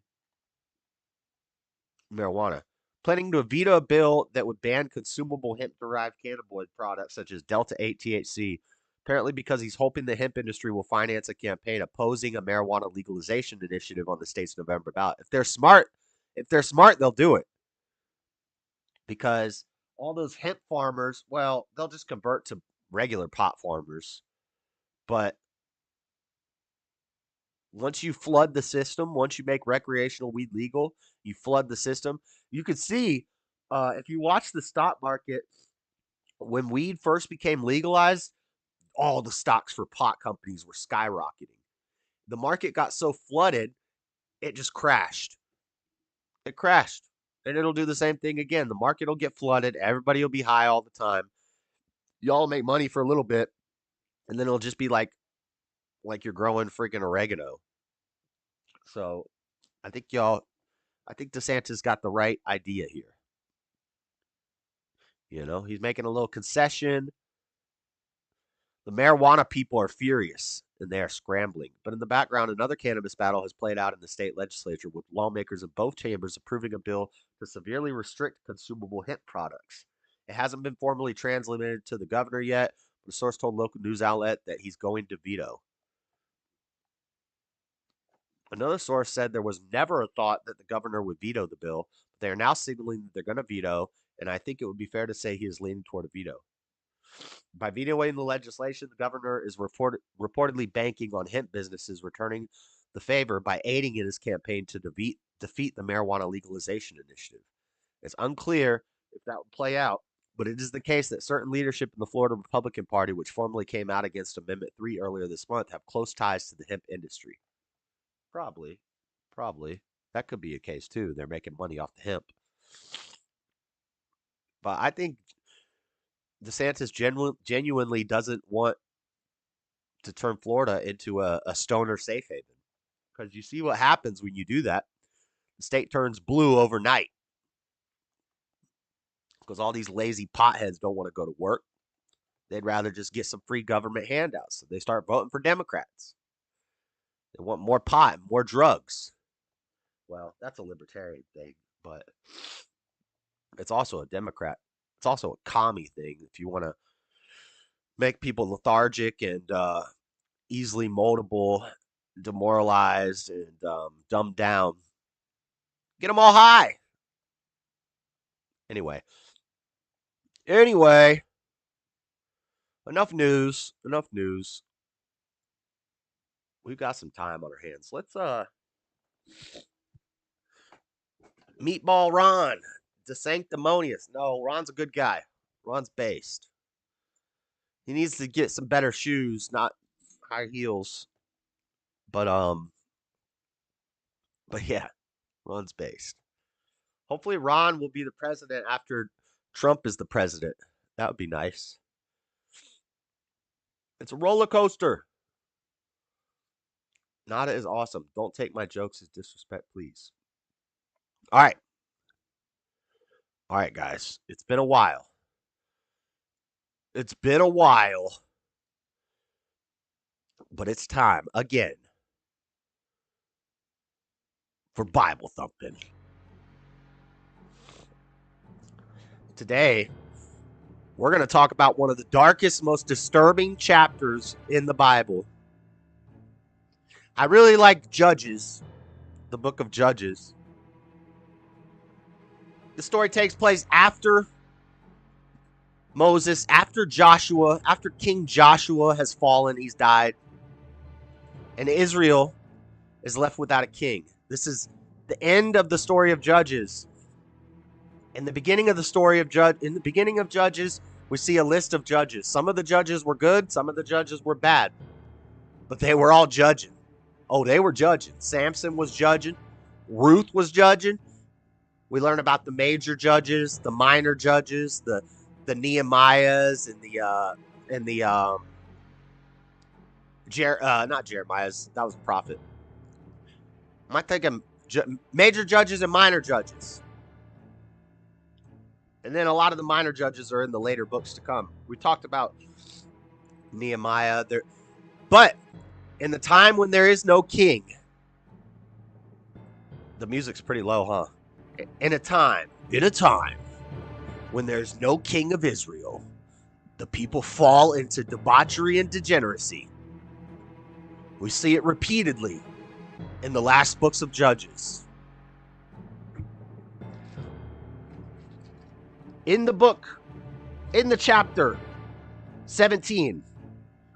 marijuana. Planning to veto a bill that would ban consumable hemp-derived cannabinoid products such as Delta-8 THC, apparently because he's hoping the hemp industry will finance a campaign opposing a marijuana legalization initiative on the state's November ballot. If they're smart, they'll do it. Because all those hemp farmers, well, they'll just convert to regular pot farmers. But once you flood the system, once you make recreational weed legal, you flood the system. You could see, if you watch the stock market, when weed first became legalized, all the stocks for pot companies were skyrocketing. The market got so flooded, it just crashed. It crashed. And it'll do the same thing again. The market will get flooded. Everybody will be high all the time. Y'all make money for a little bit, and then it'll just be like you're growing freaking oregano. So I think DeSantis got the right idea here. He's making a little concession. The marijuana people are furious and they are scrambling. But in the background, another cannabis battle has played out in the state legislature, with lawmakers in both chambers approving a bill to severely restrict consumable hemp products. It hasn't been formally translated to the governor yet, but a source told local news outlet that he's going to veto. Another source said there was never a thought that the governor would veto the bill, but they are now signaling that they're going to veto, and I think it would be fair to say he is leaning toward a veto. By vetoing the legislation, the governor is reportedly banking on hemp businesses returning the favor by aiding in his campaign to defeat the marijuana legalization initiative. It's unclear if that would play out, but it is the case that certain leadership in the Florida Republican Party, which formally came out against Amendment 3 earlier this month, have close ties to the hemp industry. Probably. That could be a case too. They're making money off the hemp. But I think DeSantis genuinely doesn't want to turn Florida into a stoner safe haven. Because you see what happens when you do that. The state turns blue overnight. Because all these lazy potheads don't want to go to work. They'd rather just get some free government handouts. So they start voting for Democrats. They want more pot and more drugs. Well, that's a libertarian thing, but it's also a Democrat. It's also a commie thing. If you want to make people lethargic and easily moldable, demoralized, and dumbed down, get them all high. Anyway, enough news. We've got some time on our hands. Let's Meatball Ron, DeSanctimonious. No, Ron's a good guy. Ron's based. He needs to get some better shoes, not high heels. But yeah, Ron's based. Hopefully Ron will be the president after Trump is the president. That would be nice. It's a roller coaster. Nada is awesome. Don't take my jokes as disrespect, please. All right, guys. It's been a while. But it's time again for Bible Thumpin. Today, We're going to talk about one of the darkest, most disturbing chapters in the Bible. I really like Judges, the book of Judges. The story takes place after Moses, after Joshua, after King Joshua has fallen, he's died, and Israel is left without a king. This is the end of the story of Judges. In the beginning of the story of Judges, we see a list of judges. Some of the judges were good, some of the judges were bad, but they were all judging. Oh, they were judging. Samson was judging. Ruth was judging. We learn about the major judges, the minor judges, the Nehemiahs and the not Jeremiah's. That was a prophet. Am I thinking major judges and minor judges? And then a lot of the minor judges are in the later books to come. We talked about Nehemiah there, but in the time when there is no king, the music's pretty low, huh? In a time when there's no king of Israel, the people fall into debauchery and degeneracy. We see it repeatedly in the last books of Judges. In the chapter 17,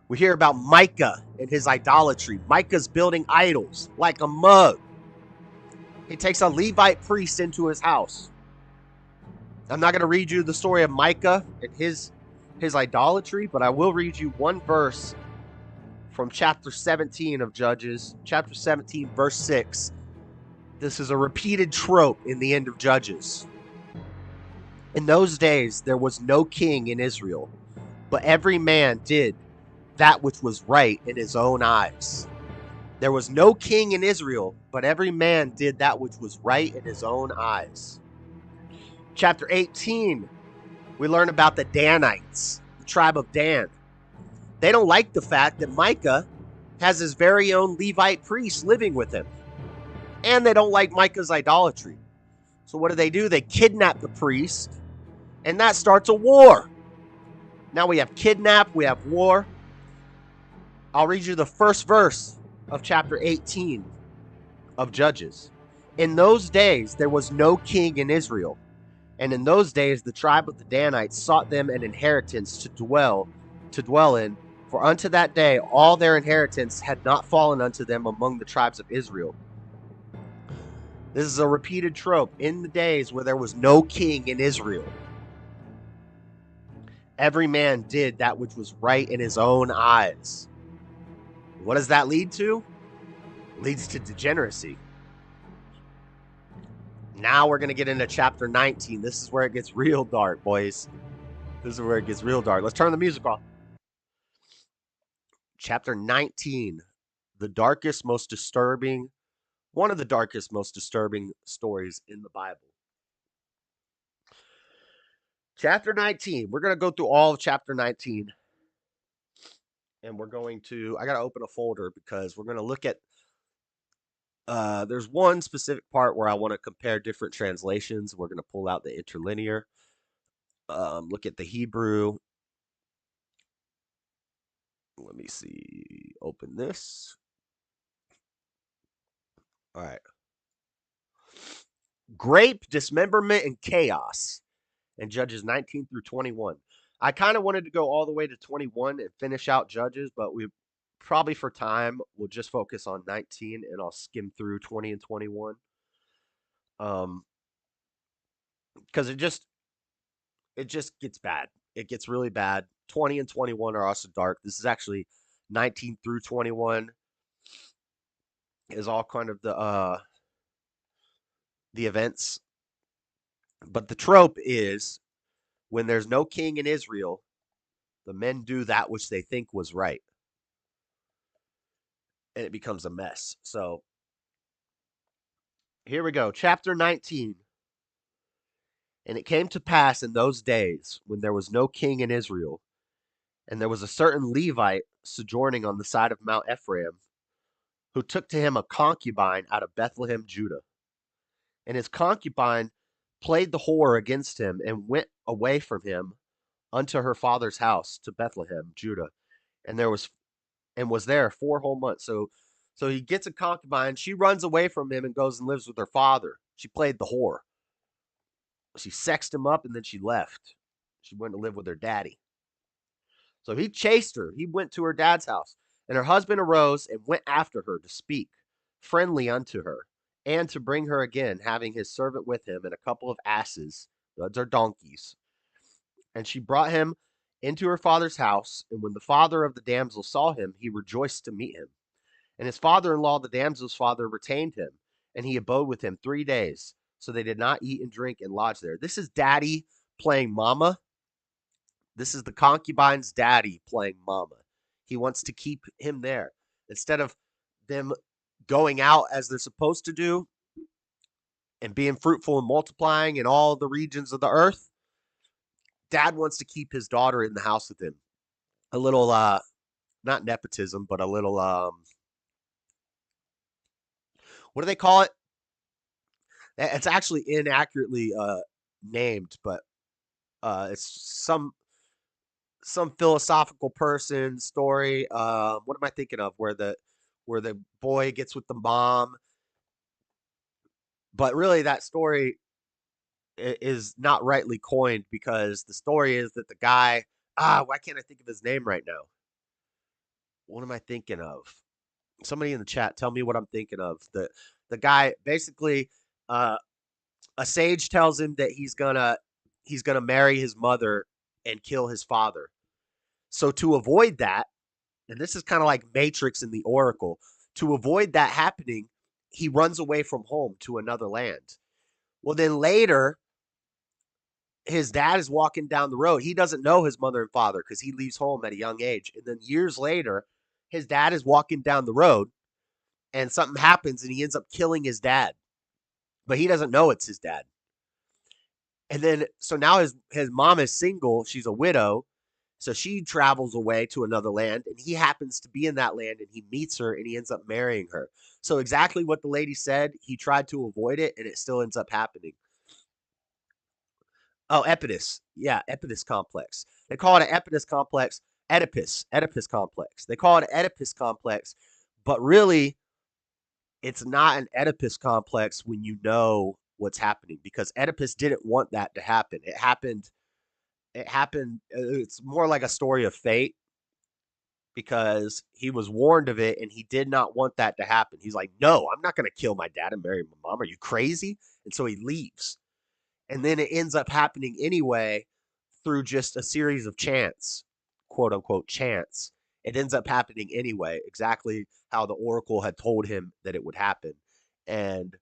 we hear about Micah and his idolatry. Micah's building idols like a mug. He takes a Levite priest into his house. I'm not going to read you the story of Micah and his idolatry, but I will read you one verse from chapter 17 of Judges, chapter 17, verse 6. This is a repeated trope in the end of Judges. In those days, there was no king in Israel, but every man did that which was right in his own eyes. There was no king in Israel, but every man did that which was right in his own eyes. Chapter 18, we learn about the Danites, the tribe of Dan. They don't like the fact that Micah has his very own Levite priest living with him. And they don't like Micah's idolatry. So what do? They kidnap the priest, and that starts a war. Now we have kidnap, we have war. I'll read you the first verse of chapter 18 of Judges. In those days there was no king in Israel, and in those days the tribe of the Danites sought them an inheritance to dwell in, for unto that day all their inheritance had not fallen unto them among the tribes of Israel. This is a repeated trope in the days where there was no king in Israel. Every man did that which was right in his own eyes. What does that lead to? It leads to degeneracy. Now we're going to get into chapter 19. This is where it gets real dark, boys. This is where it gets real dark. Let's turn the music off. Chapter 19. The darkest, most disturbing, one of the darkest, most disturbing stories in the Bible. Chapter 19. We're going to go through all of chapter 19. And we're going to, I got to open a folder because we're going to look at, there's one specific part where I want to compare different translations. We're going to pull out the interlinear, look at the Hebrew. Let me see, open this. All right. Grape, dismemberment, and chaos in Judges 19 through 21. I kind of wanted to go all the way to 21 and finish out Judges, but we probably for time we'll just focus on 19 and I'll skim through 20 and 21. Because it just gets bad. It gets really bad. 20 and 21 are also dark. This is actually 19 through 21 is all kind of the events. But the trope is when there's no king in Israel, the men do that which they think was right. And it becomes a mess. So here we go. Chapter 19. And it came to pass in those days when there was no king in Israel, and there was a certain Levite sojourning on the side of Mount Ephraim, who took to him a concubine out of Bethlehem, Judah. And his concubine played the whore against him and went away from him unto her father's house to Bethlehem, Judah, and was there 4 whole months. So he gets a concubine. She runs away from him and goes and lives with her father. She played the whore. She sexed him up and then she left. She went to live with her daddy. So he chased her. He went to her dad's house. And her husband arose and went after her to speak friendly unto her, and to bring her again, having his servant with him and a couple of asses, those are donkeys. And she brought him into her father's house. And when the father of the damsel saw him, he rejoiced to meet him. And his father-in-law, the damsel's father, retained him, and he abode with him 3 days. So they did not eat and drink and lodge there. This is daddy playing mama. This is the concubine's daddy playing mama. He wants to keep him there. Instead of them going out as they're supposed to do and being fruitful and multiplying in all the regions of the earth, dad wants to keep his daughter in the house with him. A little, not nepotism, but a little, what do they call it? It's actually inaccurately named, but it's some philosophical person story. What am I thinking of? Where the boy gets with the mom, but really that story is not rightly coined, because the story is that the guy, why can't I think of his name right now? What am I thinking of? Somebody in the chat, tell me what I'm thinking of. The guy basically, a sage tells him that he's gonna marry his mother and kill his father. So to avoid that, and this is kind of like Matrix in the Oracle, to avoid that happening, he runs away from home to another land. Well, then later, his dad is walking down the road. He doesn't know his mother and father because he leaves home at a young age. And then years later, his dad is walking down the road and something happens and he ends up killing his dad. But he doesn't know it's his dad. And then, so now his mom is single. She's a widow. So she travels away to another land, and he happens to be in that land, and he meets her, and he ends up marrying her. So exactly what the lady said, he tried to avoid it, and it still ends up happening. Oh, Oedipus. Yeah, Oedipus complex. They call it an Oedipus complex. Oedipus complex. They call it an Oedipus complex, but really, it's not an Oedipus complex when you know what's happening, because Oedipus didn't want that to happen. It happened. It's more like a story of fate, because he was warned of it and he did not want that to happen. He's like, no, I'm not going to kill my dad and marry my mom. Are you crazy? And so he leaves. And then it ends up happening anyway through just a series of chance, quote unquote chance. It ends up happening anyway, exactly how the oracle had told him that it would happen. And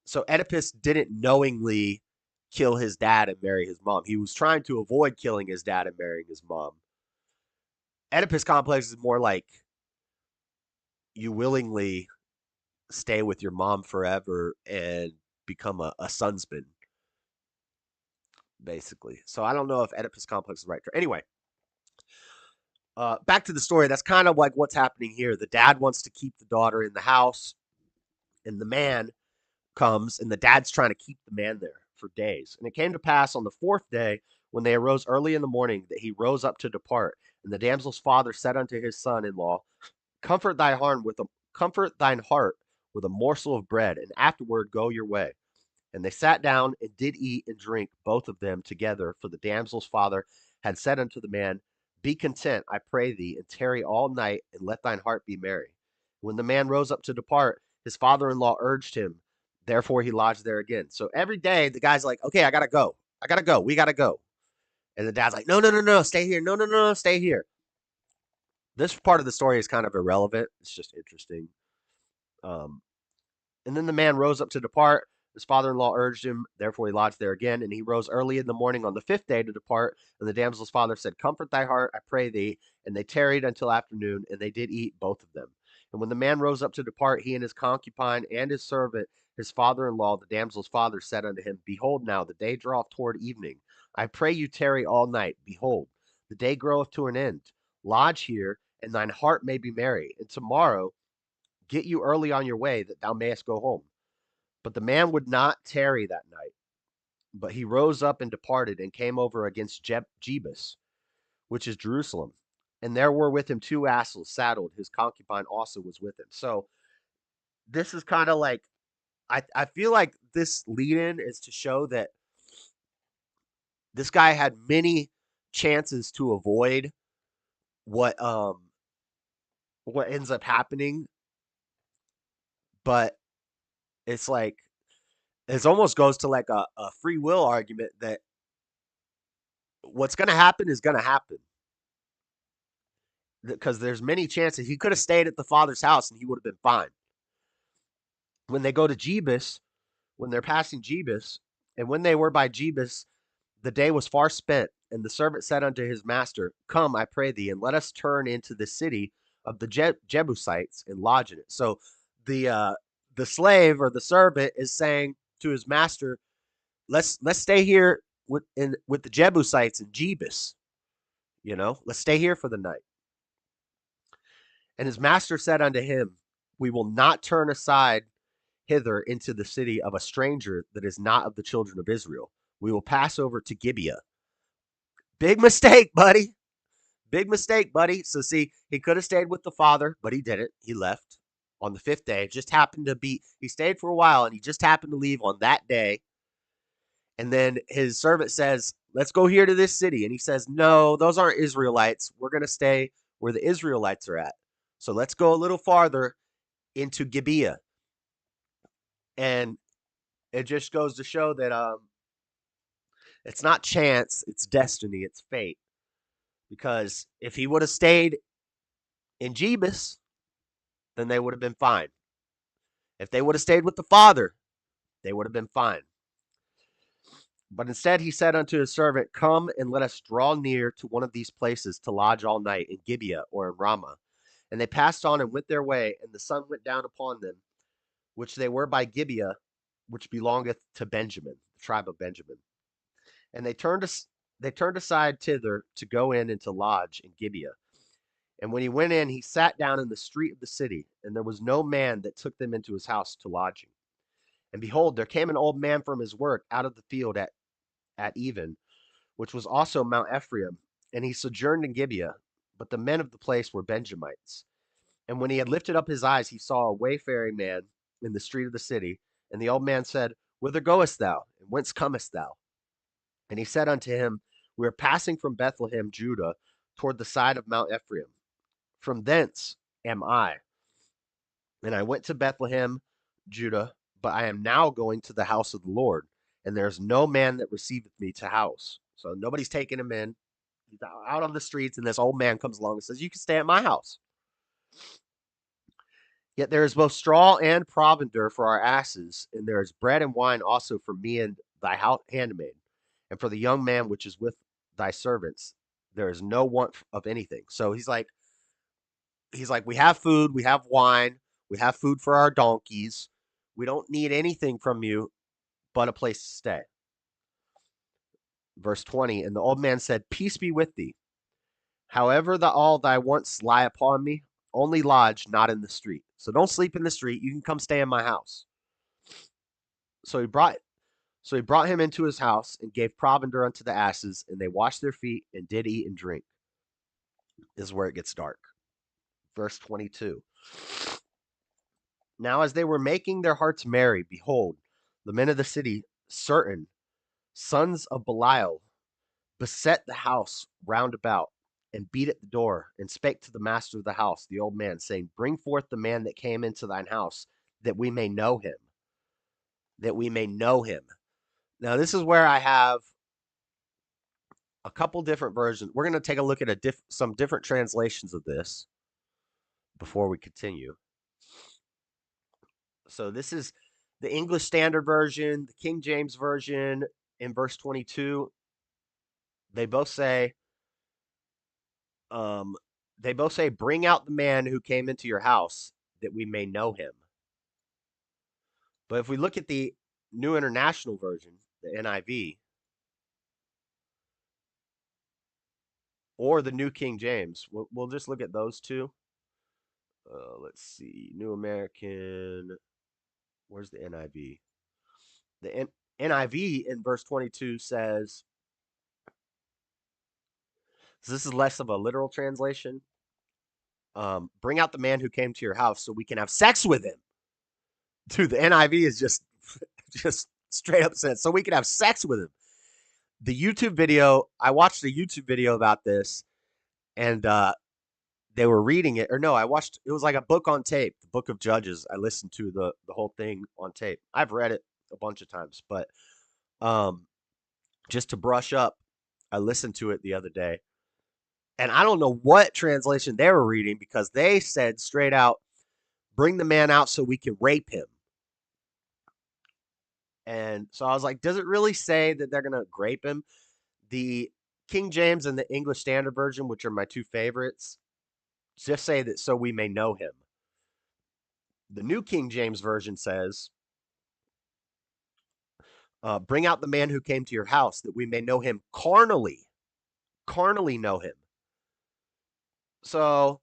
so Oedipus didn't knowingly kill his dad and marry his mom. He was trying to avoid killing his dad and marrying his mom. Oedipus complex is more like you willingly stay with your mom forever and become a sonsman, basically. So I don't know if Oedipus complex is right. Anyway, back to the story. That's kind of like what's happening here. The dad wants to keep the daughter in the house, and the man comes, and the dad's trying to keep the man there for days. And it came to pass on the 4th day, when they arose early in the morning, that he rose up to depart. And the damsel's father said unto his son-in-law, comfort thine heart with a morsel of bread, and afterward go your way. And they sat down and did eat and drink, both of them together. For the damsel's father had said unto the man, be content, I pray thee, and tarry all night, and let thine heart be merry. When the man rose up to depart, his father-in-law urged him. Therefore he lodged there again. So every day the guy's like, okay, I gotta go. We gotta go. And the dad's like, no, stay here. No, stay here. This part of the story is kind of irrelevant. It's just interesting. And then the man rose up to depart. His father-in-law urged him, therefore he lodged there again. And he rose early in the morning on the 5th day to depart. And the damsel's father said, comfort thy heart, I pray thee. And they tarried until afternoon, and they did eat, both of them. And when the man rose up to depart, he and his concubine and his servant, his father-in-law, the damsel's father, said unto him, behold now, the day draweth toward evening. I pray you tarry all night. Behold, the day groweth to an end. Lodge here, and thine heart may be merry. And tomorrow get you early on your way, that thou mayest go home. But the man would not tarry that night, but he rose up and departed, and came over against Jebus. which is Jerusalem. And there were with him 2 asses saddled. His concubine also was with him. So this is kind of like, I feel like this lead-in is to show that this guy had many chances to avoid what ends up happening, but it's like it almost goes to like a free will argument that what's going to happen is going to happen, because there's many chances he could have stayed at the father's house and he would have been fine. When they go to Jebus, when they're passing Jebus, and when they were by Jebus, the day was far spent, and the servant said unto his master, Come, I pray thee, and let us turn into the city of the Jebusites and lodge in it. So the slave or the servant is saying to his master, let's stay here with the Jebusites in Jebus. Let's stay here for the night. And his master said unto him, We will not turn aside hither into the city of a stranger that is not of the children of Israel. We will pass over to Gibeah. Big mistake, buddy. Big mistake, buddy. So see, he could have stayed with the father, but he didn't. He left on the 5th day. It just happened to be, he stayed for a while and he just happened to leave on that day. And then his servant says, let's go here to this city. And he says, no, those aren't Israelites. We're going to stay where the Israelites are at. So let's go a little farther into Gibeah. And it just goes to show that it's not chance, it's destiny, it's fate. Because if he would have stayed in Jebus, then they would have been fine. If they would have stayed with the father, they would have been fine. But instead he said unto his servant, Come and let us draw near to one of these places to lodge all night in Gibeah or in Ramah. And they passed on and went their way, and the sun went down upon them, which they were by Gibeah, which belongeth to Benjamin, the tribe of Benjamin. And they turned aside thither to go in and to lodge in Gibeah. And when he went in, he sat down in the street of the city, and there was no man that took them into his house to lodging. And behold, there came an old man from his work out of the field at even, which was also Mount Ephraim, and he sojourned in Gibeah. But the men of the place were Benjamites. And when he had lifted up his eyes, he saw a wayfaring man in the street of the city. And the old man said, Whither goest thou? And whence comest thou? And he said unto him, We are passing from Bethlehem, Judah, toward the side of Mount Ephraim. From thence am I. And I went to Bethlehem, Judah, but I am now going to the house of the Lord, and there is no man that receiveth me to house. So nobody's taking him in. He's out on the streets, and this old man comes along and says, You can stay at my house. Yet there is both straw and provender for our asses, and there is bread and wine also for me and thy handmaid, and for the young man which is with thy servants. There is no want of anything. So he's like, we have food, we have wine, we have food for our donkeys. We don't need anything from you but a place to stay. Verse 20, and the old man said, Peace be with thee. However, all thy wants lie upon me, only lodge not in the street. So don't sleep in the street. You can come stay in my house. So he brought him into his house and gave provender unto the asses, and they washed their feet and did eat and drink. This is where it gets dark. Verse 22. Now as they were making their hearts merry, behold, the men of the city, certain sons of Belial, beset the house round about, and beat at the door, and spake to the master of the house, the old man, saying, Bring forth the man that came into thine house, that we may know him. That we may know him. Now this is where I have a couple different versions. We're going to take a look at some different translations of this before we continue. So this is the English Standard Version, the King James Version. In verse 22, they both say, bring out the man who came into your house that we may know him. But if we look at the New International Version, the NIV, or the New King James, we'll just look at those two. Let's see, New American, where's the NIV? The NIV in verse 22 says, So this is less of a literal translation. Bring out the man who came to your house so we can have sex with him. Dude, the NIV is just straight up said, so we can have sex with him. The YouTube video, I watched a YouTube video about this, and they were reading it. Or no, I watched, it was like a book on tape, the Book of Judges. I listened to the whole thing on tape. I've read it a bunch of times, but just to brush up, I listened to it the other day. And I don't know what translation they were reading because they said straight out, bring the man out so we can rape him. And so I was like, does it really say that they're going to rape him? The King James and the English Standard Version, which are my two favorites, just say that so we may know him. The New King James Version says, bring out the man who came to your house that we may know him carnally. Carnally know him. So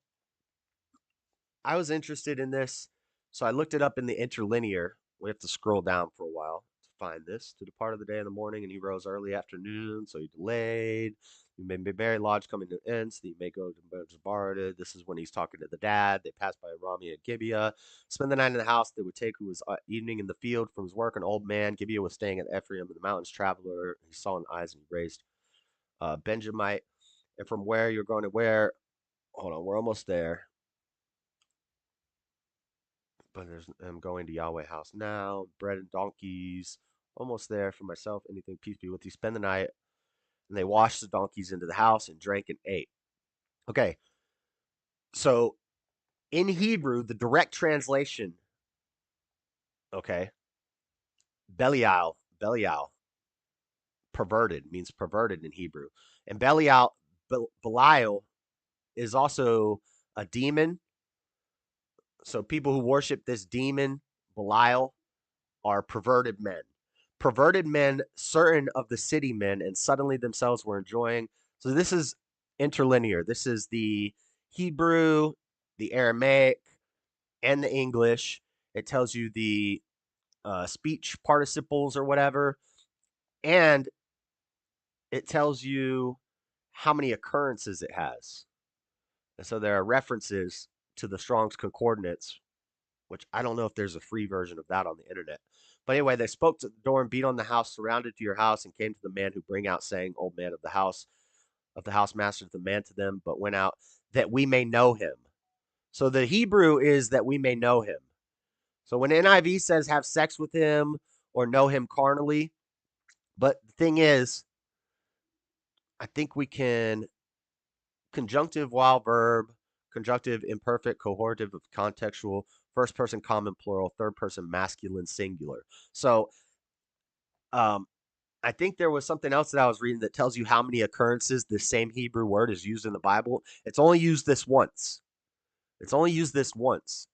I was interested in this. So I looked it up in the interlinear. We have to scroll down for a while to find this. To depart of the day in the morning, and he rose early afternoon, so he delayed. You may be very large coming to an end, so that you may go to Jbarada. This is when he's talking to the dad. They passed by Rami at Gibeah. Spend the night in the house. They would take who was evening in the field from his work, an old man. Gibeah was staying at Ephraim in the mountains, traveler. He saw in eyes and he raised Benjamite. And from where you're going to where? Hold on, we're almost there. But I'm going to Yahweh house now. Bread and donkeys. Almost there for myself. Anything, peace be with you. Spend the night. And they washed the donkeys into the house and drank and ate. Okay. So in Hebrew, the direct translation, okay, Belial, perverted, means perverted in Hebrew. And Belial is also a demon. So people who worship this demon, Belial, are perverted men. Perverted men, certain of the city men, and suddenly themselves were enjoying. So this is interlinear. This is the Hebrew, the Aramaic, and the English. It tells you the speech participles or whatever. And it tells you how many occurrences it has. And so there are references to the Strong's Concordance, which I don't know if there's a free version of that on the internet. But anyway, they spoke to the door and beat on the house, surrounded to your house, and came to the man who bring out, saying, old man of the house master, the man to them, but went out that we may know him. So the Hebrew is that we may know him. So when NIV says have sex with him or know him carnally, but the thing is, I think we can conjunctive while verb, conjunctive imperfect, cohortative of contextual, first person common plural, third person masculine singular. So I think there was something else that I was reading that tells you how many occurrences this same Hebrew word is used in the Bible. It's only used this once. It's only used this once.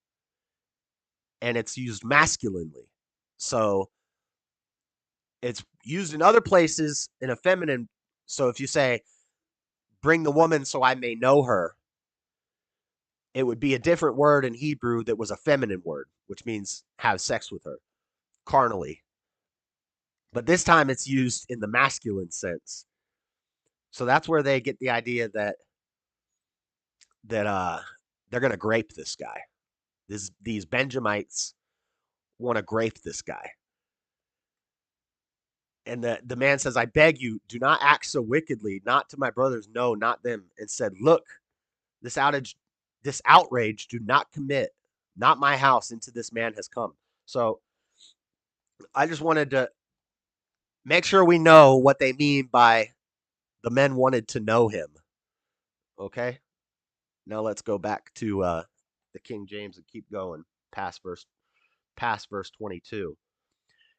And it's used masculinely. So it's used in other places in a feminine. So if you say, bring the woman so I may know her, it would be a different word in Hebrew that was a feminine word, which means have sex with her, carnally. But this time it's used in the masculine sense. So that's where they get the idea that they're going to grape this guy. These Benjamites want to grape this guy. And the man says, I beg you, do not act so wickedly, not to my brothers, no, not them. And said, look, this outrage do not commit, not my house, into this man has come. So I just wanted to make sure we know what they mean by the men wanted to know him. Okay? Now let's go back to the King James and keep going past verse 22.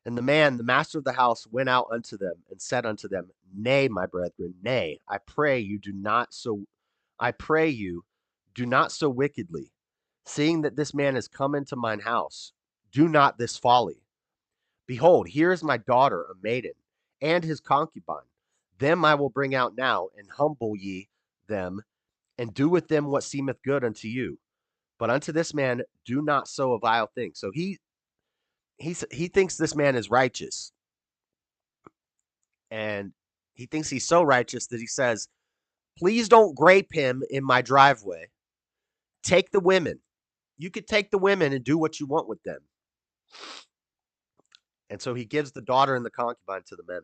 And the man, the master of the house, went out unto them and said unto them, nay, my brethren, nay, I pray you do not so wickedly, seeing that this man is come into mine house. Do not this folly. Behold, here is my daughter, a maiden, and his concubine. Them I will bring out now, and humble ye them, and do with them what seemeth good unto you. But unto this man do not so a vile thing. So he thinks this man is righteous. And he thinks he's so righteous that he says, Please don't grape him in my driveway. Take the women. You could take the women and do what you want with them. And so he gives the daughter and the concubine to the men.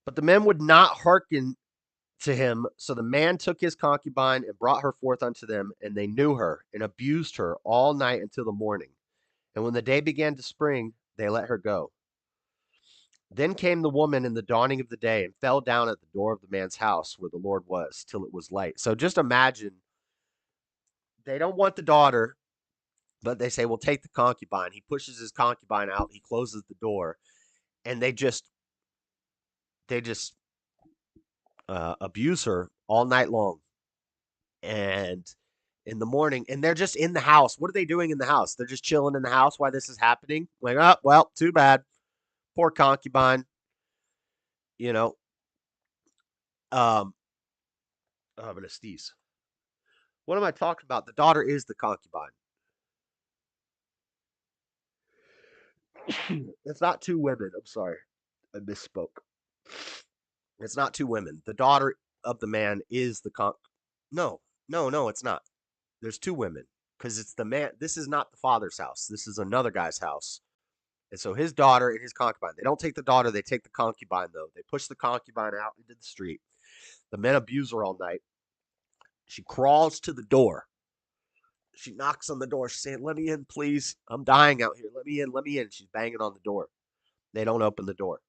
But the men would not hearken to him. So the man took his concubine and brought her forth unto them, and they knew her and abused her all night until the morning. And when the day began to spring, they let her go. Then came the woman in the dawning of the day and fell down at the door of the man's house where the Lord was till it was light. So just imagine, they don't want the daughter, but they say, well, take the concubine. He pushes his concubine out. He closes the door, and they just abuse her all night long. And in the morning, and they're just in the house. What are they doing in the house? They're just chilling in the house while this is happening. Like, oh, well, too bad. Poor concubine. You know, but Estes. What am I talking about? The daughter is the concubine. It's not two women. I'm sorry. I misspoke. It's not two women. The daughter of the man is the No, it's not. There's two women because it's the man. This is not the father's house. This is another guy's house. And so his daughter and his concubine, they don't take the daughter, they take the concubine, though. They push the concubine out into the street. The men abuse her all night. She crawls to the door. She knocks on the door. She's saying, let me in, please. I'm dying out here. Let me in, let me in. She's banging on the door. They don't open the door.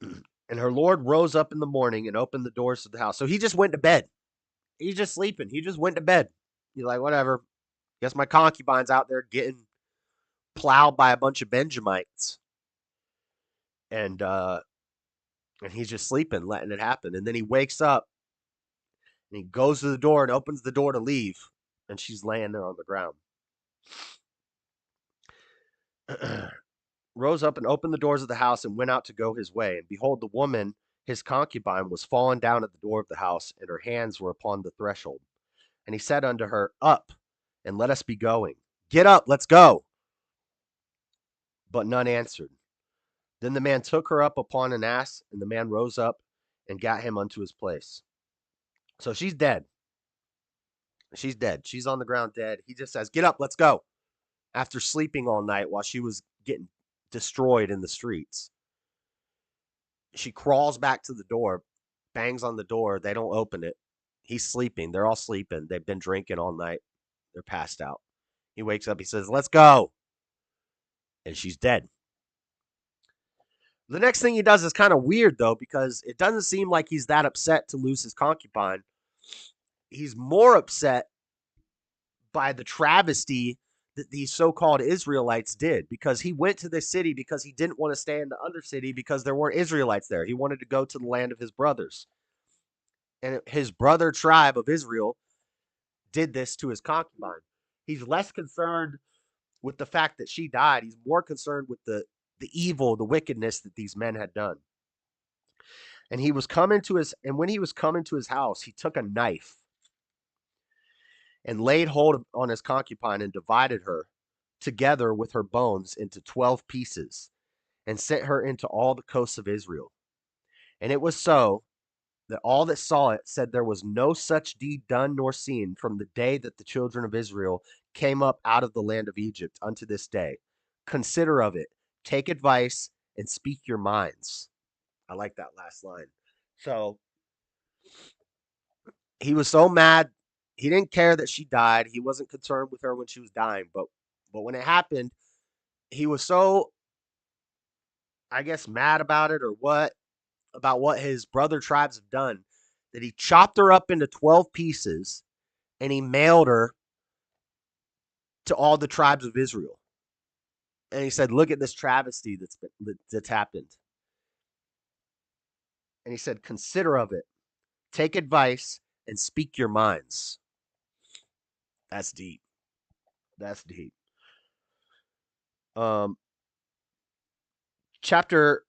And her Lord rose up in the morning and opened the doors of the house. So he just went to bed. He's just sleeping. He just went to bed. He's like, whatever. Guess my concubine's out there getting plowed by a bunch of Benjamites. And he's just sleeping, letting it happen. And then he wakes up and he goes to the door and opens the door to leave. And she's laying there on the ground. Rose up and opened the doors of the house and went out to go his way. And behold, the woman, his concubine, was fallen down at the door of the house, and her hands were upon the threshold. And he said unto her, up, and let us be going. Get up, let's go. But none answered. Then the man took her up upon an ass, and the man rose up and got him unto his place. So she's dead. She's dead. She's on the ground dead. He just says, get up, let's go. After sleeping all night while she was getting destroyed in the streets. She crawls back to the door, bangs on the door. They don't open it. He's sleeping. They're all sleeping. They've been drinking all night. They're passed out. He wakes up. He says, let's go. And she's dead. The next thing he does is kind of weird, though, because it doesn't seem like he's that upset to lose his concubine. He's more upset by the travesty that these so-called Israelites did, because he went to this city because he didn't want to stay in the other city because there weren't Israelites there. He wanted to go to the land of his brothers. And his brother tribe of Israel did this to his concubine. He's less concerned with the fact that she died. He's more concerned with the evil, the wickedness that these men had done. And he was coming to his, and when he was coming to his house, he took a knife and laid hold on his concubine and divided her together with her bones into 12 pieces and sent her into all the coasts of Israel. And it was so that all that saw it said there was no such deed done nor seen from the day that the children of Israel came up out of the land of Egypt unto this day. Consider of it, take advice, and speak your minds. I like that last line. So he was so mad. He didn't care that she died. He wasn't concerned with her when she was dying. But when it happened, he was so, I guess, mad about it, or what, about what his brother tribes have done, that he chopped her up into 12 pieces and he mailed her to all the tribes of Israel. And he said, look at this travesty that's happened. And he said, consider of it, take advice, and speak your minds. That's deep. That's deep. Chapter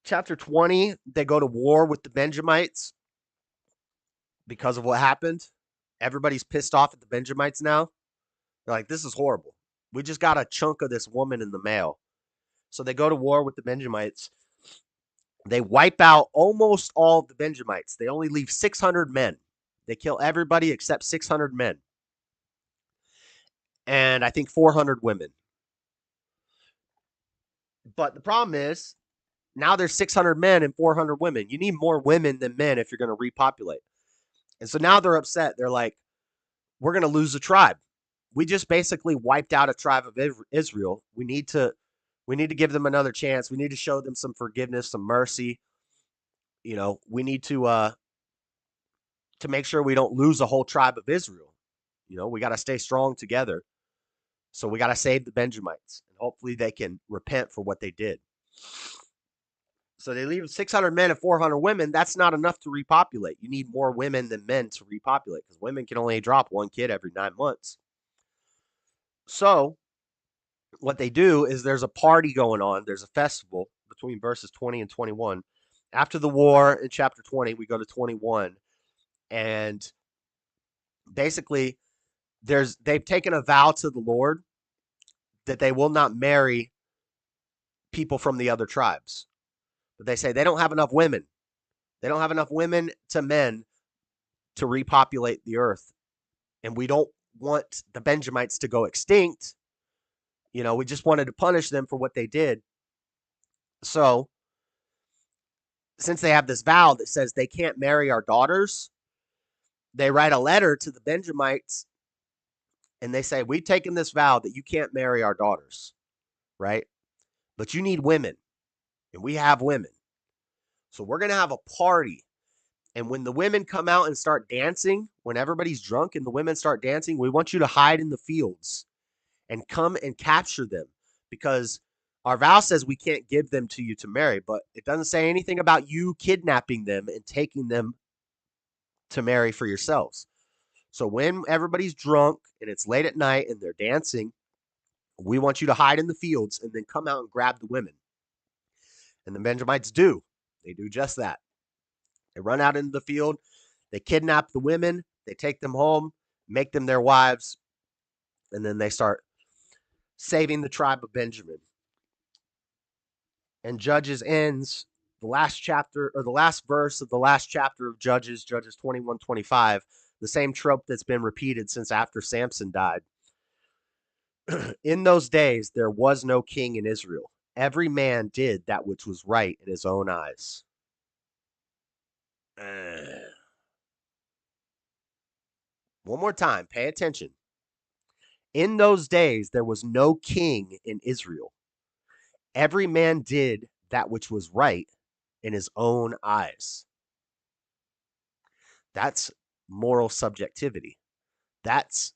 20, they go to war with the Benjamites because of what happened. Everybody's pissed off at the Benjamites now. They're like, this is horrible. We just got a chunk of this woman in the mail. So they go to war with the Benjamites. They wipe out almost all of the Benjamites. They only leave 600 men. They kill everybody except 600 men. And I think 400 women. But the problem is, now there's 600 men and 400 women. You need more women than men if you're going to repopulate. And so now they're upset. They're like, we're going to lose a tribe. We just basically wiped out a tribe of Israel. We need to give them another chance. We need to show them some forgiveness, some mercy. You know, we need to make sure we don't lose a whole tribe of Israel. You know, we got to stay strong together. So we got to save the Benjamites. And hopefully they can repent for what they did. So they leave 600 men and 400 women. That's not enough to repopulate. You need more women than men to repopulate because women can only drop one kid every 9 months. So what they do is there's a party going on. There's a festival between verses 20 and 21. After the war in chapter 20, we go to 21. And basically, they've taken a vow to the Lord that they will not marry people from the other tribes. But they say they don't have enough women. They don't have enough women to men to repopulate the earth. And we don't want the Benjamites to go extinct. You know, we just wanted to punish them for what they did. So, since they have this vow that says they can't marry our daughters, they write a letter to the Benjamites and they say, we've taken this vow that you can't marry our daughters, right? But you need women, and we have women. So we're going to have a party. And when the women come out and start dancing, when everybody's drunk and the women start dancing, we want you to hide in the fields and come and capture them, because our vow says we can't give them to you to marry, but it doesn't say anything about you kidnapping them and taking them to marry for yourselves. So when everybody's drunk and it's late at night and they're dancing, we want you to hide in the fields and then come out and grab the women. And the Benjamites do. They do just that. They run out into the field. They kidnap the women. They take them home, make them their wives, and then they start saving the tribe of Benjamin. And Judges ends the last chapter, or the last verse of the last chapter of Judges, Judges 21-25, the same trope that's been repeated since after Samson died. In those days, there was no king in Israel. Every man did that which was right in his own eyes. One more time, pay attention. In those days, there was no king in Israel. Every man did that which was right in his own eyes. That's moral subjectivity. That's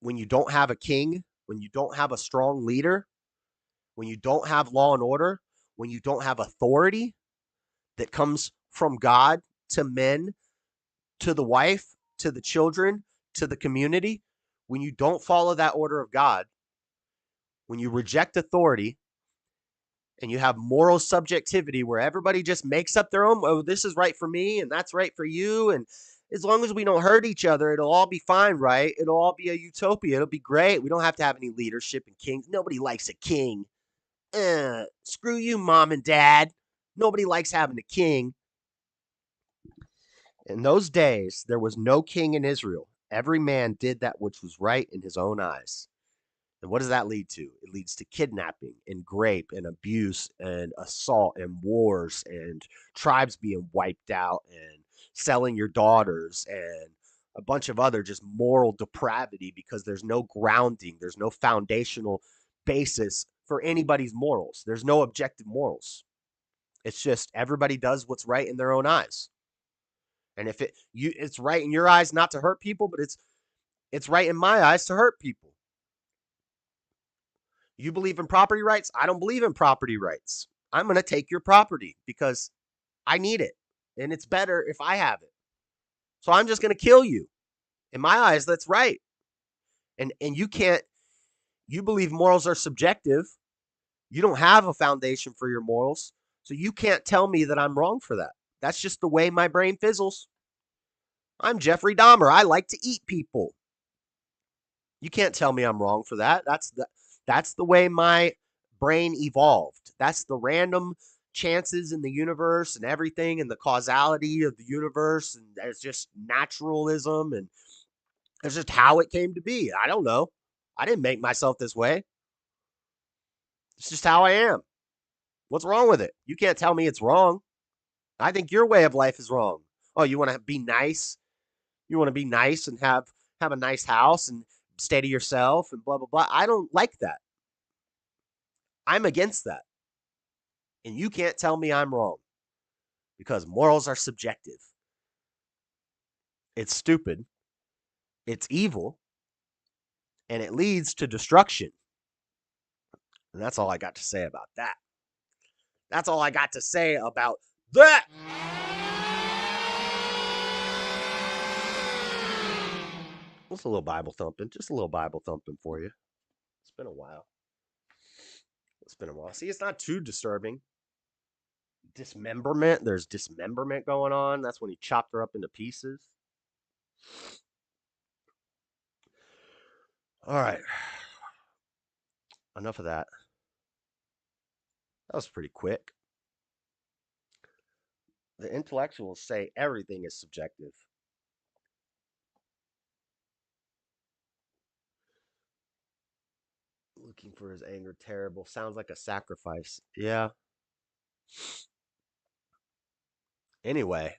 when you don't have a king, when you don't have a strong leader, when you don't have law and order, when you don't have authority that comes from God to men, to the wife, to the children, to the community, when you don't follow that order of God, when you reject authority, and you have moral subjectivity where everybody just makes up their own, oh, this is right for me and that's right for you, and as long as we don't hurt each other, it'll all be fine, right? It'll all be a utopia. It'll be great. We don't have to have any leadership and kings. Nobody likes a king. Screw you, mom and dad. Nobody likes having a king. In those days, there was no king in Israel. Every man did that which was right in his own eyes. And what does that lead to? It leads to kidnapping and rape and abuse and assault and wars and tribes being wiped out and selling your daughters and a bunch of other just moral depravity, because there's no grounding. There's no foundational basis for anybody's morals. There's no objective morals. It's just everybody does what's right in their own eyes. And if it's right in your eyes not to hurt people, but it's right in my eyes to hurt people. You believe in property rights? I don't believe in property rights. I'm going to take your property because I need it. And it's better if I have it. So I'm just going to kill you. In my eyes, that's right. And you believe morals are subjective. You don't have a foundation for your morals. So you can't tell me that I'm wrong for that. That's just the way my brain fizzles. I'm Jeffrey Dahmer. I like to eat people. You can't tell me I'm wrong for that. That's the way my brain evolved. That's the random chances in the universe and everything and the causality of the universe. And it's just naturalism. And it's just how it came to be. I don't know. I didn't make myself this way. It's just how I am. What's wrong with it? You can't tell me it's wrong. I think your way of life is wrong. Oh, you want to be nice? You want to be nice and have a nice house and stay to yourself and blah, blah, blah. I don't like that. I'm against that. And you can't tell me I'm wrong because morals are subjective. It's stupid. It's evil. And it leads to destruction. And that's all I got to say about that. That's all I got to say about that. What's a little Bible thumping? Just a little Bible thumping for you. It's been a while. See, it's not too disturbing. Dismemberment. There's dismemberment going on. That's when he chopped her up into pieces. All right. Enough of that. That was pretty quick. The intellectuals say everything is subjective. Looking for his anger terrible. Sounds like a sacrifice. Yeah. Anyway,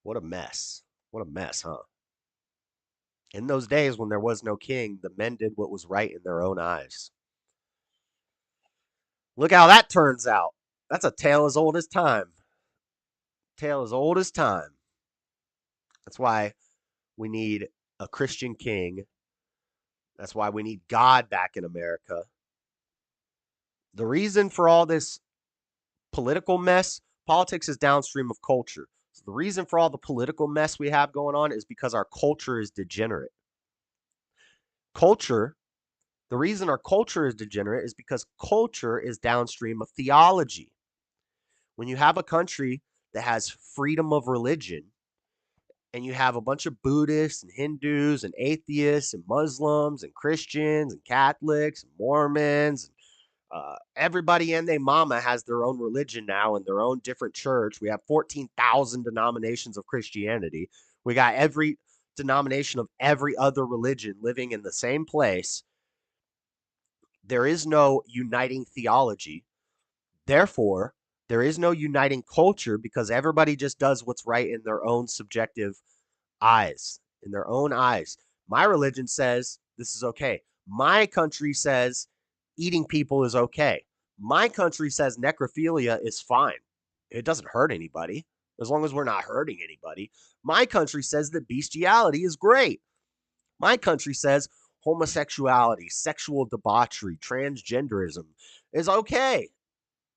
what a mess. What a mess, huh? In those days when there was no king, the men did what was right in their own eyes. Look how that turns out. That's a tale as old as time. Tale as old as time. That's why we need a Christian king. That's why we need God back in America. The reason for all this political mess, politics is downstream of culture. So the reason for all the political mess we have going on is because our culture is degenerate. The reason our culture is degenerate is because culture is downstream of theology. When you have a country that has freedom of religion, and you have a bunch of Buddhists and Hindus and atheists and Muslims and Christians and Catholics and Mormons, everybody and their mama has their own religion now and their own different church. We have 14,000 denominations of Christianity. We got every denomination of every other religion living in the same place. There is no uniting theology. Therefore, there is no uniting culture because everybody just does what's right in their own subjective eyes, in their own eyes. My religion says this is okay. My country says eating people is okay. My country says necrophilia is fine. It doesn't hurt anybody as long as we're not hurting anybody. My country says that bestiality is great. My country says homosexuality, sexual debauchery, transgenderism is okay.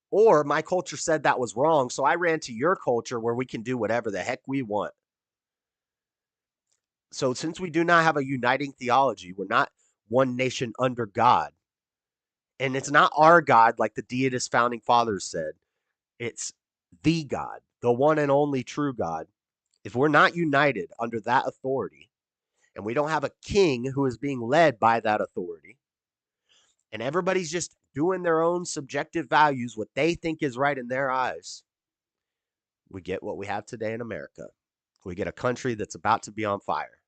Or my culture said that was wrong, so I ran to your culture where we can do whatever the heck we want. So since we do not have a uniting theology, we're not one nation under God. And it's not our God like the deist founding fathers said. It's the God, the one and only true God. If we're not united under that authority, and we don't have a king who is being led by that authority, and everybody's just doing their own subjective values, what they think is right in their eyes, we get what we have today in America. We get a country that's about to be on fire.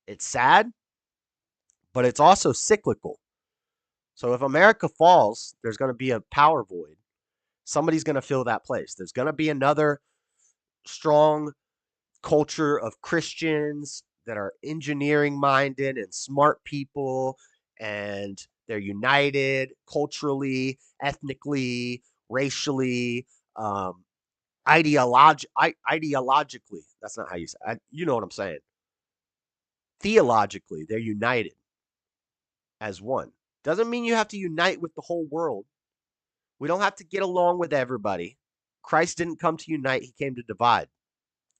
It's sad, but it's also cyclical. So if America falls, there's going to be a power void. Somebody's going to fill that place. There's going to be another strong culture of Christians that are engineering minded and smart people, and they're united culturally, ethnically, racially, ideologically. That's not how you say it. You know what I'm saying. Theologically, they're united as one. Doesn't mean you have to unite with the whole world. We don't have to get along with everybody. Christ didn't come to unite, he came to divide.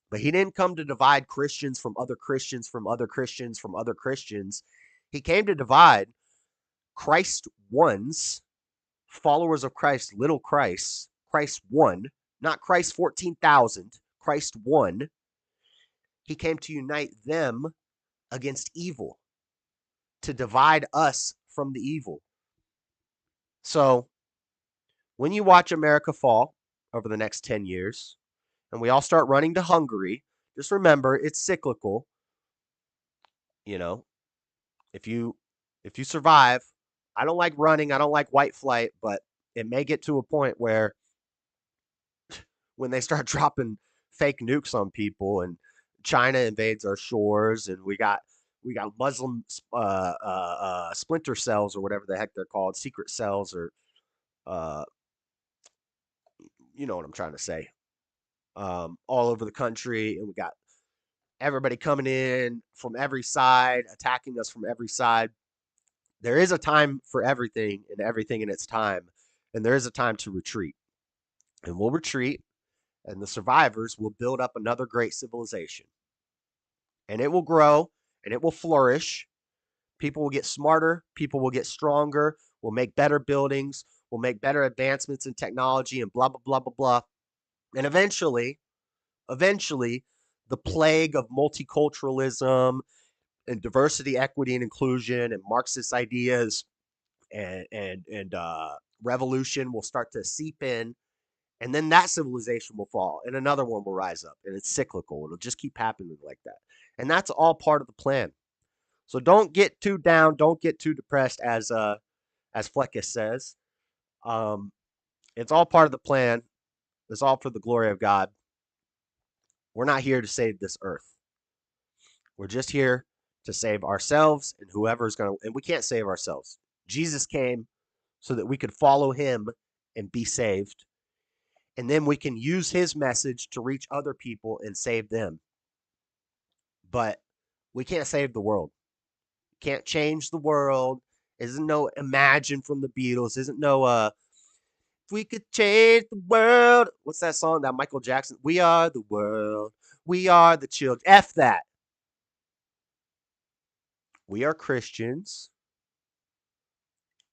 But he didn't come to divide Christians from other Christians, from other Christians, from other Christians. He came to divide Christ ones, followers of Christ, little Christ, Christ one, not Christ 14,000, Christ one. He came to unite them against evil, to divide us from the evil. So when you watch America fall over the next 10 years and we all start running to Hungary, just remember it's cyclical. You know, if you survive, I don't like running, I don't like white flight, but it may get to a point where when they start dropping fake nukes on people and China invades our shores and we got Muslim splinter cells or whatever the heck they're called, secret cells or uh, you know what I'm trying to say, all over the country, and we got everybody coming in from every side, attacking us from every side. There is a time for everything and everything in its time, and there is a time to retreat. And we'll retreat, and the survivors will build up another great civilization. And it will grow and it will flourish. People will get smarter, people will get stronger, we'll make better buildings, we'll make better advancements in technology and blah blah blah blah blah. And eventually the plague of multiculturalism and diversity, equity, and inclusion and Marxist ideas and revolution will start to seep in, and then that civilization will fall and another one will rise up, and it's cyclical. It'll just keep happening like that, and that's all part of the plan. So don't get too down, don't get too depressed, as Fleckis says. Um, it's all part of the plan. It's all for the glory of God. We're not here to save this earth. We're just here to save ourselves and whoever's going to, and we can't save ourselves. Jesus came so that we could follow him and be saved. And then we can use his message to reach other people and save them. But we can't save the world. Can't change the world. Isn't no Imagine from the Beatles. Isn't no if we could change the world. What's that song? That Michael Jackson. We are the world. We are the children. F that. We are Christians.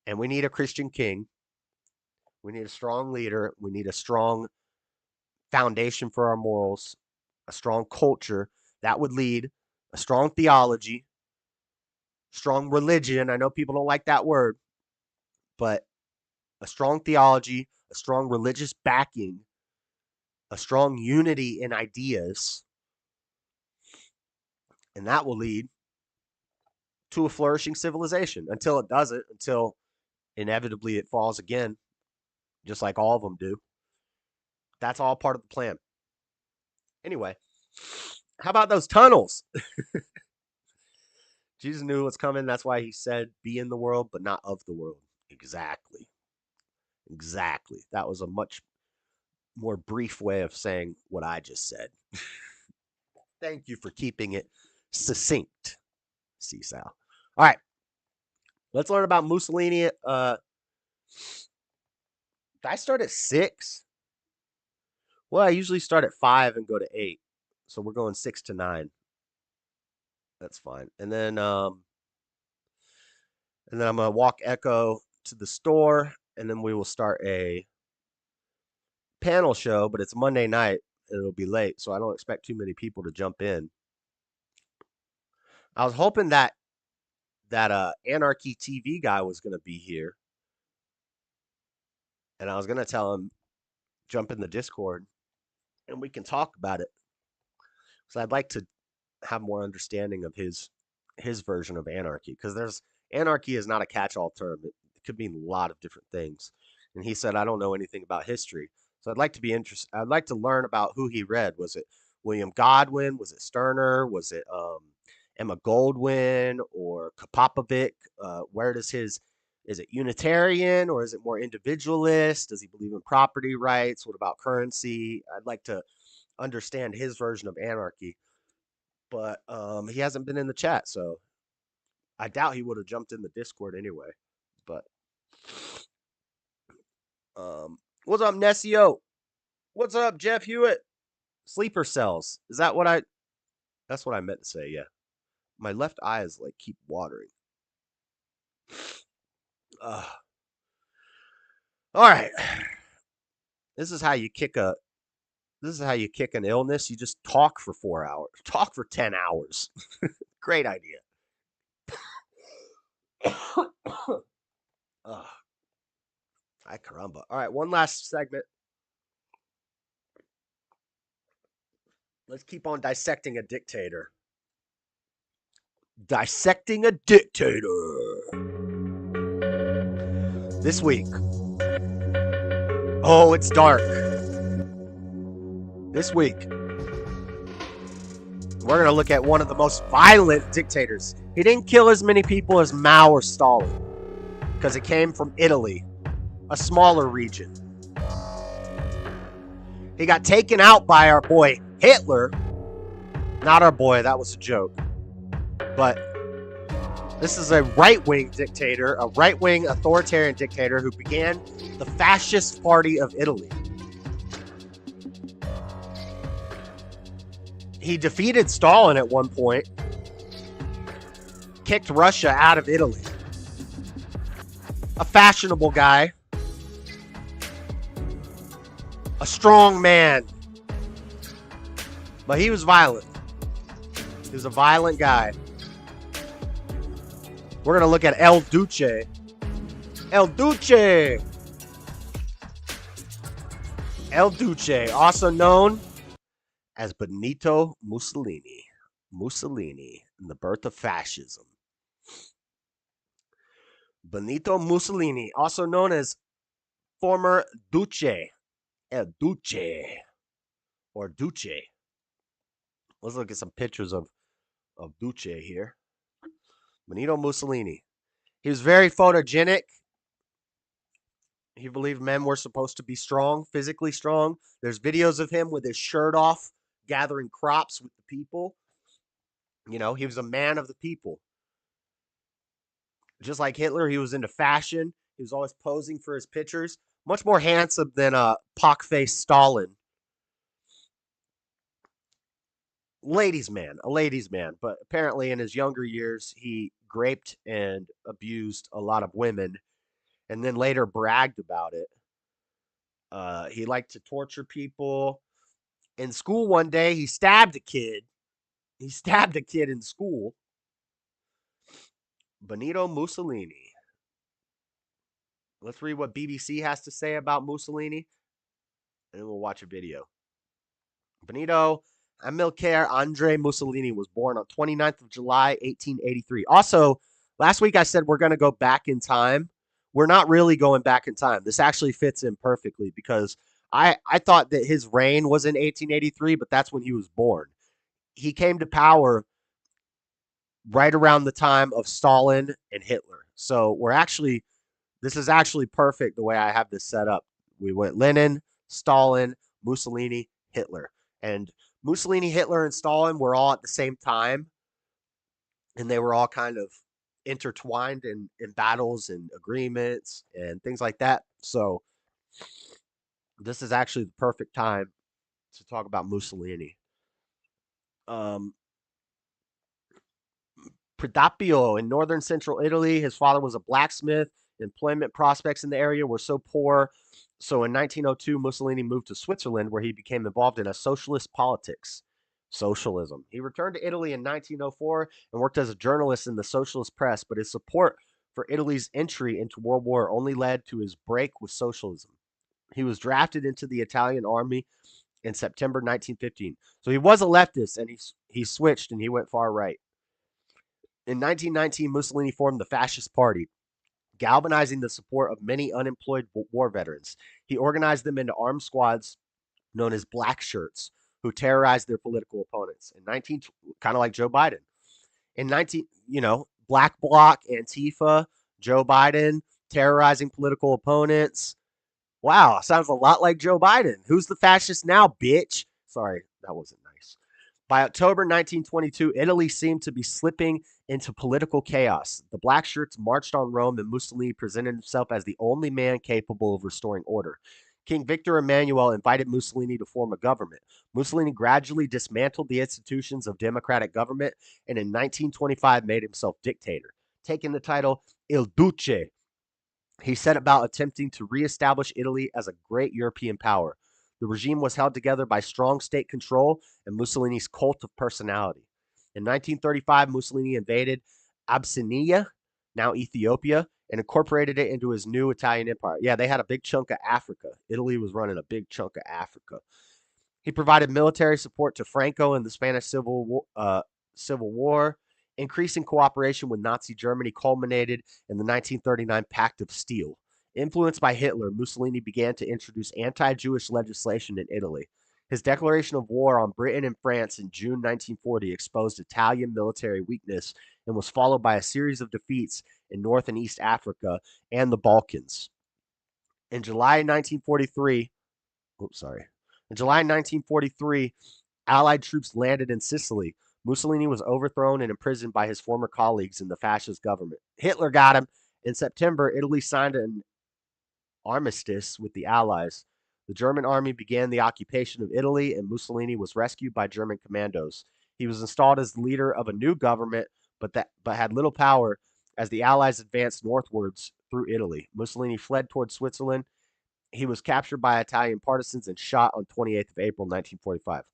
And we need a Christian king. We need a strong leader. We need a strong foundation for our morals, a strong culture that would lead, a strong theology, strong religion. I know people don't like that word, but a strong theology, a strong religious backing, a strong unity in ideas, and that will lead to a flourishing civilization. Until it doesn't, until inevitably it falls again, just like all of them do. That's all part of the plan. Anyway, how about those tunnels? Jesus knew what's coming. That's why he said, be in the world, but not of the world. Exactly. Exactly. That was a much more brief way of saying what I just said. Thank you for keeping it succinct, C-Sal. All right. Let's learn about Mussolini. Did I start at 6? Well, I usually start at 5 and go to 8. So we're going 6 to 9. That's fine. And then I'm gonna walk Echo to the store, and then we will start a panel show, but it's Monday night and it'll be late, so I don't expect too many people to jump in. I was hoping that Anarchy TV guy was gonna be here, and I was gonna tell him jump in the Discord and we can talk about it. So I'd like to have more understanding of his version of anarchy, because there's anarchy is not a catch-all term. It could mean a lot of different things. And he said, I don't know anything about history. So I'd like to be interested. I'd like to learn about who he read. Was it William Godwin? Was it Sterner? Was it Emma Goldwyn or Kapopovic? Where does his, is it Unitarian or is it more individualist? Does he believe in property rights? What about currency? I'd like to understand his version of anarchy. But he hasn't been in the chat, so I doubt he would have jumped in the Discord anyway. But what's up, Nessio? What's up, Jeff Hewitt? Sleeper cells. Is that what I? That's what I meant to say. Yeah, my left eye is like keep watering. All right. This is how you kick a. This is how you kick an illness. You just talk for 4 hours. Talk for 10 hours. Great idea. Ay caramba. All right, one last segment. Let's keep on dissecting a dictator. Dissecting a dictator. This week. Oh, it's dark. This week, we're going to look at one of the most violent dictators. He didn't kill as many people as Mao or Stalin because it came from Italy, a smaller region. He got taken out by our boy Hitler. Not our boy, that was a joke. But this is a right-wing dictator, a right-wing authoritarian dictator who began the fascist party of Italy. He defeated Stalin at one point, kicked Russia out of Italy. A fashionable guy, a strong man, but he was violent. He was a violent guy. We're going to look at El Duce. El Duce! El Duce, also known as Benito Mussolini. Mussolini and the birth of fascism. Benito Mussolini, also known as former Duce. El Duce. Or Duce. Let's look at some pictures of Duce here. Benito Mussolini. He was very photogenic. He believed men were supposed to be strong, physically strong. There's videos of him with his shirt off, gathering crops with the people. You know, he was a man of the people. Just like Hitler, he was into fashion. He was always posing for his pictures. Much more handsome than pock-faced Stalin. A ladies' man. But apparently in his younger years, he raped and abused a lot of women and then later bragged about it. He liked to torture people. In school one day, he stabbed a kid. He stabbed a kid in school. Benito Mussolini. Let's read what BBC has to say about Mussolini, and then we'll watch a video. Benito Amilcare Andre Mussolini was born on 29th of July, 1883. Also, last week I said we're going to go back in time. We're not really going back in time. This actually fits in perfectly because I thought that his reign was in 1883, but that's when he was born. He came to power right around the time of Stalin and Hitler. So this is actually perfect the way I have this set up. We went Lenin, Stalin, Mussolini, Hitler. And Mussolini, Hitler, and Stalin were all at the same time. And they were all kind of intertwined in battles and agreements and things like that. So this is actually the perfect time to talk about Mussolini. Pradapio in northern central Italy. His father was a blacksmith. Employment prospects in the area were so poor. So in 1902, Mussolini moved to Switzerland, where he became involved in a socialist politics. Socialism. He returned to Italy in 1904 and worked as a journalist in the socialist press, but his support for Italy's entry into World War only led to his break with socialism. He was drafted into the Italian army in September 1915. So he was a leftist, and he switched and he went far right. In 1919, Mussolini formed the Fascist Party, galvanizing the support of many unemployed war veterans. He organized them into armed squads known as black shirts, who terrorized their political opponents. Kind of like Joe Biden. In Black Bloc, Antifa, Joe Biden, terrorizing political opponents. Wow, sounds a lot like Joe Biden. Who's the fascist now, bitch? Sorry, that wasn't nice. By October 1922, Italy seemed to be slipping into political chaos. The black shirts marched on Rome, and Mussolini presented himself as the only man capable of restoring order. King Victor Emmanuel invited Mussolini to form a government. Mussolini gradually dismantled the institutions of democratic government and in 1925 made himself dictator, taking the title Il Duce. He set about attempting to reestablish Italy as a great European power. The regime was held together by strong state control and Mussolini's cult of personality. In 1935, Mussolini invaded Abyssinia, now Ethiopia, and incorporated it into his new Italian empire. Yeah, they had a big chunk of Africa. Italy was running a big chunk of Africa. He provided military support to Franco in the Spanish Civil War. Increasing cooperation with Nazi Germany culminated in the 1939 Pact of Steel. Influenced by Hitler, Mussolini began to introduce anti-Jewish legislation in Italy. His declaration of war on Britain and France in June 1940 exposed Italian military weakness and was followed by a series of defeats in North and East Africa and the Balkans. In July 1943, Allied troops landed in Sicily. Mussolini was overthrown and imprisoned by his former colleagues in the fascist government. Hitler got him. In September, Italy signed an armistice with the Allies. The German army began the occupation of Italy, and Mussolini was rescued by German commandos. He was installed as leader of a new government, but had little power as the Allies advanced northwards through Italy. Mussolini fled toward Switzerland. He was captured by Italian partisans and shot on 28th of April, 1945.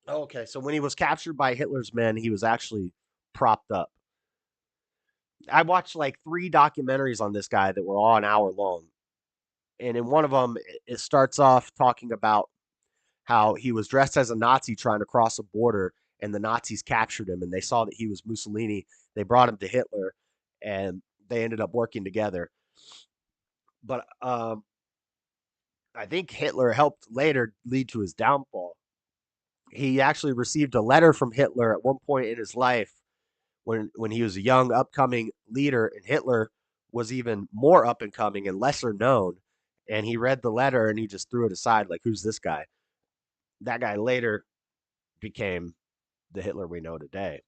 Okay, so when he was captured by Hitler's men, he was actually propped up. I watched like 3 documentaries on this guy that were all an hour long. And in one of them, it starts off talking about how he was dressed as a Nazi trying to cross a border, and the Nazis captured him, and they saw that he was Mussolini. They brought him to Hitler, and they ended up working together. But I think Hitler helped later lead to his downfall. He actually received a letter from Hitler at one point in his life when he was a young upcoming leader, and Hitler was even more up and coming and lesser known. And he read the letter and he just threw it aside, like, who's this guy? That guy later became the Hitler we know today.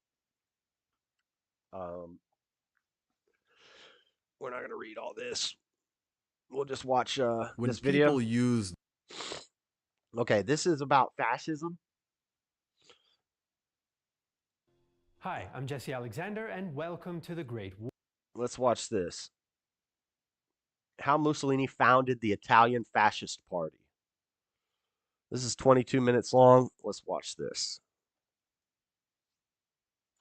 We're not going to read all this. We'll just watch this video. Okay, this is about fascism. Hi, I'm Jesse Alexander, and welcome to the Great War. Let's watch this. How Mussolini founded the Italian Fascist Party. This is 22 minutes long. Let's watch this.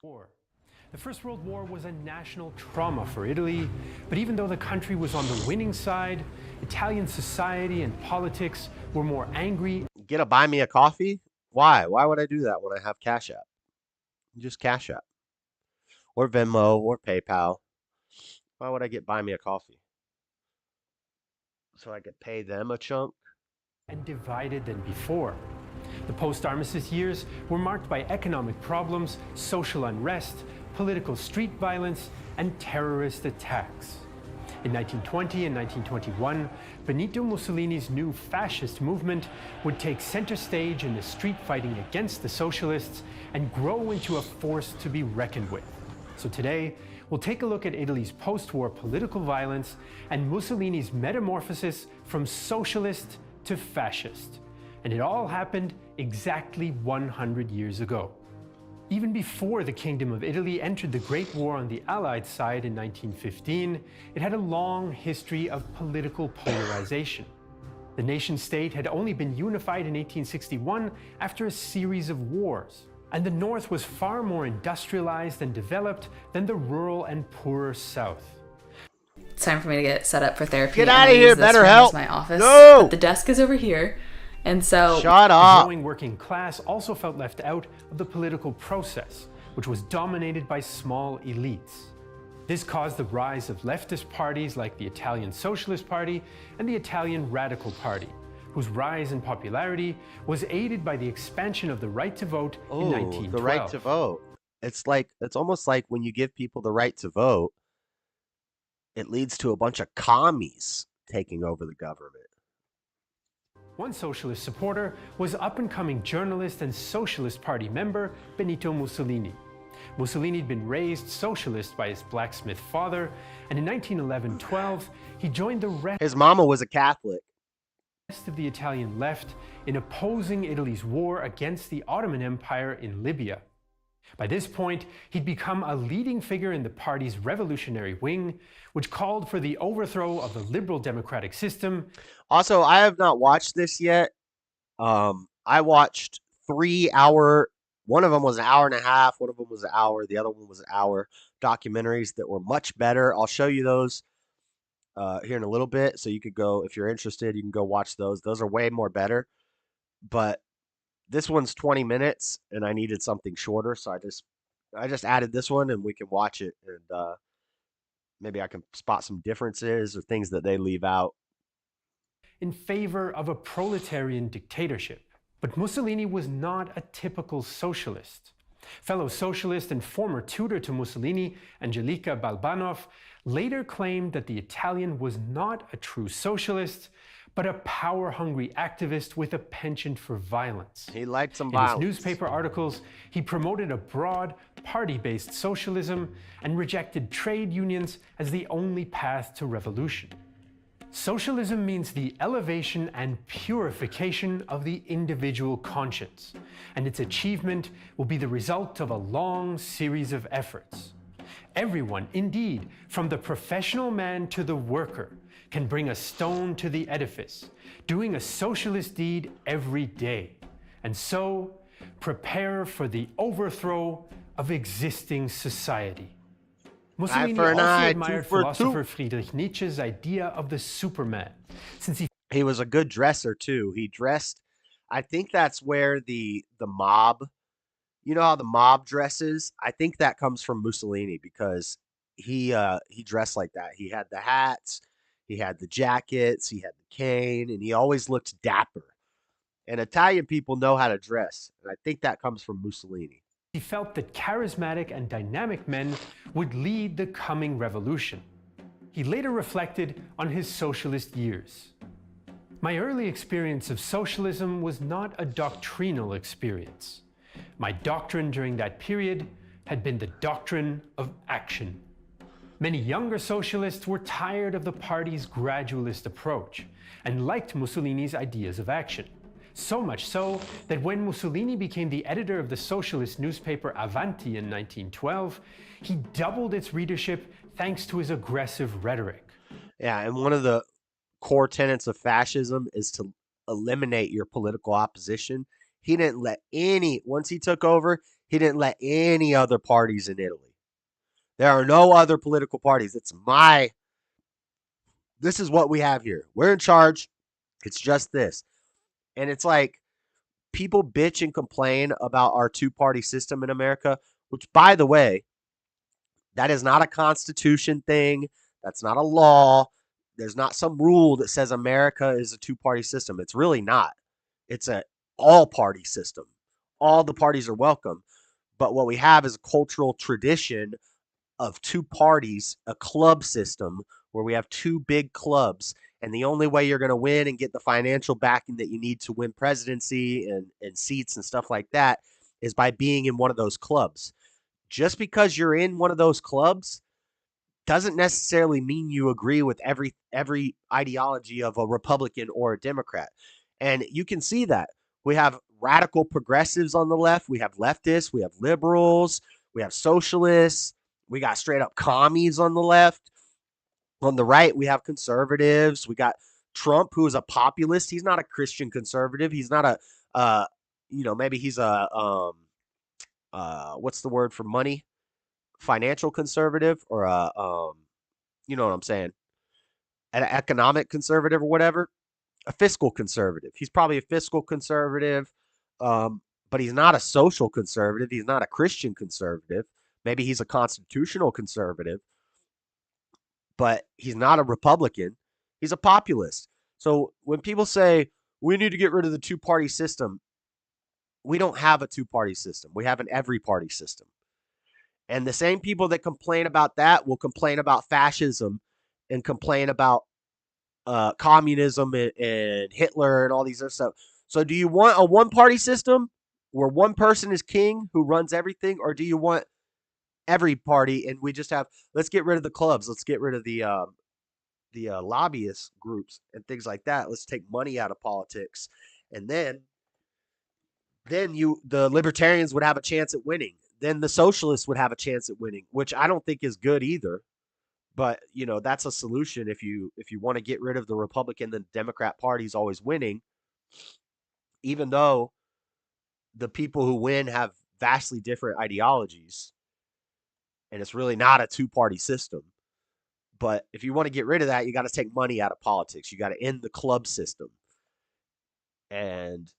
The First World War was a national trauma for Italy, but even though the country was on the winning side, Italian society and politics were more angry. Get a buy me a coffee? Why? Why would I do that when I have Cashapp? Just Cashapp. Or Venmo or PayPal. Why would I get buy me a coffee? So I could pay them a chunk? And divided than before. The post-armistice years were marked by economic problems, social unrest, political street violence, and terrorist attacks. In 1920 and 1921, Benito Mussolini's new fascist movement would take center stage in the street fighting against the socialists and grow into a force to be reckoned with. So today, we'll take a look at Italy's post-war political violence and Mussolini's metamorphosis from socialist to fascist. And it all happened exactly 100 years ago. Even before the Kingdom of Italy entered the Great War on the Allied side in 1915, it had a long history of political polarization. The nation-state had only been unified in 1861 after a series of wars, and the North was far more industrialized and developed than the rural and poorer South. It's time for me to get set up for therapy. Get out of here, BetterHelp! My office. No! But the desk is over here. And so shut up. The growing working class also felt left out of the political process, which was dominated by small elites. This caused the rise of leftist parties like the Italian Socialist Party and the Italian Radical Party, whose rise in popularity was aided by the expansion of the right to vote in 1912. The right to vote. It's almost like when you give people the right to vote, it leads to a bunch of commies taking over the government. One socialist supporter was up-and-coming journalist and Socialist Party member Benito Mussolini. Mussolini had been raised socialist by his blacksmith father, and in 1911-12, he joined the rest. His mama was a Catholic. Of the Italian left in opposing Italy's war against the Ottoman Empire in Libya. By this point, he'd become a leading figure in the party's revolutionary wing, which called for the overthrow of the liberal democratic system. Also, I have not watched this yet. I watched 3-hour, one of them was an hour and a half, one of them was an hour, the other one was an hour, documentaries that were much better. I'll show you those here in a little bit. So you could go, if you're interested, you can go watch those. Those are way more better. But this one's 20 minutes, and I needed something shorter, so I just added this one, and we can watch it, and maybe I can spot some differences or things that they leave out. In favor of a proletarian dictatorship. But Mussolini was not a typical socialist. Fellow socialist and former tutor to Mussolini, Angelika Balbanov, later claimed that the Italian was not a true socialist, but a power-hungry activist with a penchant for violence. He liked some violence. In his newspaper articles, he promoted a broad, party-based socialism and rejected trade unions as the only path to revolution. Socialism means the elevation and purification of the individual conscience, and its achievement will be the result of a long series of efforts. Everyone, indeed, from the professional man to the worker, can bring a stone to the edifice, doing a socialist deed every day, and so prepare for the overthrow of existing society. Mussolini also admired philosopher Friedrich Nietzsche's idea of the Superman, since he was a good dresser too. He dressed, I think that's where the mob, you know how the mob dresses? I think that comes from Mussolini because he dressed like that. He had the hats, he had the jackets, he had the cane, and he always looked dapper. And Italian people know how to dress, and I think that comes from Mussolini. He felt that charismatic and dynamic men would lead the coming revolution. He later reflected on his socialist years. My early experience of socialism was not a doctrinal experience. My doctrine during that period had been the doctrine of action. Many younger socialists were tired of the party's gradualist approach and liked Mussolini's ideas of action. So much so that when Mussolini became the editor of the socialist newspaper Avanti in 1912, he doubled its readership thanks to his aggressive rhetoric. Yeah, and one of the core tenets of fascism is to eliminate your political opposition. He didn't let once he took over, he didn't let any other parties in Italy. There are no other political parties. This is what we have here. We're in charge. It's just this. And it's like people bitch and complain about our two-party system in America, which, by the way, that is not a constitution thing. That's not a law. There's not some rule that says America is a two-party system. It's really not. It's an all-party system. All the parties are welcome. But what we have is a cultural tradition of two parties, a club system where we have two big clubs. And the only way you're going to win and get the financial backing that you need to win presidency and seats and stuff like that is by being in one of those clubs. Just because you're in one of those clubs doesn't necessarily mean you agree with every ideology of a Republican or a Democrat. And you can see that. We have radical progressives on the left. We have leftists. We have liberals. We have socialists. We got straight up commies on the left. On the right, we have conservatives. We got Trump, who is a populist. He's not a Christian conservative. He's not maybe he's a, what's the word for money? Financial conservative or you know what I'm saying? An economic conservative or whatever. A fiscal conservative. He's probably a fiscal conservative, but he's not a social conservative. He's not a Christian conservative. Maybe he's a constitutional conservative. But he's not a Republican. He's a populist. So when people say, we need to get rid of the two-party system, we don't have a two-party system. We have an every-party system. And the same people that complain about that will complain about fascism and complain about communism and Hitler and all these other stuff. So do you want a one-party system where one person is king who runs everything, or do you want every party and we just have, let's get rid of the clubs, let's get rid of the lobbyist groups and things like that, let's take money out of politics, and then the libertarians would have a chance at winning, then the socialists would have a chance at winning, which I don't think is good either. But that's a solution. If you want to get rid of the Republican and Democrat parties always winning, even though the people who win have vastly different ideologies, and it's really not a two-party system. But if you want to get rid of that, you got to take money out of politics. You got to end the club system. And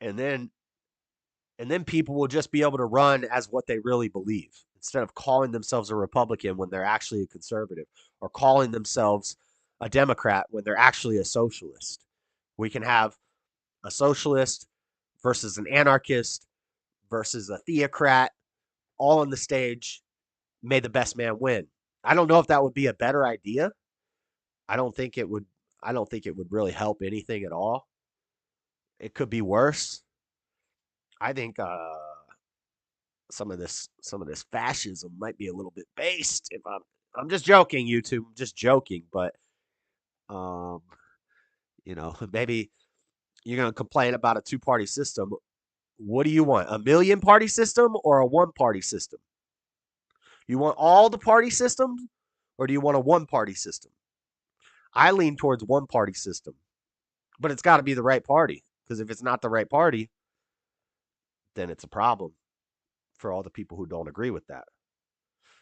then people will just be able to run as what they really believe instead of calling themselves a Republican when they're actually a conservative, or calling themselves a Democrat when they're actually a socialist. We can have a socialist versus an anarchist versus a theocrat all on the stage. May the best man win. I don't know if that would be a better idea. I don't think it would really help anything at all. It could be worse. I think some of this fascism might be a little bit based. If I'm just joking, YouTube. I'm just joking, but maybe you're gonna complain about a two-party system. What do you want? A million-party system or a one-party system? You want all the party systems, or do you want a one-party system? I lean towards one-party system, but it's got to be the right party. Because if it's not the right party, then it's a problem for all the people who don't agree with that.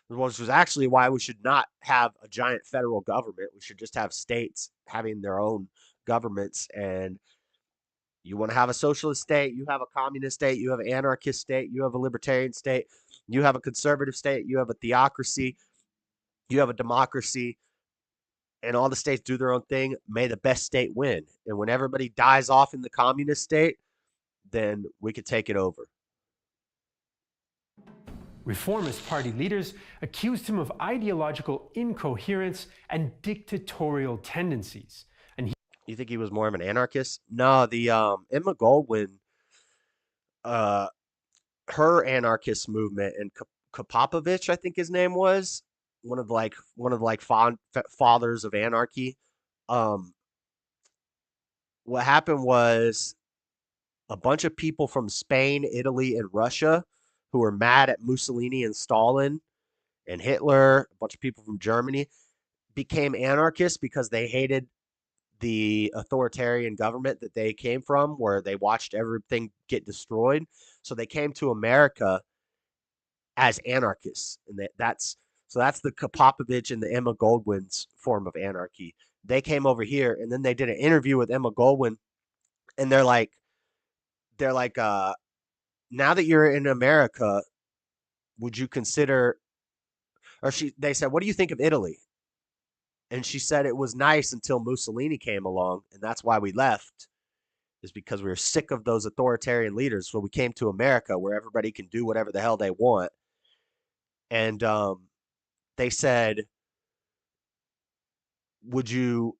Which is actually why we should not have a giant federal government. We should just have states having their own governments. And you want to have a socialist state, you have a communist state, you have an anarchist state, you have a libertarian state, you have a conservative state, you have a theocracy, you have a democracy, and all the states do their own thing. May the best state win. And when everybody dies off in the communist state, then we could take it over. Reformist Party leaders accused him of ideological incoherence and dictatorial tendencies. And you think he was more of an anarchist? No, the Emma Goldwyn, her anarchist movement, and Kapopovich, I think his name was, one of fathers of anarchy. What happened was a bunch of people from Spain, Italy, and Russia who were mad at Mussolini and Stalin and Hitler, a bunch of people from Germany, became anarchists because they hated the authoritarian government that they came from, where they watched everything get destroyed. So they came to America as anarchists, and that's the Kapopovich and the Emma Goldwyn's form of anarchy. They came over here, and then they did an interview with Emma Goldwyn, and they're like, now that you're in America, would you consider? They said, what do you think of Italy? And she said it was nice until Mussolini came along, and that's why we left, is because we were sick of those authoritarian leaders. So we came to America, where everybody can do whatever the hell they want. And they said, would you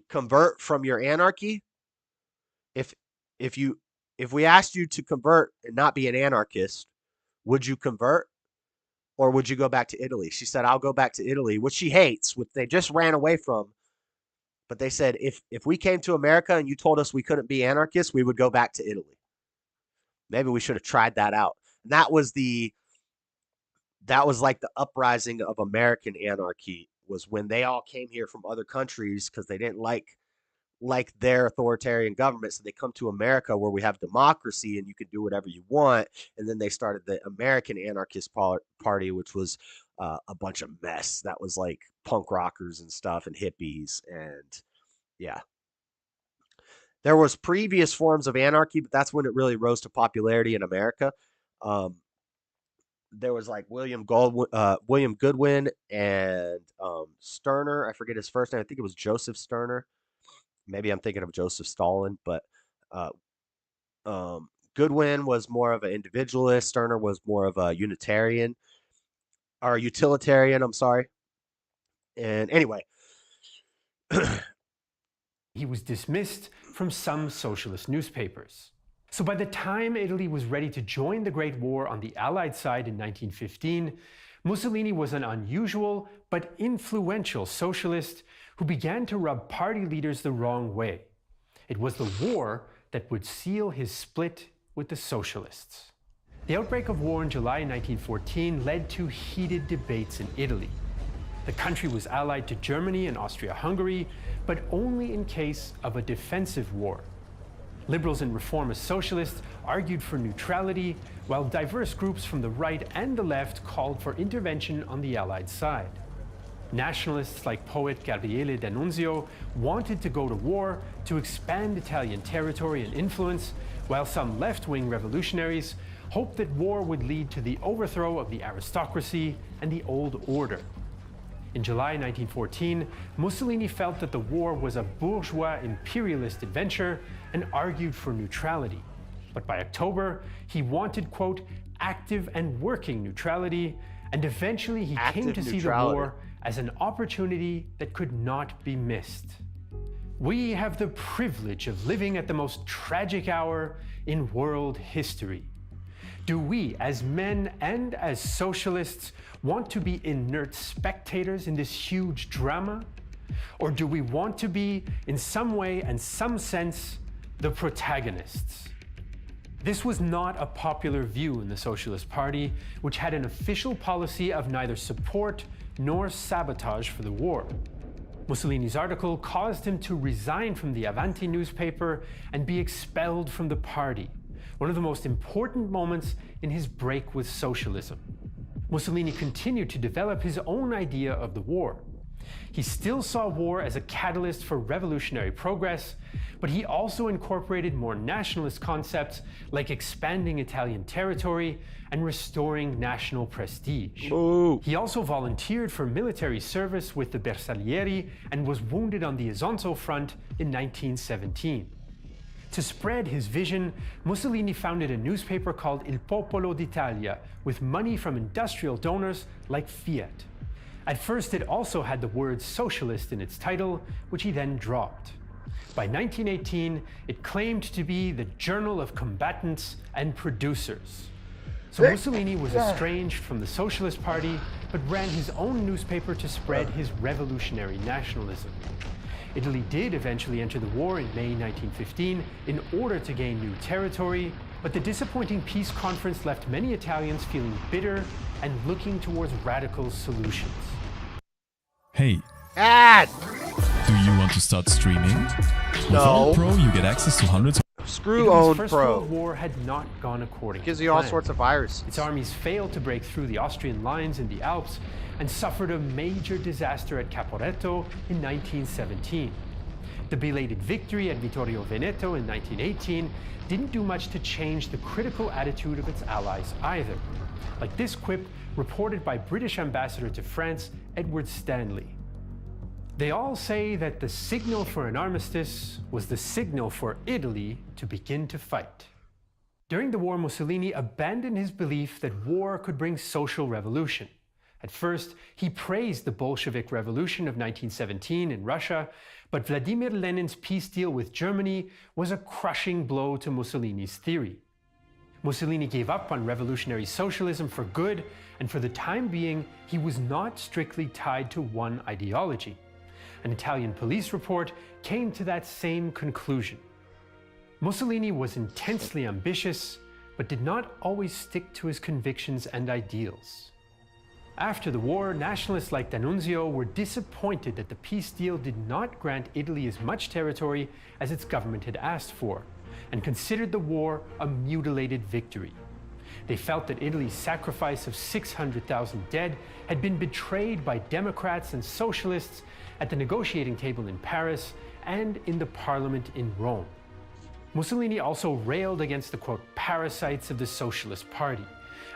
convert from your anarchy? If we asked you to convert and not be an anarchist, would you convert? Or would you go back to Italy? She said, I'll go back to Italy, which she hates, which they just ran away from. But they said, if we came to America and you told us we couldn't be anarchists, we would go back to Italy. Maybe we should have tried that out. And that was like the uprising of American anarchy, was when they all came here from other countries because they didn't like their authoritarian government. So they come to America, where we have democracy and you can do whatever you want. And then they started the American Anarchist Party, which was a bunch of mess. That was like punk rockers and stuff and hippies. And yeah, there was previous forms of anarchy, but that's when it really rose to popularity in America. There was like William Goodwin and Stirner. I forget his first name. I think it was Joseph Stirner. Maybe I'm thinking of Joseph Stalin, but Goodwin was more of an individualist. Stirner was more of a utilitarian. I'm sorry. And anyway, he was dismissed from some socialist newspapers. So by the time Italy was ready to join the Great War on the Allied side in 1915, Mussolini was an unusual but influential socialist who began to rub party leaders the wrong way. It was the war that would seal his split with the socialists. The outbreak of war in July 1914 led to heated debates in Italy. The country was allied to Germany and Austria-Hungary, but only in case of a defensive war. Liberals and reformist socialists argued for neutrality, while diverse groups from the right and the left called for intervention on the Allied side. Nationalists like poet Gabriele D'Annunzio wanted to go to war to expand Italian territory and influence, while some left-wing revolutionaries hoped that war would lead to the overthrow of the aristocracy and the old order. In July 1914, Mussolini felt that the war was a bourgeois imperialist adventure and argued for neutrality. But by October, he wanted, quote, active and working neutrality, and eventually he came to see the war as an opportunity that could not be missed. We have the privilege of living at the most tragic hour in world history. Do we, as men and as socialists, want to be inert spectators in this huge drama? Or do we want to be, in some way and some sense, the protagonists? This was not a popular view in the Socialist Party, which had an official policy of neither support nor sabotage for the war. Mussolini's article caused him to resign from the Avanti newspaper and be expelled from the party, one of the most important moments in his break with socialism. Mussolini continued to develop his own idea of the war. He still saw war as a catalyst for revolutionary progress, but he also incorporated more nationalist concepts like expanding Italian territory and restoring national prestige. Ooh. He also volunteered for military service with the Bersaglieri and was wounded on the Isonzo front in 1917. To spread his vision, Mussolini founded a newspaper called Il Popolo d'Italia with money from industrial donors like Fiat. At first, it also had the word socialist in its title, which he then dropped. By 1918, it claimed to be the Journal of Combatants and Producers. So Mussolini was estranged from the Socialist Party, but ran his own newspaper to spread his revolutionary nationalism. Italy did eventually enter the war in May 1915 in order to gain new territory, but the disappointing peace conference left many Italians feeling bitter and looking towards radical solutions. Hey. Ad! Do you want to start streaming? With No. Own Pro, you get access to hundreds of... Screw Italy's Own First Pro. World War had not gone according to Gives you all plan. sorts of viruses. Its armies failed to break through the Austrian lines in the Alps and suffered a major disaster at Caporetto in 1917. The belated victory at Vittorio Veneto in 1918 didn't do much to change the critical attitude of its allies either. Like this quip reported by British Ambassador to France, Edward Stanley. They all say that the signal for an armistice was the signal for Italy to begin to fight. During the war, Mussolini abandoned his belief that war could bring social revolution. At first, he praised the Bolshevik Revolution of 1917 in Russia, but Vladimir Lenin's peace deal with Germany was a crushing blow to Mussolini's theory. Mussolini gave up on revolutionary socialism for good, and for the time being, he was not strictly tied to one ideology. An Italian police report came to that same conclusion. Mussolini was intensely ambitious, but did not always stick to his convictions and ideals. After the war, nationalists like D'Annunzio were disappointed that the peace deal did not grant Italy as much territory as its government had asked for, and considered the war a mutilated victory. They felt that Italy's sacrifice of 600,000 dead had been betrayed by Democrats and socialists at the negotiating table in Paris and in the parliament in Rome. Mussolini also railed against the, quote, parasites of the Socialist Party,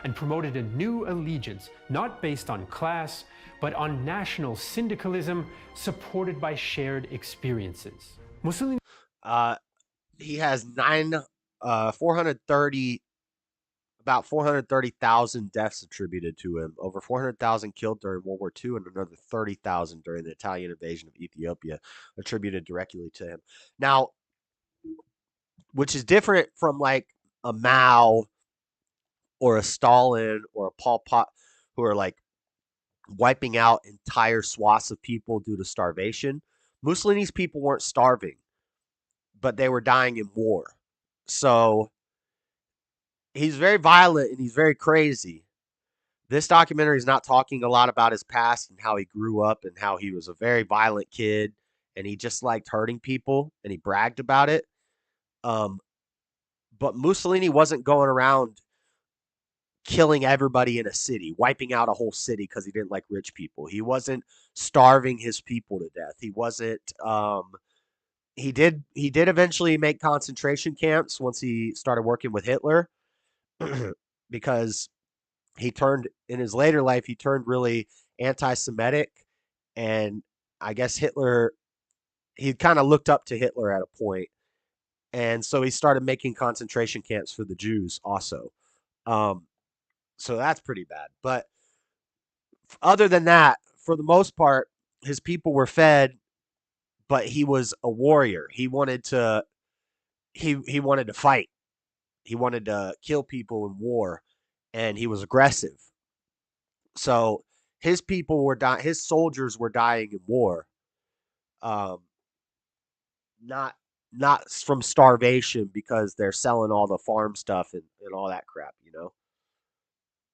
and promoted a new allegiance not based on class, but on national syndicalism supported by shared experiences. Mussolini he has 430,000 deaths attributed to him, over 400,000 killed during World War II, and another 30,000 during the Italian invasion of Ethiopia, attributed directly to him. Now, which is different from like a Mao or a Stalin or a Pol Pot, who are like wiping out entire swaths of people due to starvation. Mussolini's people weren't starving, but they were dying in war. So he's very violent and he's very crazy. This documentary is not talking a lot about his past and how he grew up and how he was a very violent kid and he just liked hurting people and he bragged about it. But Mussolini wasn't going around killing everybody in a city, wiping out a whole city because he didn't like rich people. He wasn't starving his people to death. He wasn't. He did eventually make concentration camps once he started working with Hitler, because he turned in his later life. He turned really anti-Semitic, and I guess he kind of looked up to Hitler at a point, and so he started making concentration camps for the Jews also. So that's pretty bad. But other than that, for the most part, his people were fed, but he was a warrior. He wanted to fight. He wanted to kill people in war, and he was aggressive. So his people were dying. His soldiers were dying in war. Not from starvation because they're selling all the farm stuff and all that crap, you know?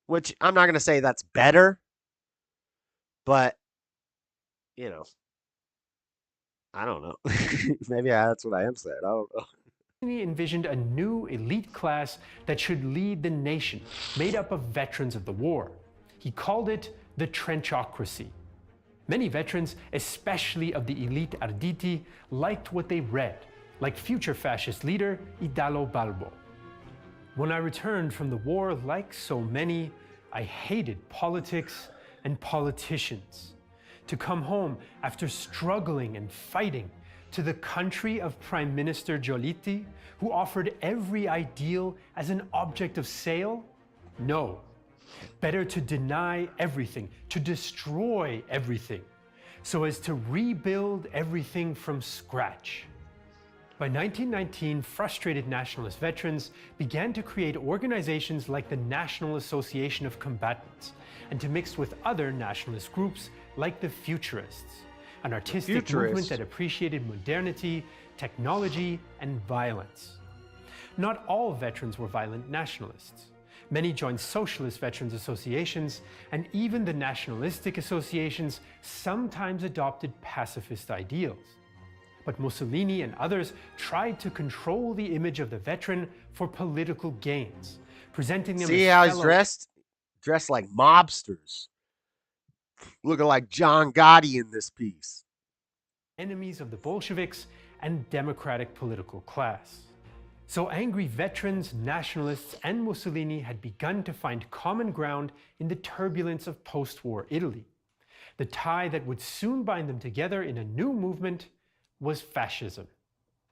Which I'm not going to say that's better, but, you know, I don't know. Maybe that's what I am saying. I don't know. He envisioned a new elite class that should lead the nation, made up of veterans of the war. He called it the trenchocracy. Many veterans, especially of the elite Arditi, liked what they read, like future fascist leader Italo Balbo. When I returned from the war, like so many, I hated politics and politicians. To come home after struggling and fighting to the country of Prime Minister Giolitti, who offered every ideal as an object of sale? No. Better to deny everything, to destroy everything, so as to rebuild everything from scratch. By 1919, frustrated nationalist veterans began to create organizations like the National Association of Combatants, and to mix with other nationalist groups like the Futurists, an artistic movement that appreciated modernity, technology, and violence. Not all veterans were violent nationalists. Many joined socialist veterans associations, and even the nationalistic associations sometimes adopted pacifist ideals. But Mussolini and others tried to control the image of the veteran for political gains, presenting them See as how he's dressed? Dressed like mobsters. Looking like John Gotti in this piece. enemies of the Bolsheviks and democratic political class. So angry veterans, nationalists, and Mussolini had begun to find common ground in the turbulence of post-war Italy. The tie that would soon bind them together in a new movement was fascism.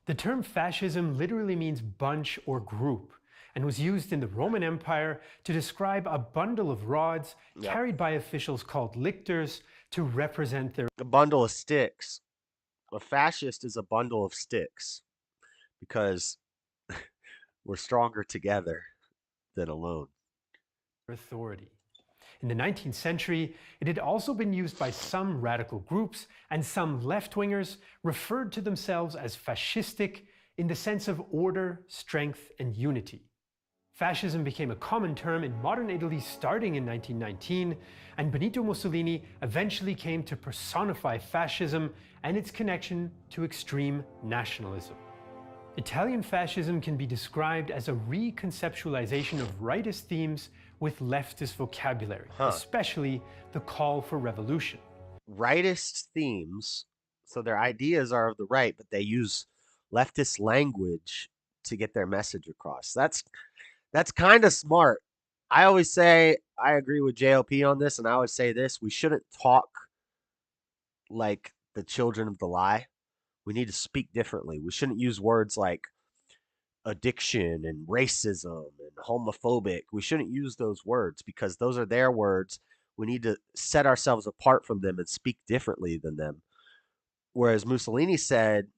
The term fascism literally means bunch or group, and was used in the Roman Empire to describe a bundle of rods carried by officials called lictors to represent their... A bundle of sticks. A fascist is a bundle of sticks, because we're stronger together than alone. authority. In the 19th century, it had also been used by some radical groups, and some left-wingers referred to themselves as fascistic in the sense of order, strength, and unity. Fascism became a common term in modern Italy starting in 1919, and Benito Mussolini eventually came to personify fascism and its connection to extreme nationalism. Italian fascism can be described as a reconceptualization of rightist themes with leftist vocabulary, especially the call for revolution. Rightist themes, so their ideas are of the right, but they use leftist language to get their message across. That's kind of smart. I always say, I agree with JLP on this, and I always say this: we shouldn't talk like the children of the lie. We need to speak differently. We shouldn't use words like addiction and racism and homophobic. We shouldn't use those words because those are their words. We need to set ourselves apart from them and speak differently than them. Whereas Mussolini said,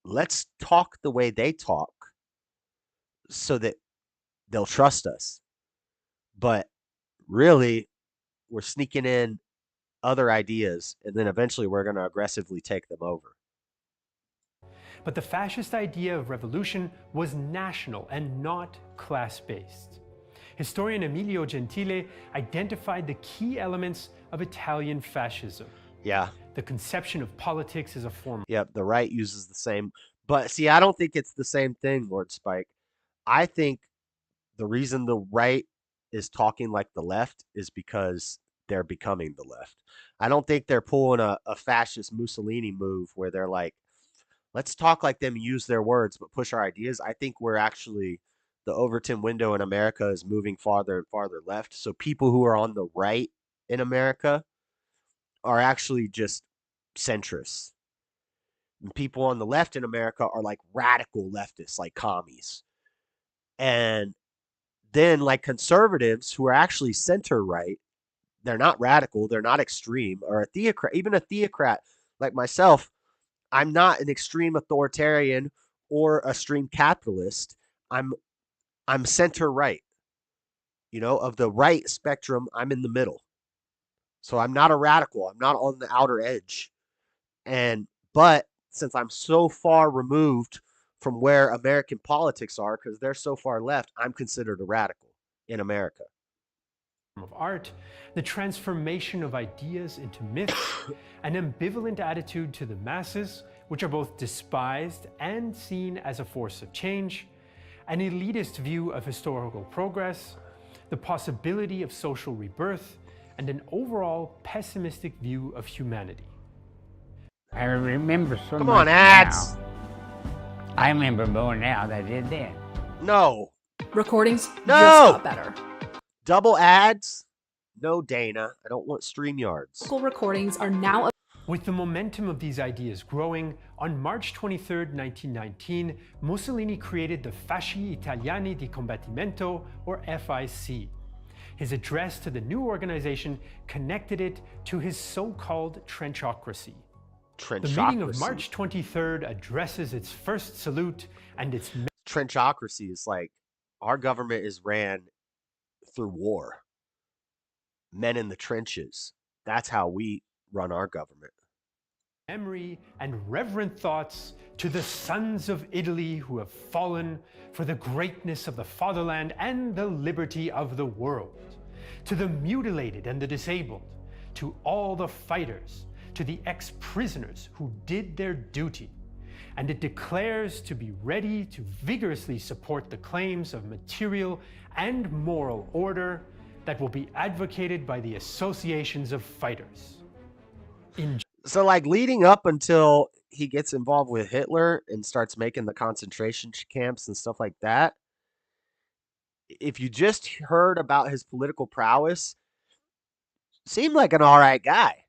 let's talk the way they talk so that they'll trust us. But really, we're sneaking in other ideas, and then eventually we're going to aggressively take them over. But the fascist idea of revolution was national and not class-based. Historian Emilio Gentile identified the key elements of Italian fascism. Yeah. The conception of politics as a form. Yep, the right uses the same But see, I don't think it's the same thing, Lord Spike. I think the reason the right is talking like the left is because they're becoming the left. I don't think they're pulling a fascist Mussolini move where they're like, let's talk like them, use their words, but push our ideas. I think we're actually, the Overton window in America is moving farther and farther left. So people who are on the right in America are actually just centrists. And people on the left in America are like radical leftists, like commies. And then like conservatives who are actually center right, they're not radical, they're not extreme, or a theocrat, even a theocrat like myself. I'm not an extreme authoritarian or a extreme capitalist. I'm center right. You know, of the right spectrum, I'm in the middle. So I'm not a radical. I'm not on the outer edge. But since I'm so far removed from where American politics are, because they're so far left, I'm considered a radical in America. Of art, the transformation of ideas into myths, an ambivalent attitude to the masses, which are both despised and seen as a force of change, an elitist view of historical progress, the possibility of social rebirth, and an overall pessimistic view of humanity. I remember so Come much on, ads. now. I remember more now than I did then. No. Recordings No. just got better. Double ads? No, Dana. I don't want StreamYards. Local recordings are now. With the momentum of these ideas growing, on March 23, 1919, Mussolini created the Fasci Italiani di Combattimento, or FIC. His address to the new organization connected it to his so-called trenchocracy. The meeting of March 23rd addresses its first salute and its... Trenchocracy is like, our government is ran through war. Men in the trenches. That's how we run our government. Memory and reverent thoughts to the sons of Italy who have fallen for the greatness of the fatherland and the liberty of the world. To the mutilated and the disabled. To all the fighters. To the ex-prisoners who did their duty. And it declares to be ready to vigorously support the claims of material and moral order that will be advocated by the associations of fighters. So like leading up until he gets involved with Hitler and starts making the concentration camps and stuff like that, if you just heard about his political prowess, seemed like an all right guy.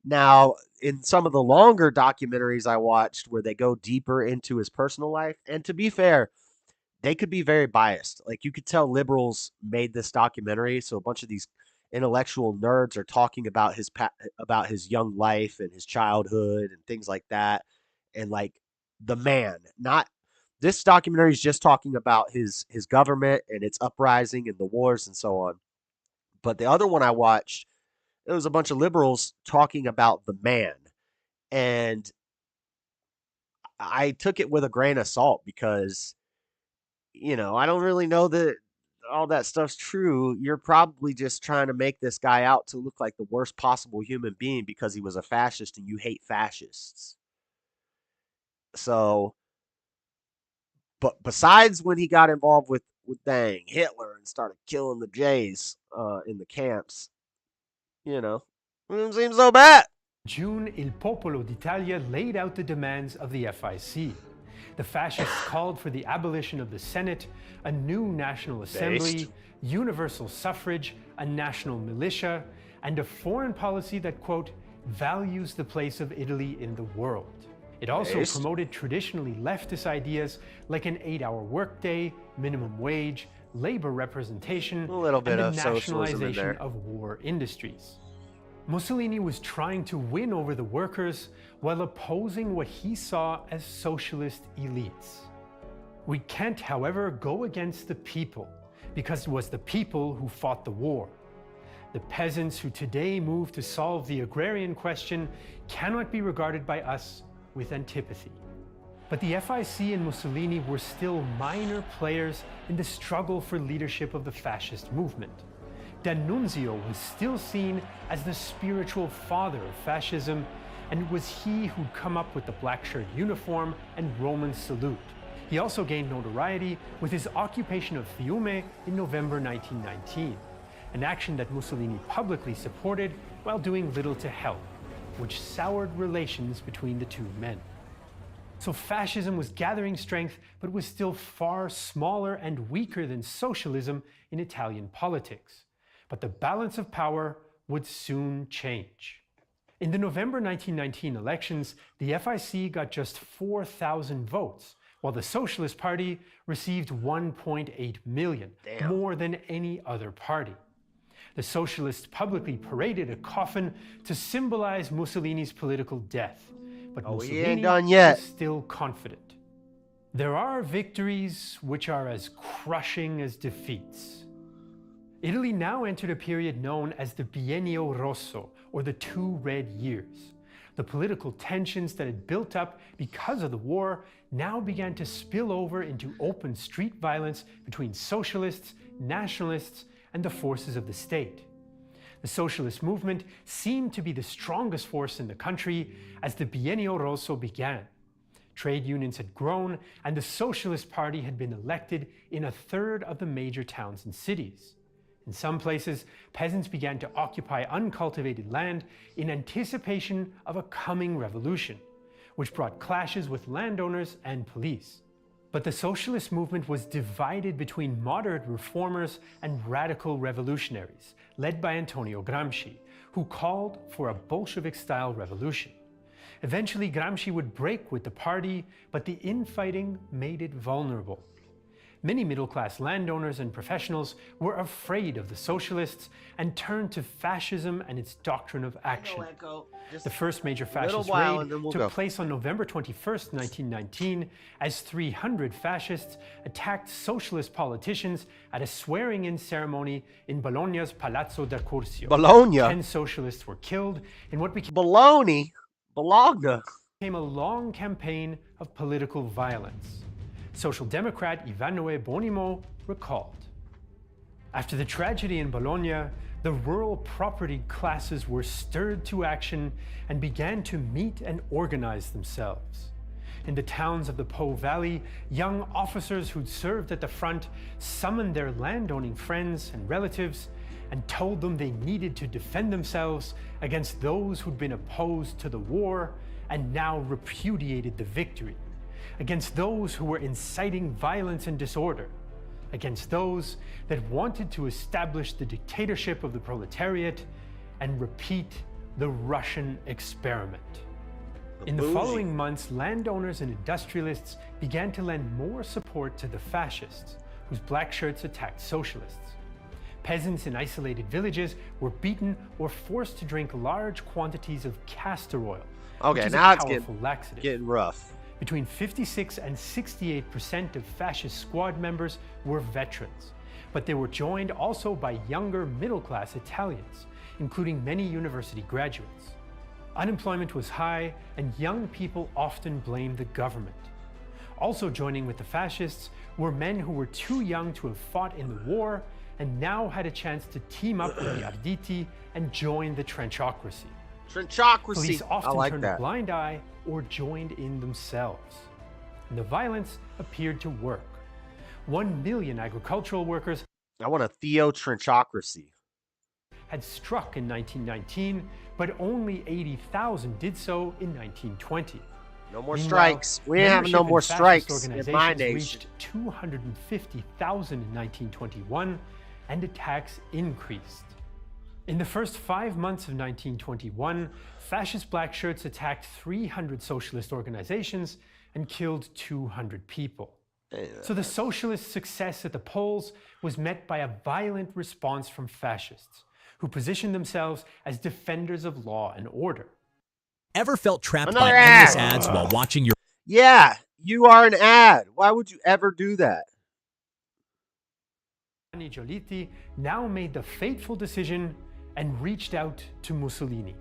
Now, in some of the longer documentaries I watched where they go deeper into his personal life, and to be fair, they could be very biased. Like you could tell liberals made this documentary, so a bunch of these intellectual nerds are talking about his young life and his childhood and things like that, and like the man. Not this documentary is just talking about his government and its uprising and the wars and so on. But the other one I watched, it was a bunch of liberals talking about the man, and I took it with a grain of salt because, you know, I don't really know that all that stuff's true. You're probably just trying to make this guy out to look like the worst possible human being because he was a fascist and you hate fascists. So, but besides when he got involved with Hitler and started killing the Jays in the camps, you know, it doesn't seem so bad. June, Il Popolo d'Italia laid out the demands of the FIC. The fascists called for the abolition of the Senate, a new National Assembly, universal suffrage, a national militia, and a foreign policy that, quote, values the place of Italy in the world. It also promoted traditionally leftist ideas like an 8-hour workday, minimum wage, labor representation, a little bit and the of socialism in there. nationalization of war industries. Mussolini was trying to win over the workers while opposing what he saw as socialist elites. We can't, however, go against the people, because it was the people who fought the war. The peasants who today move to solve the agrarian question cannot be regarded by us with antipathy. But the FIC and Mussolini were still minor players in the struggle for leadership of the fascist movement. D'Annunzio was still seen as the spiritual father of fascism, and it was he who'd come up with the black shirt uniform and Roman salute. He also gained notoriety with his occupation of Fiume in November 1919, an action that Mussolini publicly supported while doing little to help, which soured relations between the two men. So fascism was gathering strength, but was still far smaller and weaker than socialism in Italian politics. But the balance of power would soon change. In the November 1919 elections, the FIC got just 4,000 votes, while the Socialist Party received 1.8 million, more than any other party. The Socialists publicly paraded a coffin to symbolize Mussolini's political death, but Mussolini he ain't done yet. is still confident. There are victories which are as crushing as defeats. Italy now entered a period known as the Biennio Rosso, or the 2 red years. The political tensions that had built up because of the war now began to spill over into open street violence between socialists, nationalists, and the forces of the state. The socialist movement seemed to be the strongest force in the country as the Biennio Rosso began. Trade unions had grown, and the Socialist Party had been elected in a third of the major towns and cities. In some places, peasants began to occupy uncultivated land in anticipation of a coming revolution, which brought clashes with landowners and police. But the socialist movement was divided between moderate reformers and radical revolutionaries, led by Antonio Gramsci, who called for a Bolshevik-style revolution. Eventually, Gramsci would break with the party, but the infighting made it vulnerable. Many middle-class landowners and professionals were afraid of the socialists and turned to fascism and its doctrine of action. The first major fascist raid took place on November 21st, 1919, as 300 fascists attacked socialist politicians at a swearing-in ceremony in Bologna's Palazzo da Curzio. Bologna? 10 socialists were killed in what became Bologna? Became a long campaign of political violence. Social Democrat Ivanoe Bonimo recalled. After the tragedy in Bologna, the rural property classes were stirred to action and began to meet and organize themselves. In the towns of the Po Valley, young officers who'd served at the front summoned their landowning friends and relatives and told them they needed to defend themselves against those who'd been opposed to the war and now repudiated the victory, against those who were inciting violence and disorder, against those that wanted to establish the dictatorship of the proletariat and repeat the Russian experiment. In the following months, landowners and industrialists began to lend more support to the fascists, whose black shirts attacked socialists. Peasants in isolated villages were beaten or forced to drink large quantities of castor oil, which is now a it's powerful laxative. getting rough. Between 56 and 68% of fascist squad members were veterans, but they were joined also by younger middle-class Italians, including many university graduates. Unemployment was high, and young people often blamed the government. Also joining with the fascists were men who were too young to have fought in the war and now had a chance to team up with the Arditi and join the trenchocracy. Police often turned a blind eye or joined in themselves. And the violence appeared to work. 1 million agricultural workers I want a theo-trenchocracy. had struck in 1919, but only 80,000 did so in 1920. No more Meanwhile, strikes. We ain't having no membership in more fascist strikes in my organizations nation. reached 250,000 in 1921, and attacks increased. In the first 5 months of 1921, fascist black shirts attacked 300 socialist organizations and killed 200 people. So the socialist success at the polls was met by a violent response from fascists, who positioned themselves as defenders of law and order. Ever felt trapped Another by ad. endless ads while watching your... Yeah, you are an ad. Why would you ever do that? Giolitti now made the fateful decision and reached out to Mussolini.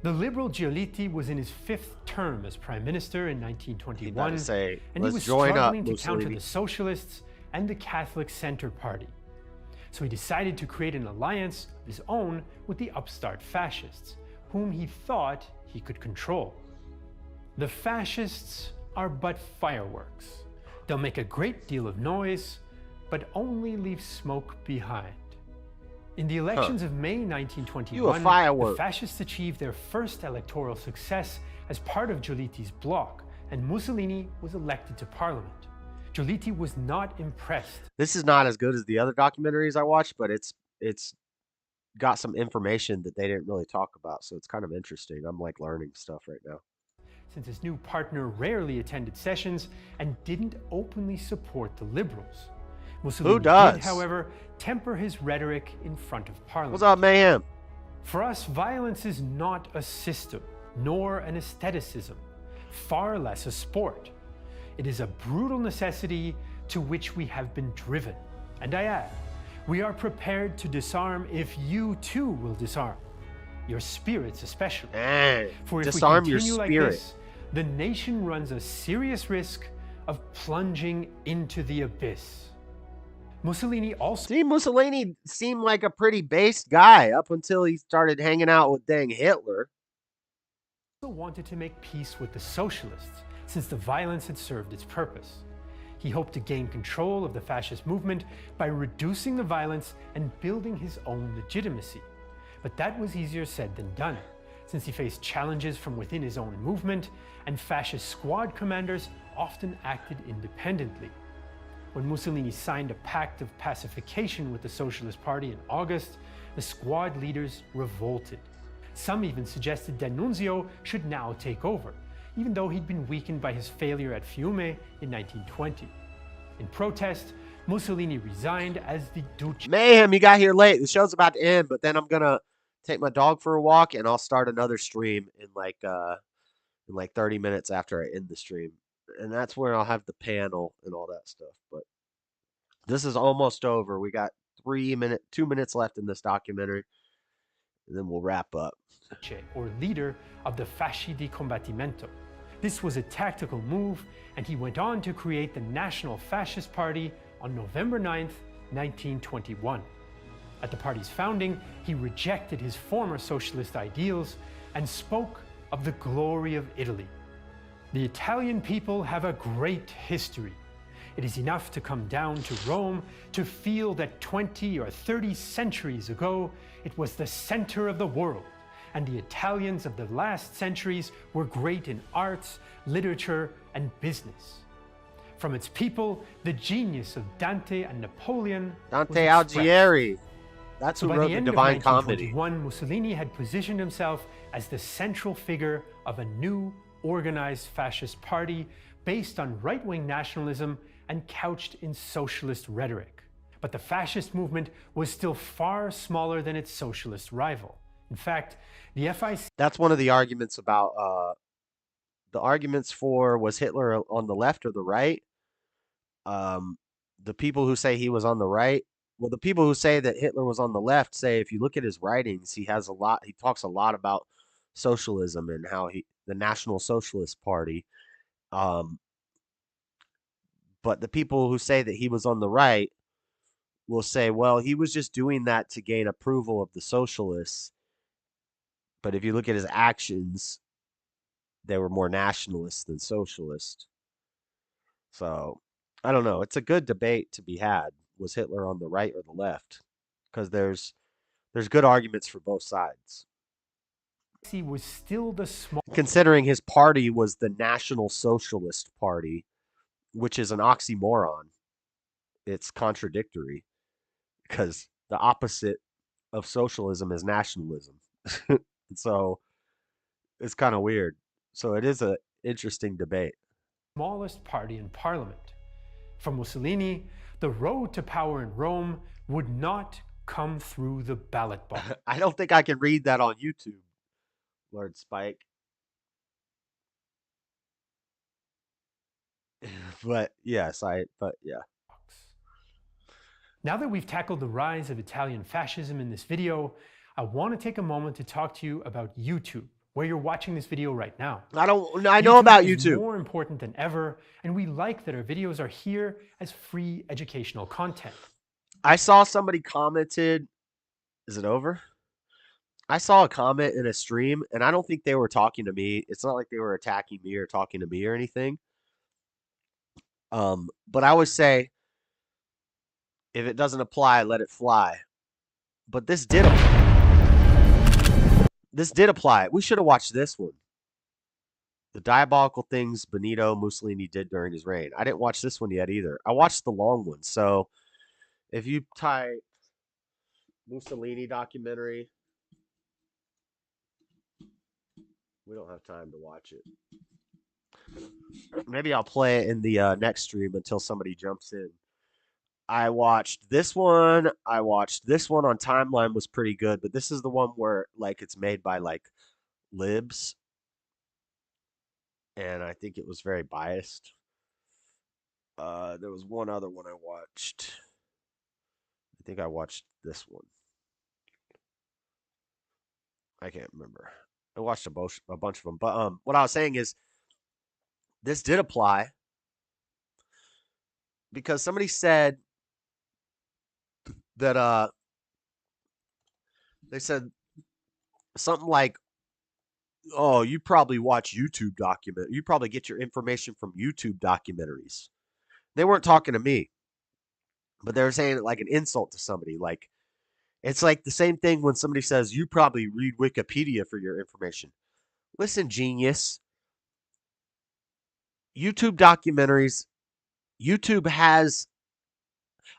The liberal Giolitti was in his 5th term as prime minister in 1921, and he was struggling to counter the socialists and the Catholic Center Party. So he decided to create an alliance of his own with the upstart fascists, whom he thought he could control. The fascists are but fireworks. They'll make a great deal of noise, but only leave smoke behind. In the elections of May 1921, the fascists achieved their first electoral success as part of Giolitti's bloc, and Mussolini was elected to parliament. Giolitti was not impressed. This is not as good as the other documentaries I watched, but it's got some information that they didn't really talk about, so it's kind of interesting. I'm like learning stuff right now. Since his new partner rarely attended sessions and didn't openly support the liberals. Mussolini did, however, temper his rhetoric in front of parliament. What's up, Mayhem? For us, violence is not a system, nor an aestheticism, far less a sport. It is a brutal necessity to which we have been driven. And I add, we are prepared to disarm if you too will disarm. Your spirits especially. For if disarm we continue your spirit. like this, the nation runs a serious risk of plunging into the abyss. Mussolini also... Mussolini seemed like a pretty based guy up until he started hanging out with dang Hitler. wanted to make peace with the socialists, since the violence had served its purpose. He hoped to gain control of the fascist movement by reducing the violence and building his own legitimacy. But that was easier said than done, since he faced challenges from within his own movement, and fascist squad commanders often acted independently. When Mussolini signed a pact of pacification with the Socialist Party in August, the squad leaders revolted. Some even suggested D'Annunzio should now take over, even though he'd been weakened by his failure at Fiume in 1920. In protest, Mussolini resigned as the Duce. Mayhem, you got here late. The show's about to end, but then I'm gonna take my dog for a walk, and I'll start another stream in like 30 minutes after I end the stream, and that's where I'll have the panel and all that stuff. But this is almost over. We got 2 minutes left in this documentary, and then we'll wrap up. Or leader of the Fasci di Combattimento. This was a tactical move, and he went on to create the National Fascist Party on November 9th, 1921. At the party's founding, he rejected his former socialist ideals and spoke of the glory of Italy. The Italian people have a great history. It is enough to come down to Rome to feel that 20 or 30 centuries ago, it was the center of the world, and the Italians of the last centuries were great in arts, literature, and business. From its people, the genius of Dante and Napoleon Dante Alighieri. That's who by wrote the the end Divine of Comedy. 1921, Mussolini had positioned himself as the central figure of a new organized fascist party based on right-wing nationalism and couched in socialist rhetoric. But the fascist movement was still far smaller than its socialist rival. In fact, the FIC... That's one of the arguments about, the arguments for was Hitler on the left or the right? The people who say he was on the right, well, the people who say that Hitler was on the left say if you look at his writings, he talks a lot about socialism and how the National Socialist Party. But the people who say that he was on the right will say, well, he was just doing that to gain approval of the socialists. But if you look at his actions, they were more nationalist than socialist. So, I don't know. It's a good debate to be had. Was Hitler on the right or the left? Because there's good arguments for both sides. He was still the small... Considering his party was the National Socialist Party, which is an oxymoron. It's contradictory because the opposite of socialism is nationalism. So it's kind of weird. So it is an interesting debate. Smallest party in parliament. For Mussolini, the road to power in Rome would not come through the ballot box. I don't think I can read that on YouTube, Lord Spike. But yeah. Now that we've tackled the rise of Italian fascism in this video, I want to take a moment to talk to you about YouTube, where you're watching this video right now. I know about is YouTube. More important than ever, and we like that our videos are here as free educational content. I saw somebody commented, is it over? I saw a comment in a stream, and I don't think they were talking to me. It's not like they were attacking me or talking to me or anything. But I always say, if it doesn't apply, let it fly. But this did apply. This did apply. We should have watched this one. The diabolical things Benito Mussolini did during his reign. I didn't watch this one yet either. I watched the long one. So if you type Mussolini documentary, we don't have time to watch it. Maybe I'll play it in the next stream until somebody jumps in. I watched this one. I watched this one on Timeline was pretty good, but this is the one where like it's made by like libs, and I think it was very biased. There was one other one I watched. I think I watched this one. I can't remember. I watched a bunch of them, but what I was saying is this did apply because somebody said that they said something like, oh, you probably watch YouTube you probably get your information from YouTube documentaries. They weren't talking to me, but they were saying it like an insult to somebody. Like, it's like the same thing when somebody says, you probably read Wikipedia for your information. Listen, genius. YouTube documentaries,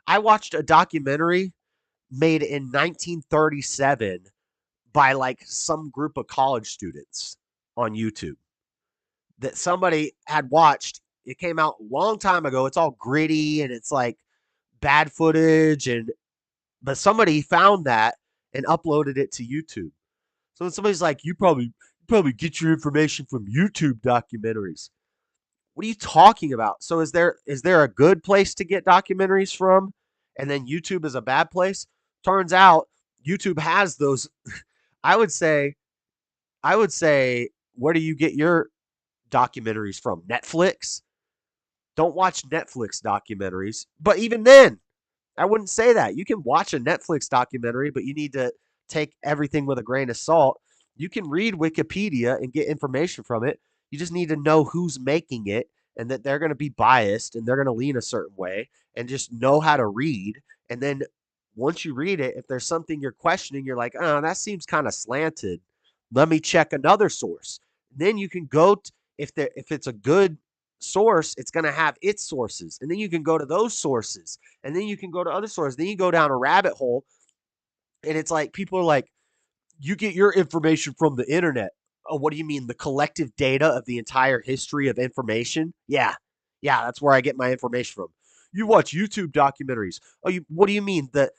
I watched a documentary made in 1937 by like some group of college students on YouTube that somebody had watched. It came out a long time ago. It's all gritty and it's like bad footage, but somebody found that and uploaded it to YouTube. So when somebody's like, you probably get your information from YouTube documentaries. What are you talking about? So is there a good place to get documentaries from, and then YouTube is a bad place? Turns out YouTube has those. I would say, where do you get your documentaries from? Netflix? Don't watch Netflix documentaries. But even then, I wouldn't say that. You can watch a Netflix documentary, but you need to take everything with a grain of salt. You can read Wikipedia and get information from it. You just need to know who's making it and that they're going to be biased and they're going to lean a certain way, and just know how to read. And then once you read it, if there's something you're questioning, you're like, oh, that seems kind of slanted. Let me check another source. Then you can go, if it's a good source, it's going to have its sources. And then you can go to those sources. And then you can go to other sources. Then you go down a rabbit hole. And it's like, people are like, you get your information from the internet. Oh, what do you mean? The collective data of the entire history of information? Yeah, that's where I get my information from. You watch YouTube documentaries. Oh, what do you mean? The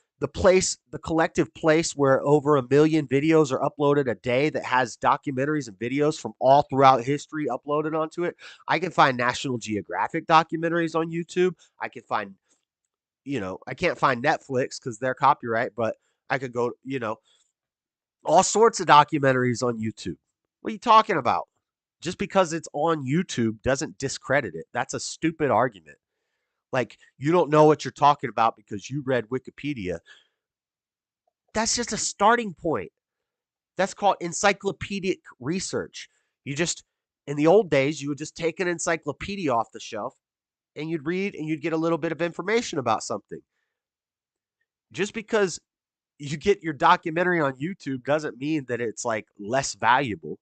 collective place where over 1 million videos are uploaded a day that has documentaries and videos from all throughout history uploaded onto it. I can find National Geographic documentaries on YouTube. I can find, I can't find Netflix because they're copyright, but I could go, all sorts of documentaries on YouTube. What are you talking about? Just because it's on YouTube doesn't discredit it. That's a stupid argument. Like, you don't know what you're talking about because you read Wikipedia. That's just a starting point. That's called encyclopedic research. In the old days, you would just take an encyclopedia off the shelf and you'd read and you'd get a little bit of information about something. Just because you get your documentary on YouTube doesn't mean that it's like less valuable.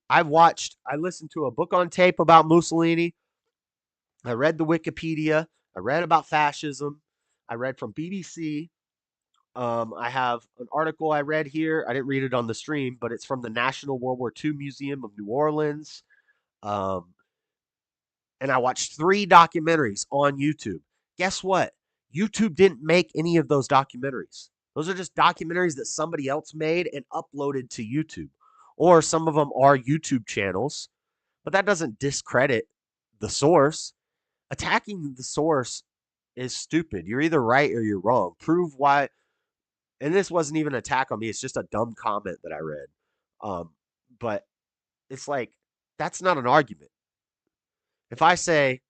I listened to a book on tape about Mussolini. I read the Wikipedia. I read about fascism. I read from BBC. I have an article I read here. I didn't read it on the stream, but it's from the National World War II Museum of New Orleans. And I watched 3 documentaries on YouTube. Guess what? YouTube didn't make any of those documentaries. Those are just documentaries that somebody else made and uploaded to YouTube. Or some of them are YouTube channels, but that doesn't discredit the source. Attacking the source is stupid. You're either right or you're wrong. Prove why. And this wasn't even an attack on me. It's just a dumb comment that I read. But it's like, that's not an argument. If I say,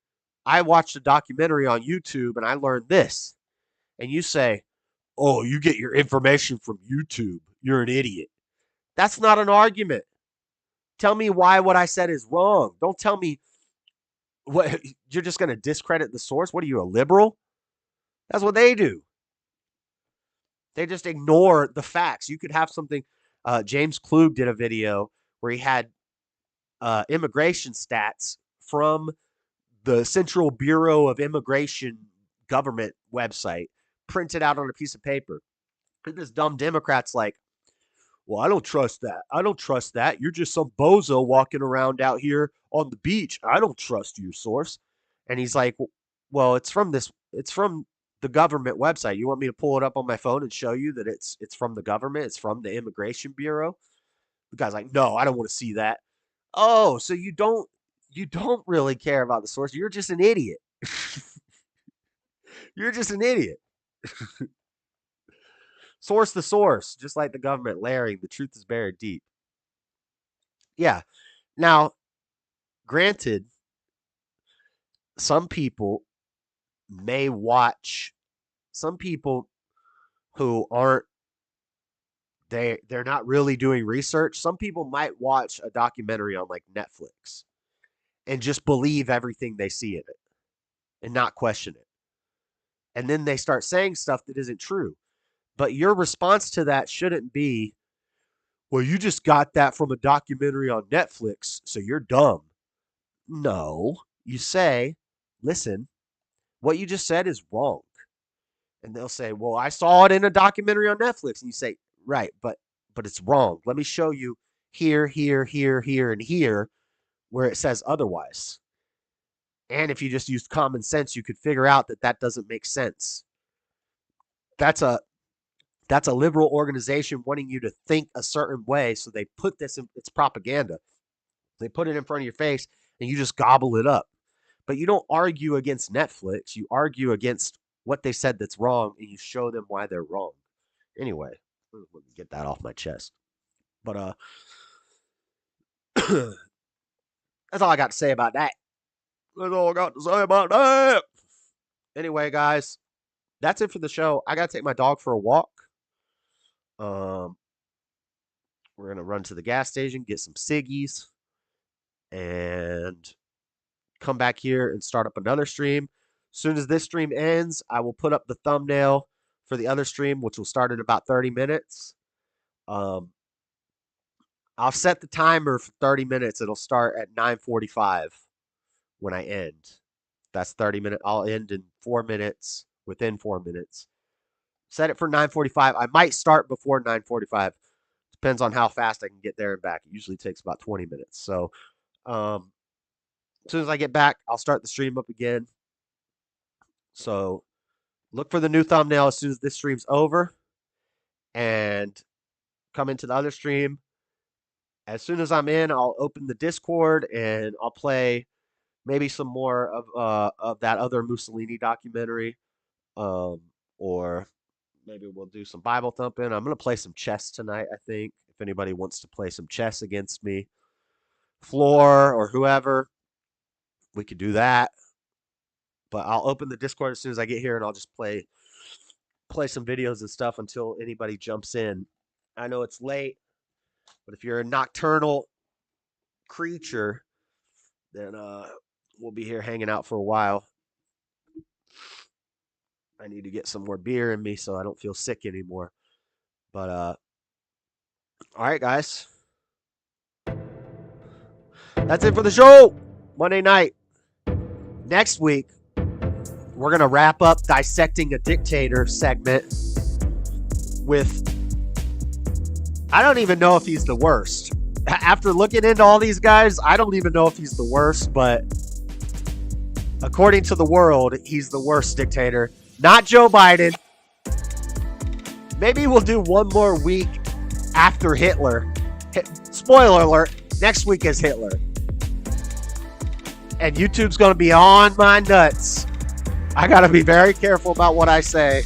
I watched a documentary on YouTube and I learned this, and you say, oh, you get your information from YouTube. you're an idiot. That's not an argument. Tell me why what I said is wrong. Don't tell me what you're just going to discredit the source. What are you, a liberal? That's what they do. They just ignore the facts. You could have something. James Klug did a video where he had immigration stats from the Central Bureau of Immigration government website printed out on a piece of paper. And this dumb Democrat's like, well, I don't trust that. I don't trust that. You're just some bozo walking around out here on the beach. I don't trust your source. And he's like, well, it's from the government website. You want me to pull it up on my phone and show you that it's from the government? It's from the Immigration Bureau? The guy's like, no, I don't want to see that. Oh, so you don't really care about the source. You're just an idiot. You're just an idiot. Source the source, just like the government layering. The truth is buried deep. Yeah. Now, granted, some people may watch, some people who aren't, they're not really doing research. Some people might watch a documentary on like Netflix and just believe everything they see in it and not question it. And then they start saying stuff that isn't true. But your response to that shouldn't be, well, you just got that from a documentary on Netflix, so you're dumb. No, you say, listen, what you just said is wrong. And they'll say, well, I saw it in a documentary on Netflix. And you say, right, but it's wrong. Let me show you here, here, here, here, and here where it says otherwise. And if you just used common sense, you could figure out that that doesn't make sense. That's a liberal organization wanting you to think a certain way, so they put this in, it's propaganda. They put it in front of your face, and you just gobble it up. But you don't argue against Netflix. You argue against what they said that's wrong, and you show them why they're wrong. Anyway, let me get that off my chest. But that's all I got to say about that. That's all I got to say about that. Anyway, guys, that's it for the show. I got to take my dog for a walk. We're going to run to the gas station, get some ciggies, and come back here and start up another stream. As soon as this stream ends, I will put up the thumbnail for the other stream, which will start in about 30 minutes. I'll set the timer for 30 minutes. It'll start at 9:45 when I end. That's 30 minutes. I'll end in 4 minutes, within 4 minutes. Set it for 9:45. I might start before 9:45. Depends on how fast I can get there and back. It usually takes about 20 minutes. So as soon as I get back, I'll start the stream up again. So look for the new thumbnail as soon as this stream's over. And come into the other stream. As soon as I'm in, I'll open the Discord and I'll play maybe some more of that other Mussolini documentary. Or maybe we'll do some Bible thumping. I'm going to play some chess tonight, I think. If anybody wants to play some chess against me, Floor or whoever, we could do that. But I'll open the Discord as soon as I get here, and I'll just play some videos and stuff until anybody jumps in. I know it's late, but if you're a nocturnal creature, then we'll be here hanging out for a while. I need to get some more beer in me so I don't feel sick anymore. But all right, guys. That's it for the show. Monday night. Next week, we're going to wrap up Dissecting a Dictator segment with, I don't even know if he's the worst. After looking into all these guys, I don't even know if he's the worst, but according to the world, he's the worst dictator. Not Joe Biden. Maybe we'll do one more week after Hitler. Spoiler alert, next week is Hitler. And YouTube's going to be on my nuts. I got to be very careful about what I say.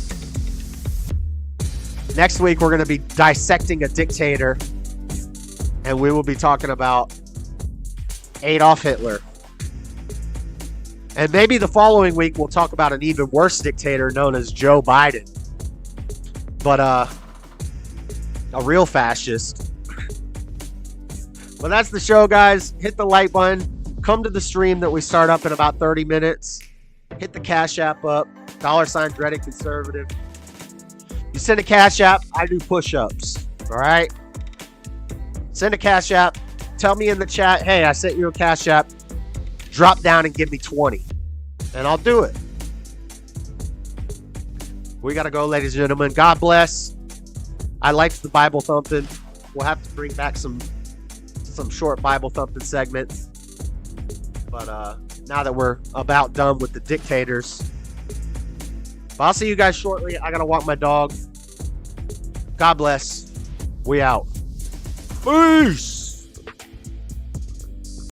Next week, we're going to be dissecting a dictator. And we will be talking about Adolf Hitler. And maybe the following week, we'll talk about an even worse dictator known as Joe Biden. But A real fascist. Well, that's the show, guys. Hit the like button. Come to the stream that we start up in about 30 minutes. Hit the Cash App up. $, Dreadedconservative. You send a Cash App, I do push-ups. All right? Send a Cash App. Tell me in the chat, hey, I sent you a Cash App. Drop down and give me 20. And I'll do it. We got to go, ladies and gentlemen. God bless. I liked the Bible Thumpin. We'll have to bring back some short Bible Thumpin segments. But now that we're about done with the dictators, but I'll see you guys shortly. I got to walk my dog. God bless. We out. Peace.